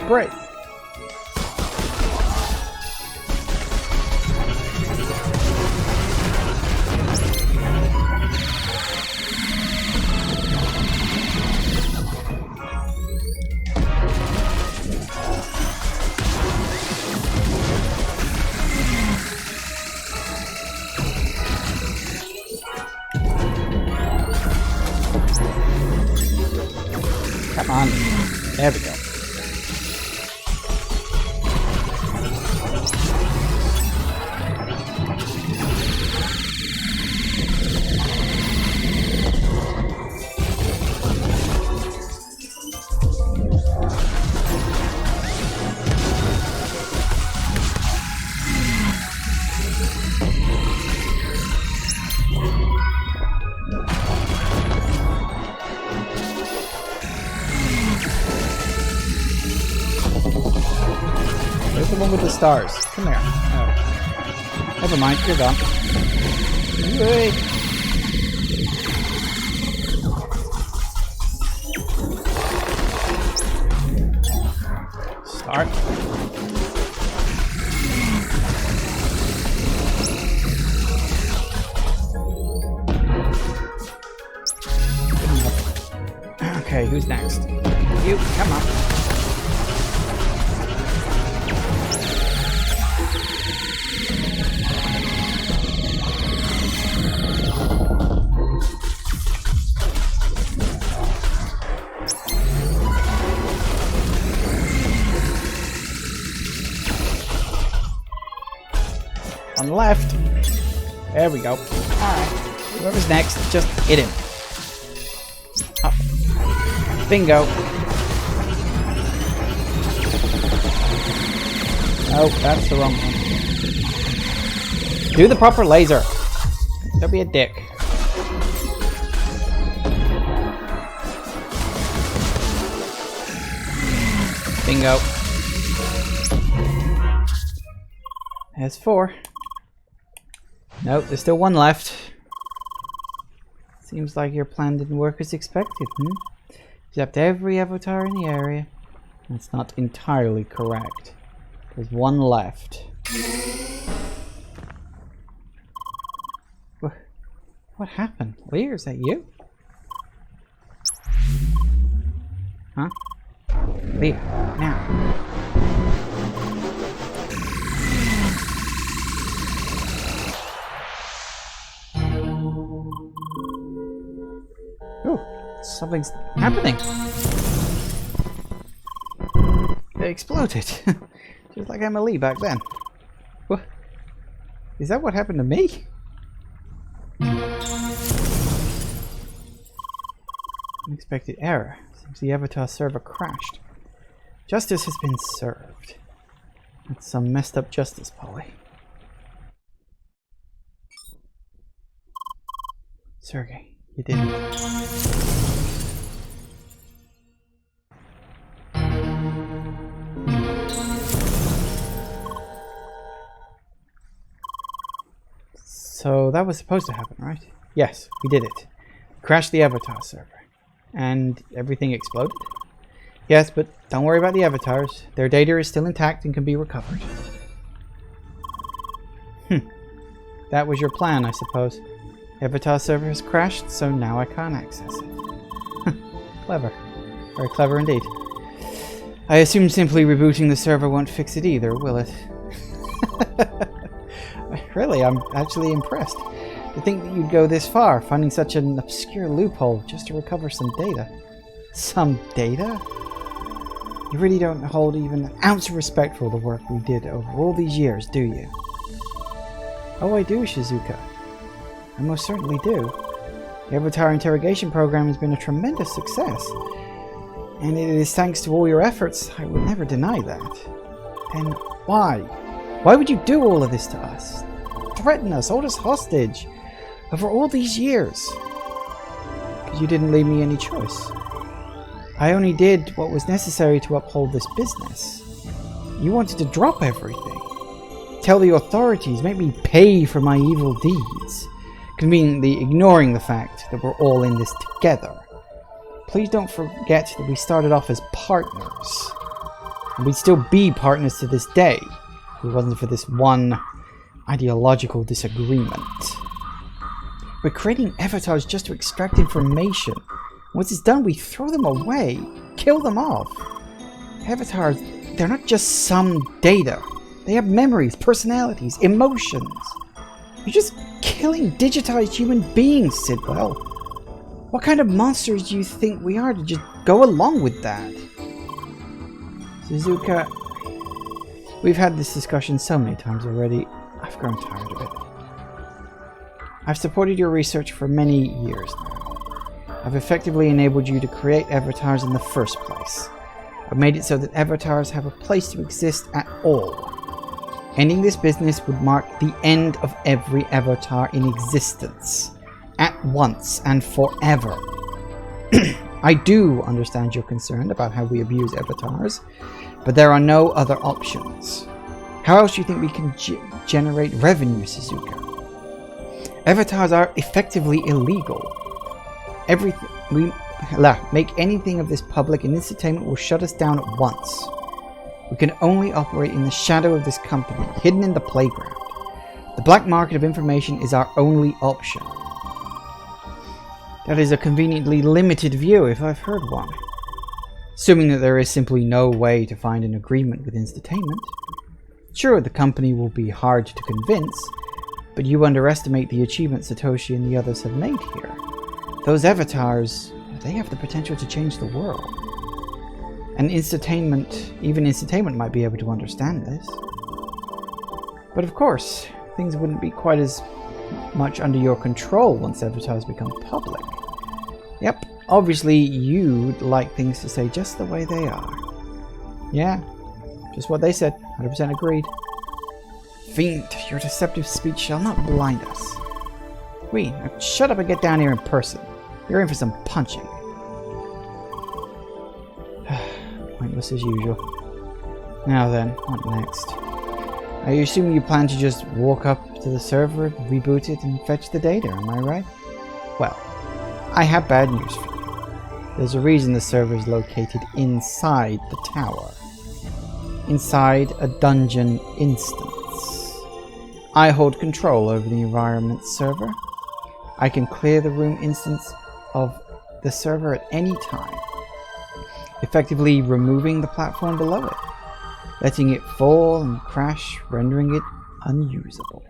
S1: Great. Come on. There we go. Where's the one with the stars? Come here. Oh. Never mind, you're gone. Wait. Start. Okay, who's next? You, come on. On the left. There we go. Alright. Whoever's next, just hit him. Up. Bingo. Oh, that's the wrong one. Do the proper laser. Don't be a dick. Bingo. There's 4. Nope, there's still 1 left. Seems like your plan didn't work as expected, hmm? Except every Evotar in the area. That's not entirely correct. There's 1 left. What happened? Lear, is that you? Huh? Lear, now. Oh, something's happening. They exploded. Just like Emily back then. What? Is that what happened to me? Unexpected error. Seems the Evotar server crashed. Justice has been served. That's some messed up justice, Polly. Sergey, you did it. So that was supposed to happen, right? Yes, we did it. Crashed the Evotar server. And everything exploded? Yes, but don't worry about the Evotars. Their data is still intact and can be recovered. That was your plan, I suppose. Evotar server has crashed, so now I can't access it. Clever. Very clever indeed. I assume simply rebooting the server won't fix it either, will it? Really, I'm actually impressed. To think that you'd go this far, finding such an obscure loophole just to recover some data. Some data? You really don't hold even an ounce of respect for the work we did over all these years, do you? Oh, I do, Shizuka. I most certainly do. The Evotar interrogation program has been a tremendous success. And it is thanks to all your efforts. I would never deny that. Then why? Why would you do all of this to us? Threaten us, hold us hostage over all these years? Because you didn't leave me any choice. I only did what was necessary to uphold this business. You wanted to drop everything. Tell the authorities, make me pay for my evil deeds. Conveniently ignoring the fact that we're all in this together. Please don't forget that we started off as partners. And we'd still be partners to this day if it wasn't for this one ideological disagreement. We're creating Evotars just to extract information. Once it's done, we throw them away, kill them off. Evotars, they're not just some data. They have memories, personalities, emotions. You're just killing digitized human beings, Sidwell. What kind of monsters do you think we are to just go along with that? Suzuka, we've had this discussion so many times already. I've grown tired of it. I've supported your research for many years now. I've effectively enabled you to create Evotars in the first place. I've made it so that Evotars have a place to exist at all. Ending this business would mark the end of every Evotar in existence. At once and forever. I do understand your concern about how we abuse Evotars, but there are no other options. How else do you think we can generate revenue, Suzuka? Evotars are effectively illegal. Make anything of this public and entertainment will shut us down at once. We can only operate in the shadow of this company, hidden in the playground. The black market of information is our only option. That is a conveniently limited view, if I've heard one. Assuming that there is simply no way to find an agreement with Entertainment. Sure, the company will be hard to convince, but you underestimate the achievements Satoshi and the others have made here. Those Evotars, they have the potential to change the world. And even Entertainment might be able to understand this. But of course, things wouldn't be quite as much under your control once Evotars become public. Yep, obviously you'd like things to stay just the way they are. Yeah, just what they said, 100% agreed. Fiend, your deceptive speech shall not blind us. Wait, now shut up and get down here in person. You're in for some punching. Pointless as usual. Now then, what next? I assume you plan to just walk up to the server, reboot it, and fetch the data, am I right? Well, I have bad news for you. There's a reason the server is located inside the tower. Inside a dungeon instance. I hold control over the environment server. I can clear the room instance of the server at any time, effectively removing the platform below it, letting it fall and crash, rendering it unusable.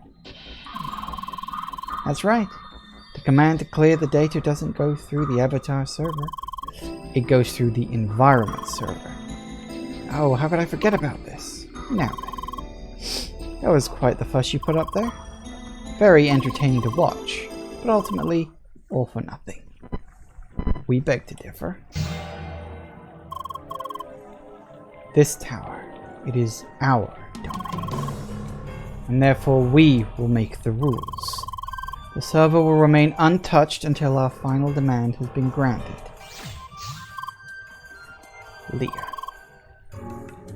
S1: That's right. The command to clear the data doesn't go through the Evotar server. It goes through the environment server. Oh, how could I forget about this? Now then. That was quite the fuss you put up there. Very entertaining to watch, but ultimately all for nothing. We beg to differ. This tower, it is our domain, and therefore we will make the rules. The server will remain untouched until our final demand has been granted. Leah.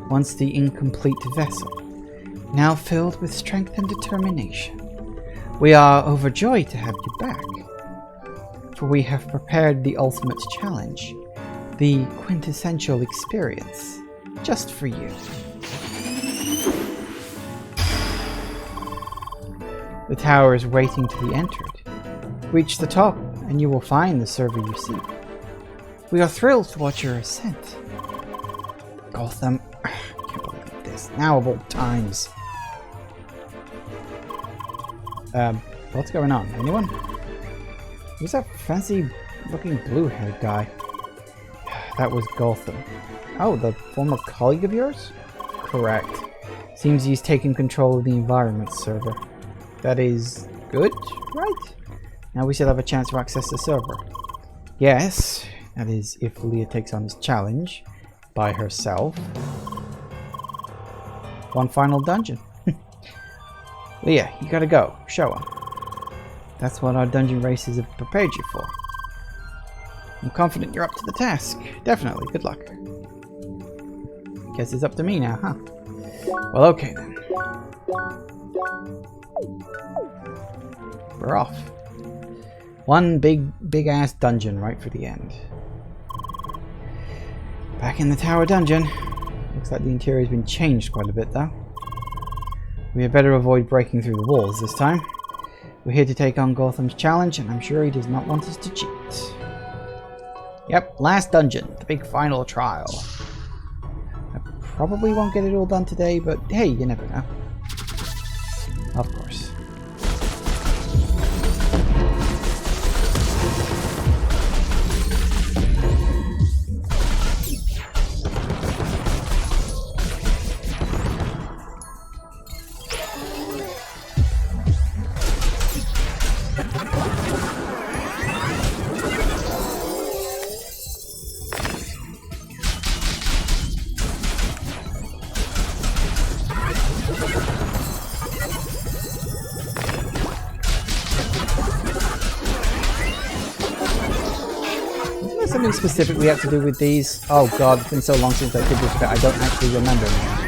S1: Once the incomplete vessel, now filled with strength and determination. We are overjoyed to have you back, for we have prepared the ultimate challenge, the quintessential experience, just for you. The tower is waiting to be entered. Reach the top, and you will find the server you seek. We are thrilled to watch your ascent. Gotham, I can't believe this. Now of all times. What's going on? Anyone? Who's that fancy-looking blue-haired guy? That was Gotham. Oh, the former colleague of yours? Correct. Seems he's taken control of the environment server. That is good, right? Now we still have a chance to access the server. Yes, that is if Leah takes on this challenge by herself. One final dungeon. Leah, you gotta go. Show her. That's what our dungeon races have prepared you for. I'm confident you're up to the task. Definitely. Good luck. Guess it's up to me now, huh? Well, okay then. We're off. One big ass dungeon right for the end. Back in the tower dungeon. Looks like the interior has been changed quite a bit though. We had better avoid breaking through the walls this time. We're here to take on Gotham's challenge, and I'm sure he does not want us to cheat. Yep, last dungeon, the big final trial. I probably won't get it all done today, but hey, you never know. Of course. Something specific we have to do with these? Oh god, it's been so long since I did this, but I don't actually remember now.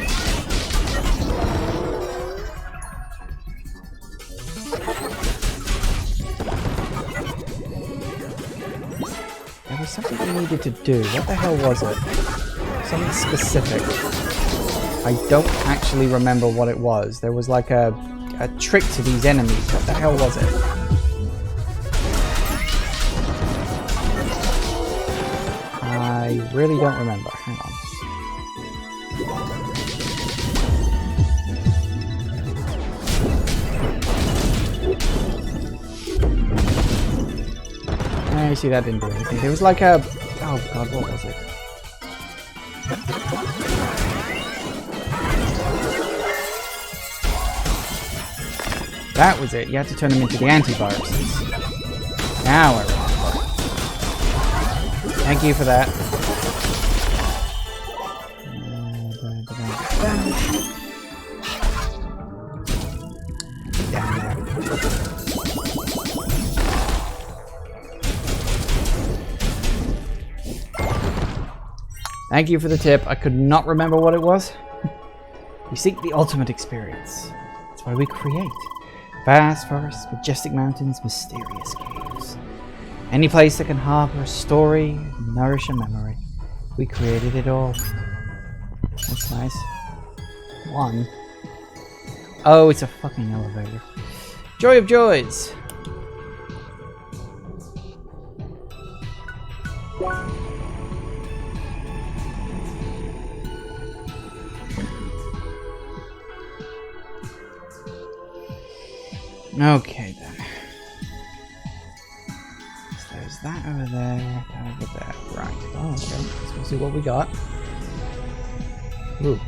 S1: There was something we needed to do. What the hell was it? Something specific. I don't actually remember what it was. There was like a trick to these enemies. What the hell was it? I really don't remember. Hang on. I see that didn't do anything. There was like a... Oh god, what was it? That was it. You had to turn them into the antiviruses. Now I remember. Thank you for that. Down there. Thank you for the tip. I could not remember what it was. We seek the ultimate experience. That's why we create. Vast forests, majestic mountains, mysterious caves. Any place that can harbor a story, nourish a memory. We created it all. That's nice. One. Oh, it's a fucking elevator. Joy of joys! Okay then. So there's that over there, that over there. Right. Oh, okay. Let's see what we got. Ooh.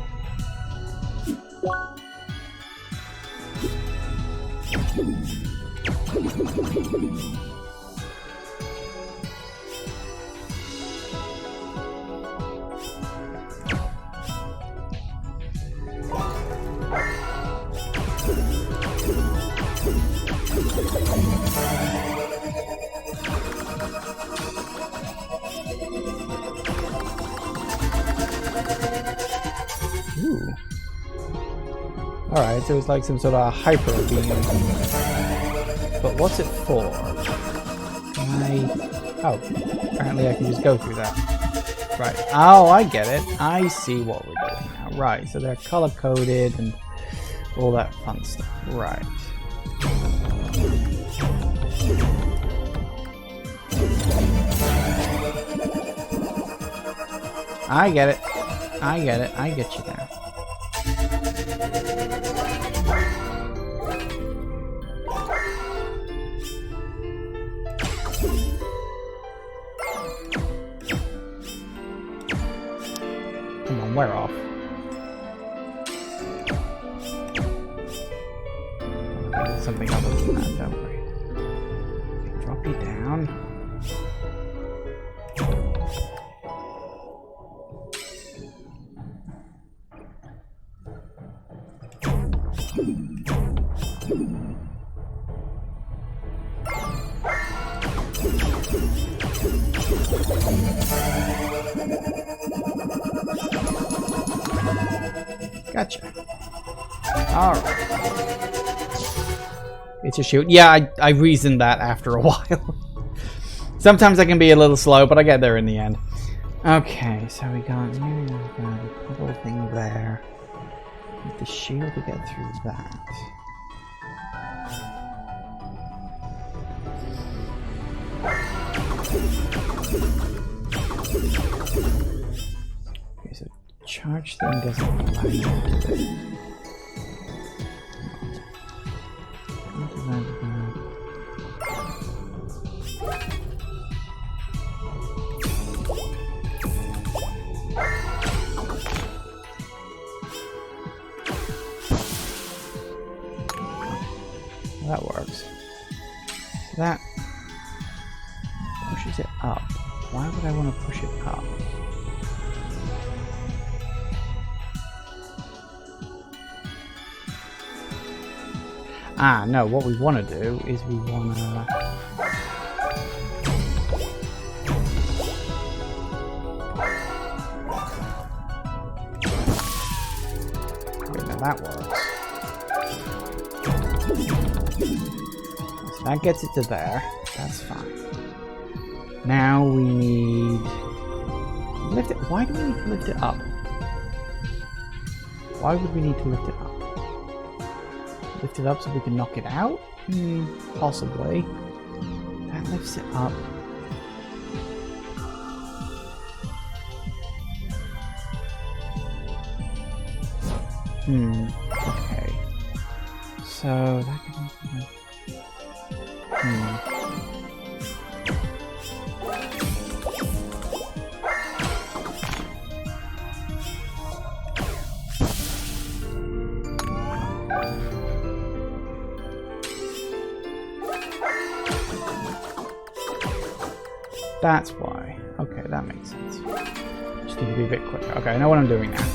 S1: Ooh. Alright, so it's like some sort of hyper beam. But what's it for? Oh, apparently I can just go through that. Right. Oh, I get it. I see what we're doing now. Right, so they're color-coded and all that fun stuff. Right. I get it. I get it. I get you now. Come on, we're off. Something other than that, don't we? Drop you down. Gotcha. Alright. It's a shield. Yeah, I reasoned that after a while. Sometimes I can be a little slow, but I get there in the end. Okay, so we got a couple things there. With the shield to get through that. Okay, so charge thing doesn't allow you to do it. That works. So that pushes it up. Why would I want to push it up? Ah, no, what we want to do is we want to... Okay, now that works. So that gets it to there. That's fine. Now we need... Lift it. Why do we need to lift it up? Why would we need to lift it up? Lift it up so we can knock it out? Possibly. That lifts it up. Okay. So that can... That's why. Okay, that makes sense. Just need to be a bit quicker. Okay, I know what I'm doing now.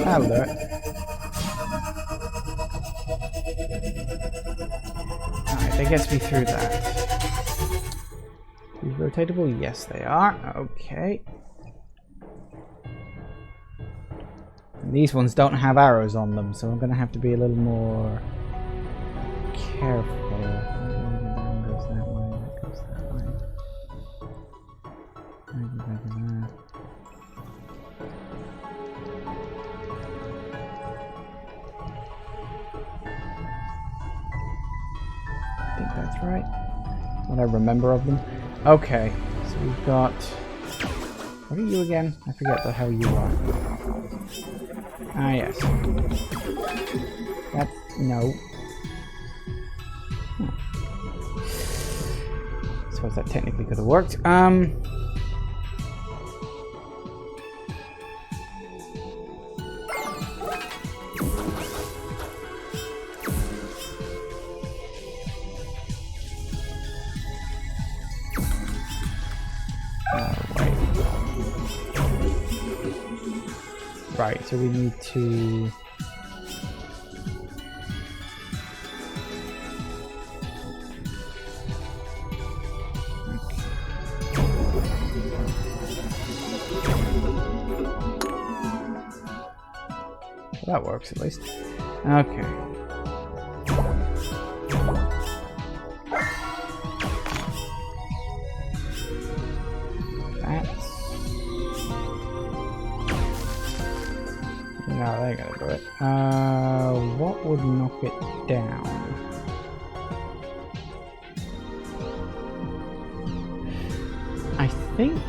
S1: That'll do it. Alright, that gets me through that. These rotatable? Yes, they are. Okay. And these ones don't have arrows on them, so I'm going to have to be a little more careful. That goes that way, that goes that way. I think that's right. What I remember of them. Okay, so we've got... What are you again? I forget the hell you are. Ah, yes. That's... no. Suppose that technically could have worked. Right, so we need to... That works at least. Okay. No, they ain't gonna do it. What would knock it down? I think...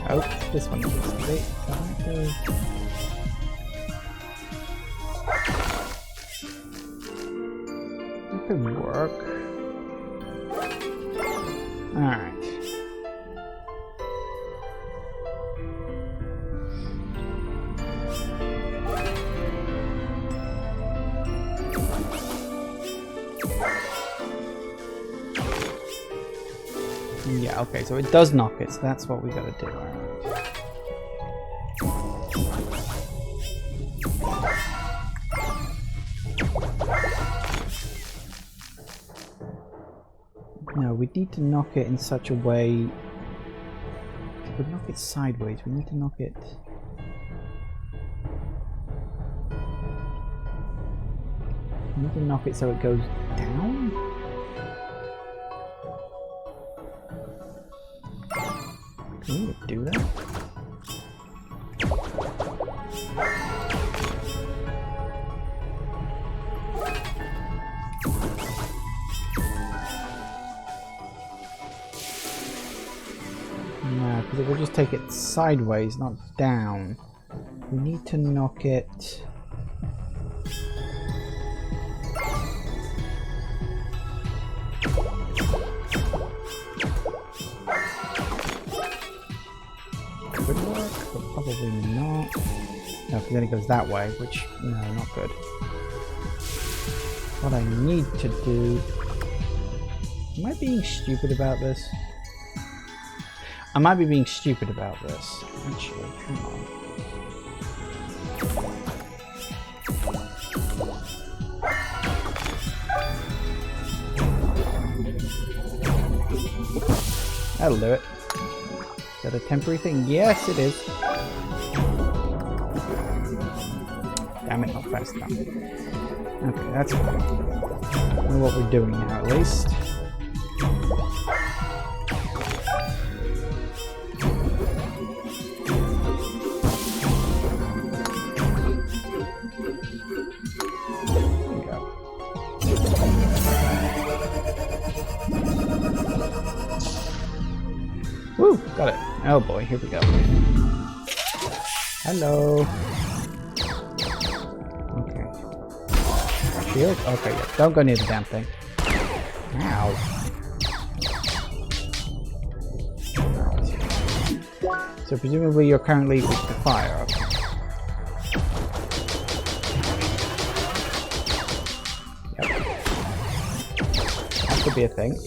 S1: Oh, this one needs to be. That could work. Alright. Yeah, okay, so it does knock it, so that's what we gotta do. No, we need to knock it in such a way. We knock it sideways. We need to knock it. We need to knock it so it goes down. Can we do that? No, because it will just take it sideways, not down. We need to knock it. Could work, but probably not. No, because then it goes that way, which, no, not good. What I need to do... Am I being stupid about this? I might be being stupid about this. Actually, hang on. That'll do it. Is that a temporary thing? Yes, it is. Damn it, not fast enough. Okay, that's fine. I know what we're doing now, at least. Woo! Got it. Oh boy, here we go. Hello. Okay. Shield? Okay, yeah. Don't go near the damn thing. Ow. So presumably you're currently with the fire. Okay. Yep. That could be a thing.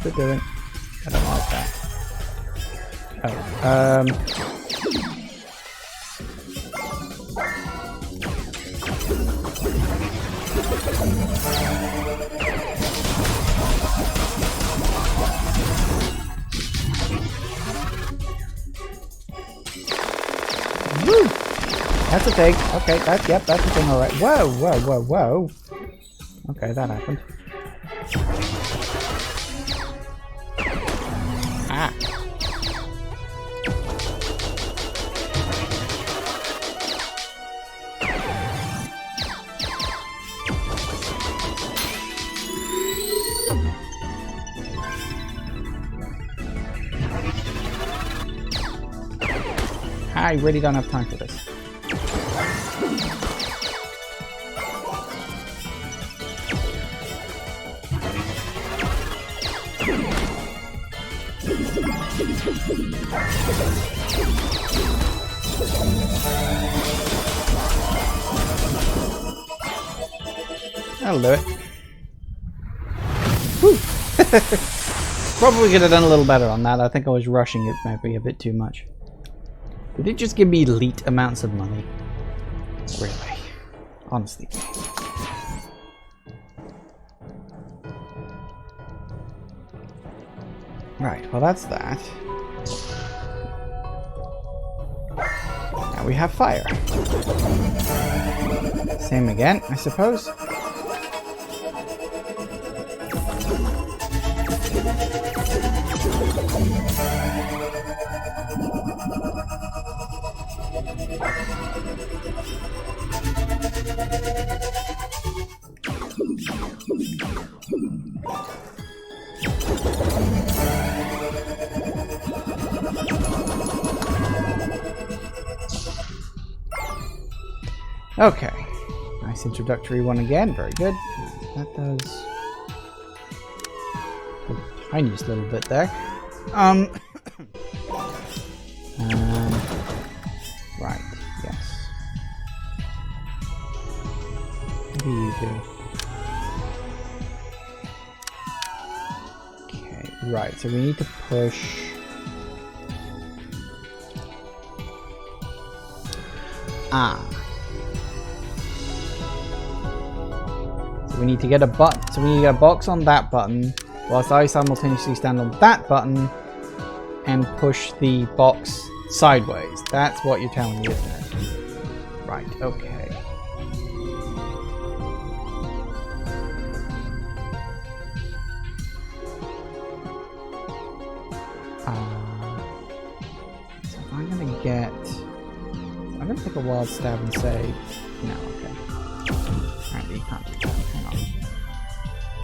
S1: What's it doing? I don't like that. Oh, Woo! That's a thing. Okay, that's a thing, alright. Whoa, whoa, whoa, whoa. Okay, that happened. Ah. I really don't have time for this. That'll do it. Woo! Probably could have done a little better on that. I think I was rushing it maybe a bit too much. Did it just give me elite amounts of money? Really? Honestly. Right, well that's that. Now we have fire. Same again, I suppose. Okay, nice introductory one again, very good. That does the tiniest little bit there. Right, yes. What do you do? Right, so we need to push... So we need to get a button. So we need to get a box on that button, whilst I simultaneously stand on that button and push the box sideways. That's what you're telling me, isn't it? Right, okay. So I'm gonna take a wild stab and say, no, okay. Apparently you can't do that. Hang on.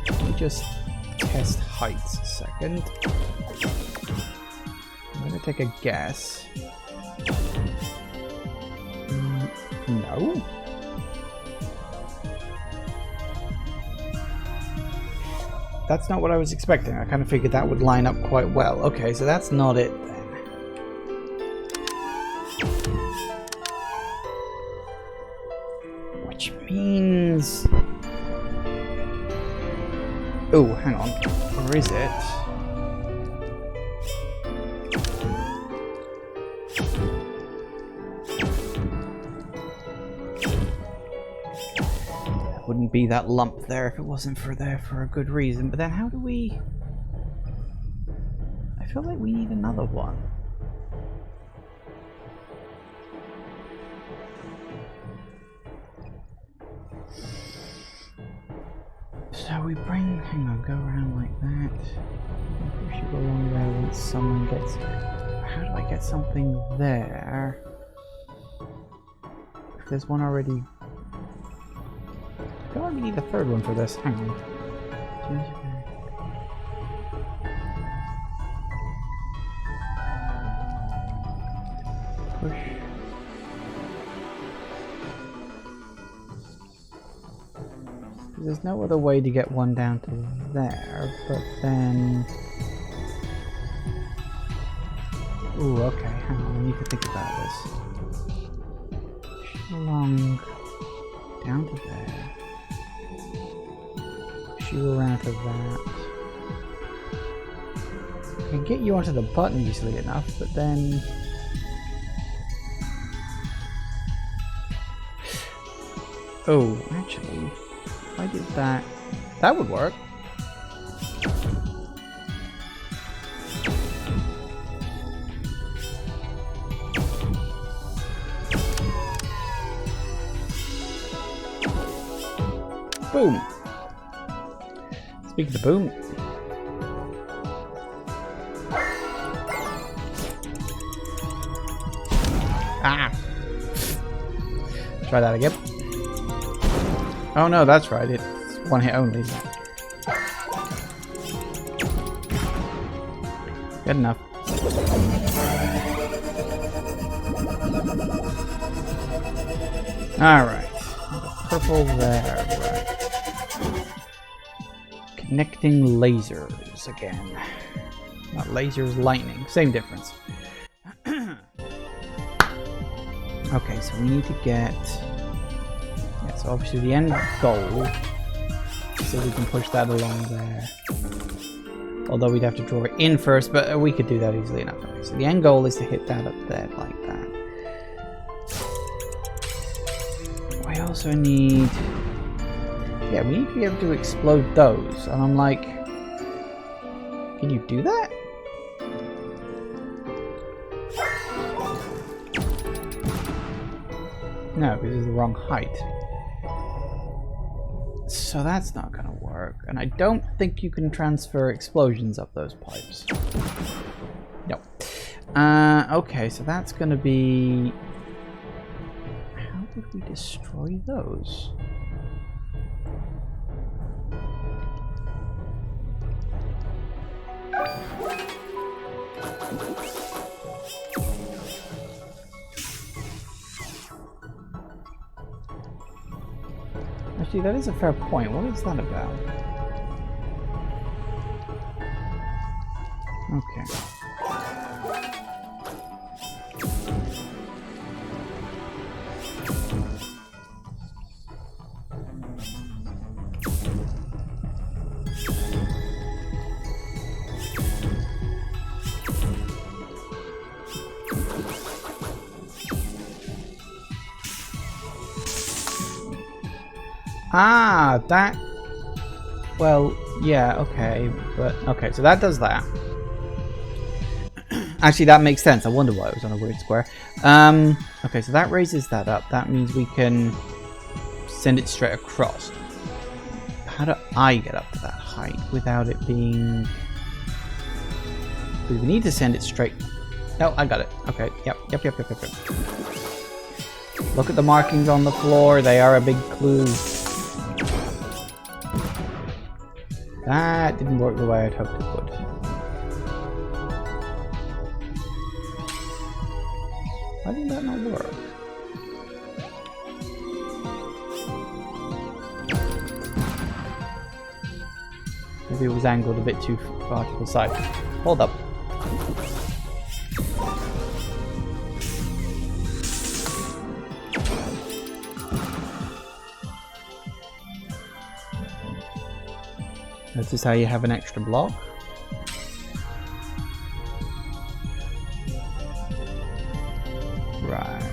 S1: Let me just test heights a second. I'm gonna take a guess. No. That's not what I was expecting. I kind of figured that would line up quite well. Okay, so that's not it then. Which means... Oh, hang on. Or is it? Wouldn't be that lump there if it wasn't for there for a good reason. But then how do we... I feel like we need another one. So we bring... Hang on, go around like that. We should go along there once someone gets... How do I get something there? If there's one already... I feel like we need a third one for this. Hang on. Push. There's no other way to get one down to there, but then... Ooh, okay, hang on, I need to think about this. Push along down to there. You around to that. I can get you onto the button easily enough, but then... Oh, actually, if I did that, that would work. Boom. Speaking of boom. Ah! Try that again. Oh no, that's right. It's one hit only, isn't it? Good enough. Alright. Purple there, right. Connecting lasers again. Not lasers, lightning. Same difference. Okay, so we need to get... Yeah, so obviously the end goal. So we can push that along there. Although we'd have to draw it in first, but we could do that easily enough. Okay, so the end goal is to hit that up there like that. I also need... Yeah, we need to be able to explode those. And I'm like... Can you do that? No, because it's the wrong height. So that's not gonna work. And I don't think you can transfer explosions up those pipes. No. Okay, so that's gonna be... How would we destroy those? Actually, that is a fair point. What is that about? Okay. Ah, that... Well, yeah, okay. But, okay, so that does that. Actually, that makes sense. I wonder why it was on a weird square. Okay, so that raises that up. That means we can send it straight across. How do I get up to that height without it being... We need to send it straight... No, I got it. Okay, yep. Look at the markings on the floor. They are a big clue. That didn't work the way I'd hoped it would. Why did that not work? Maybe it was angled a bit too far to the side. Hold up. This is how you have an extra block. Right.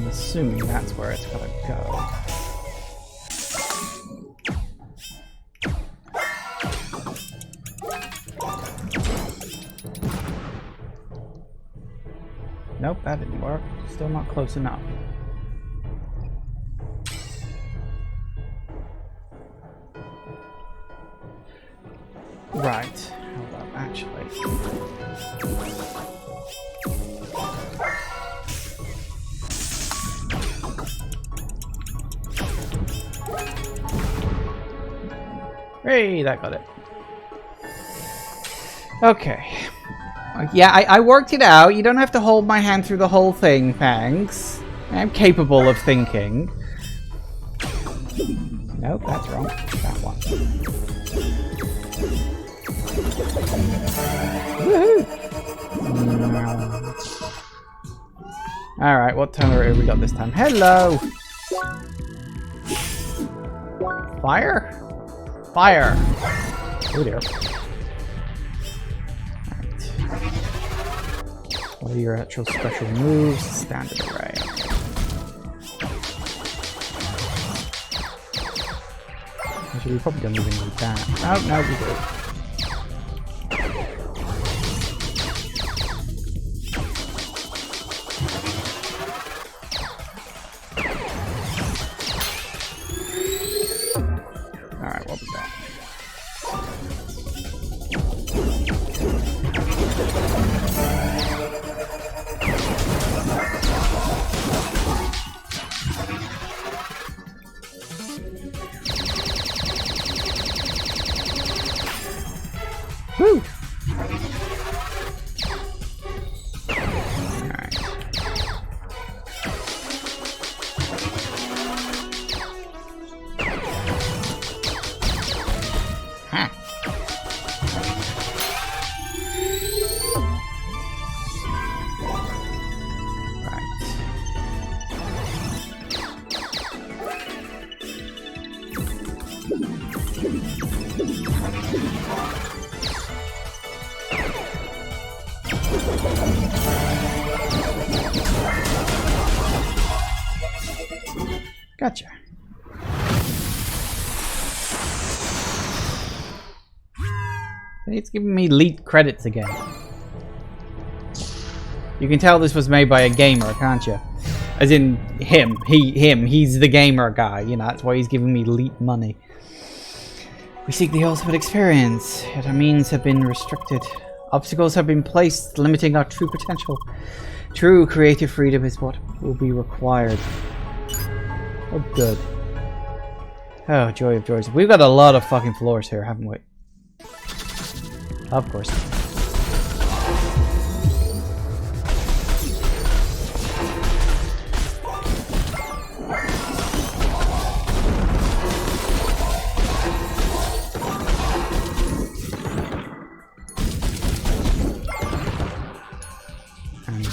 S1: Assuming that's where it's gotta go. Nope, that didn't work. Still not close enough. Right. Hold up, actually. Hey, that got it. Okay. Yeah, I worked it out. You don't have to hold my hand through the whole thing, thanks. I'm capable of thinking. Nope, that's wrong. That one. Woohoo! Alright, what turret have we got this time? Hello! Fire? Fire! Oh dear. Alright. What are your actual special moves? Standard array. Actually, we probably don't even need that. Oh, no, we do. Woo! Alright. Huh. Gotcha. It's giving me elite credits again. You can tell this was made by a gamer, can't you? As in him. He's the gamer guy, you know, that's why he's giving me elite money. We seek the ultimate experience, yet our means have been restricted. Obstacles have been placed, limiting our true potential. True creative freedom is what will be required. Oh, good. Oh, joy of joys. We've got a lot of fucking floors here, haven't we? Of course.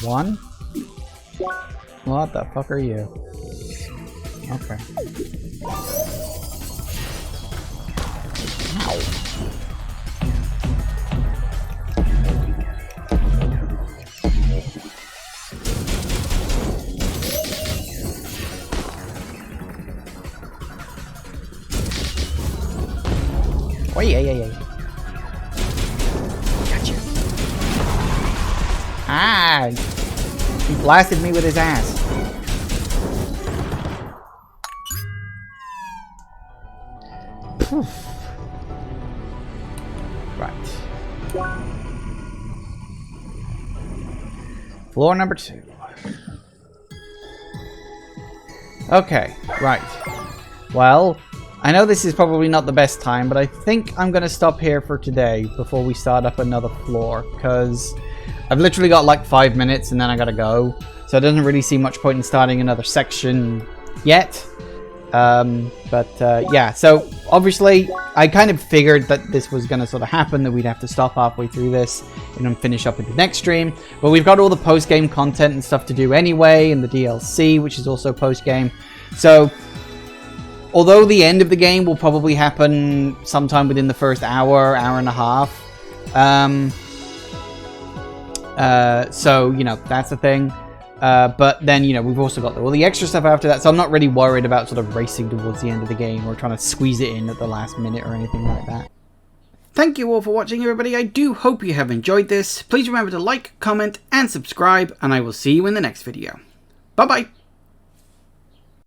S1: 1. What the fuck are you? Okay. Oh, yeah. Gotcha. Ah! He blasted me with his ass. Poof. Right. Floor number 2. Okay, right. Well, I know this is probably not the best time, but I think I'm going to stop here for today before we start up another floor, because I've literally got like 5 minutes and then I gotta go. So it doesn't really seem much point in starting another section yet. Yeah, so obviously I kind of figured that this was going to sort of happen, that we'd have to stop halfway through this and then finish up in the next stream. But we've got all the post-game content and stuff to do anyway, and the DLC, which is also post-game. So although the end of the game will probably happen sometime within the first hour and a half. So, you know, that's the thing. But then, you know, we've also got all the extra stuff after that, so I'm not really worried about sort of racing towards the end of the game or trying to squeeze it in at the last minute or anything like that. Thank you all for watching, everybody. I do hope you have enjoyed this. Please remember to like, comment, and subscribe, and I will see you in the next video. Bye-bye!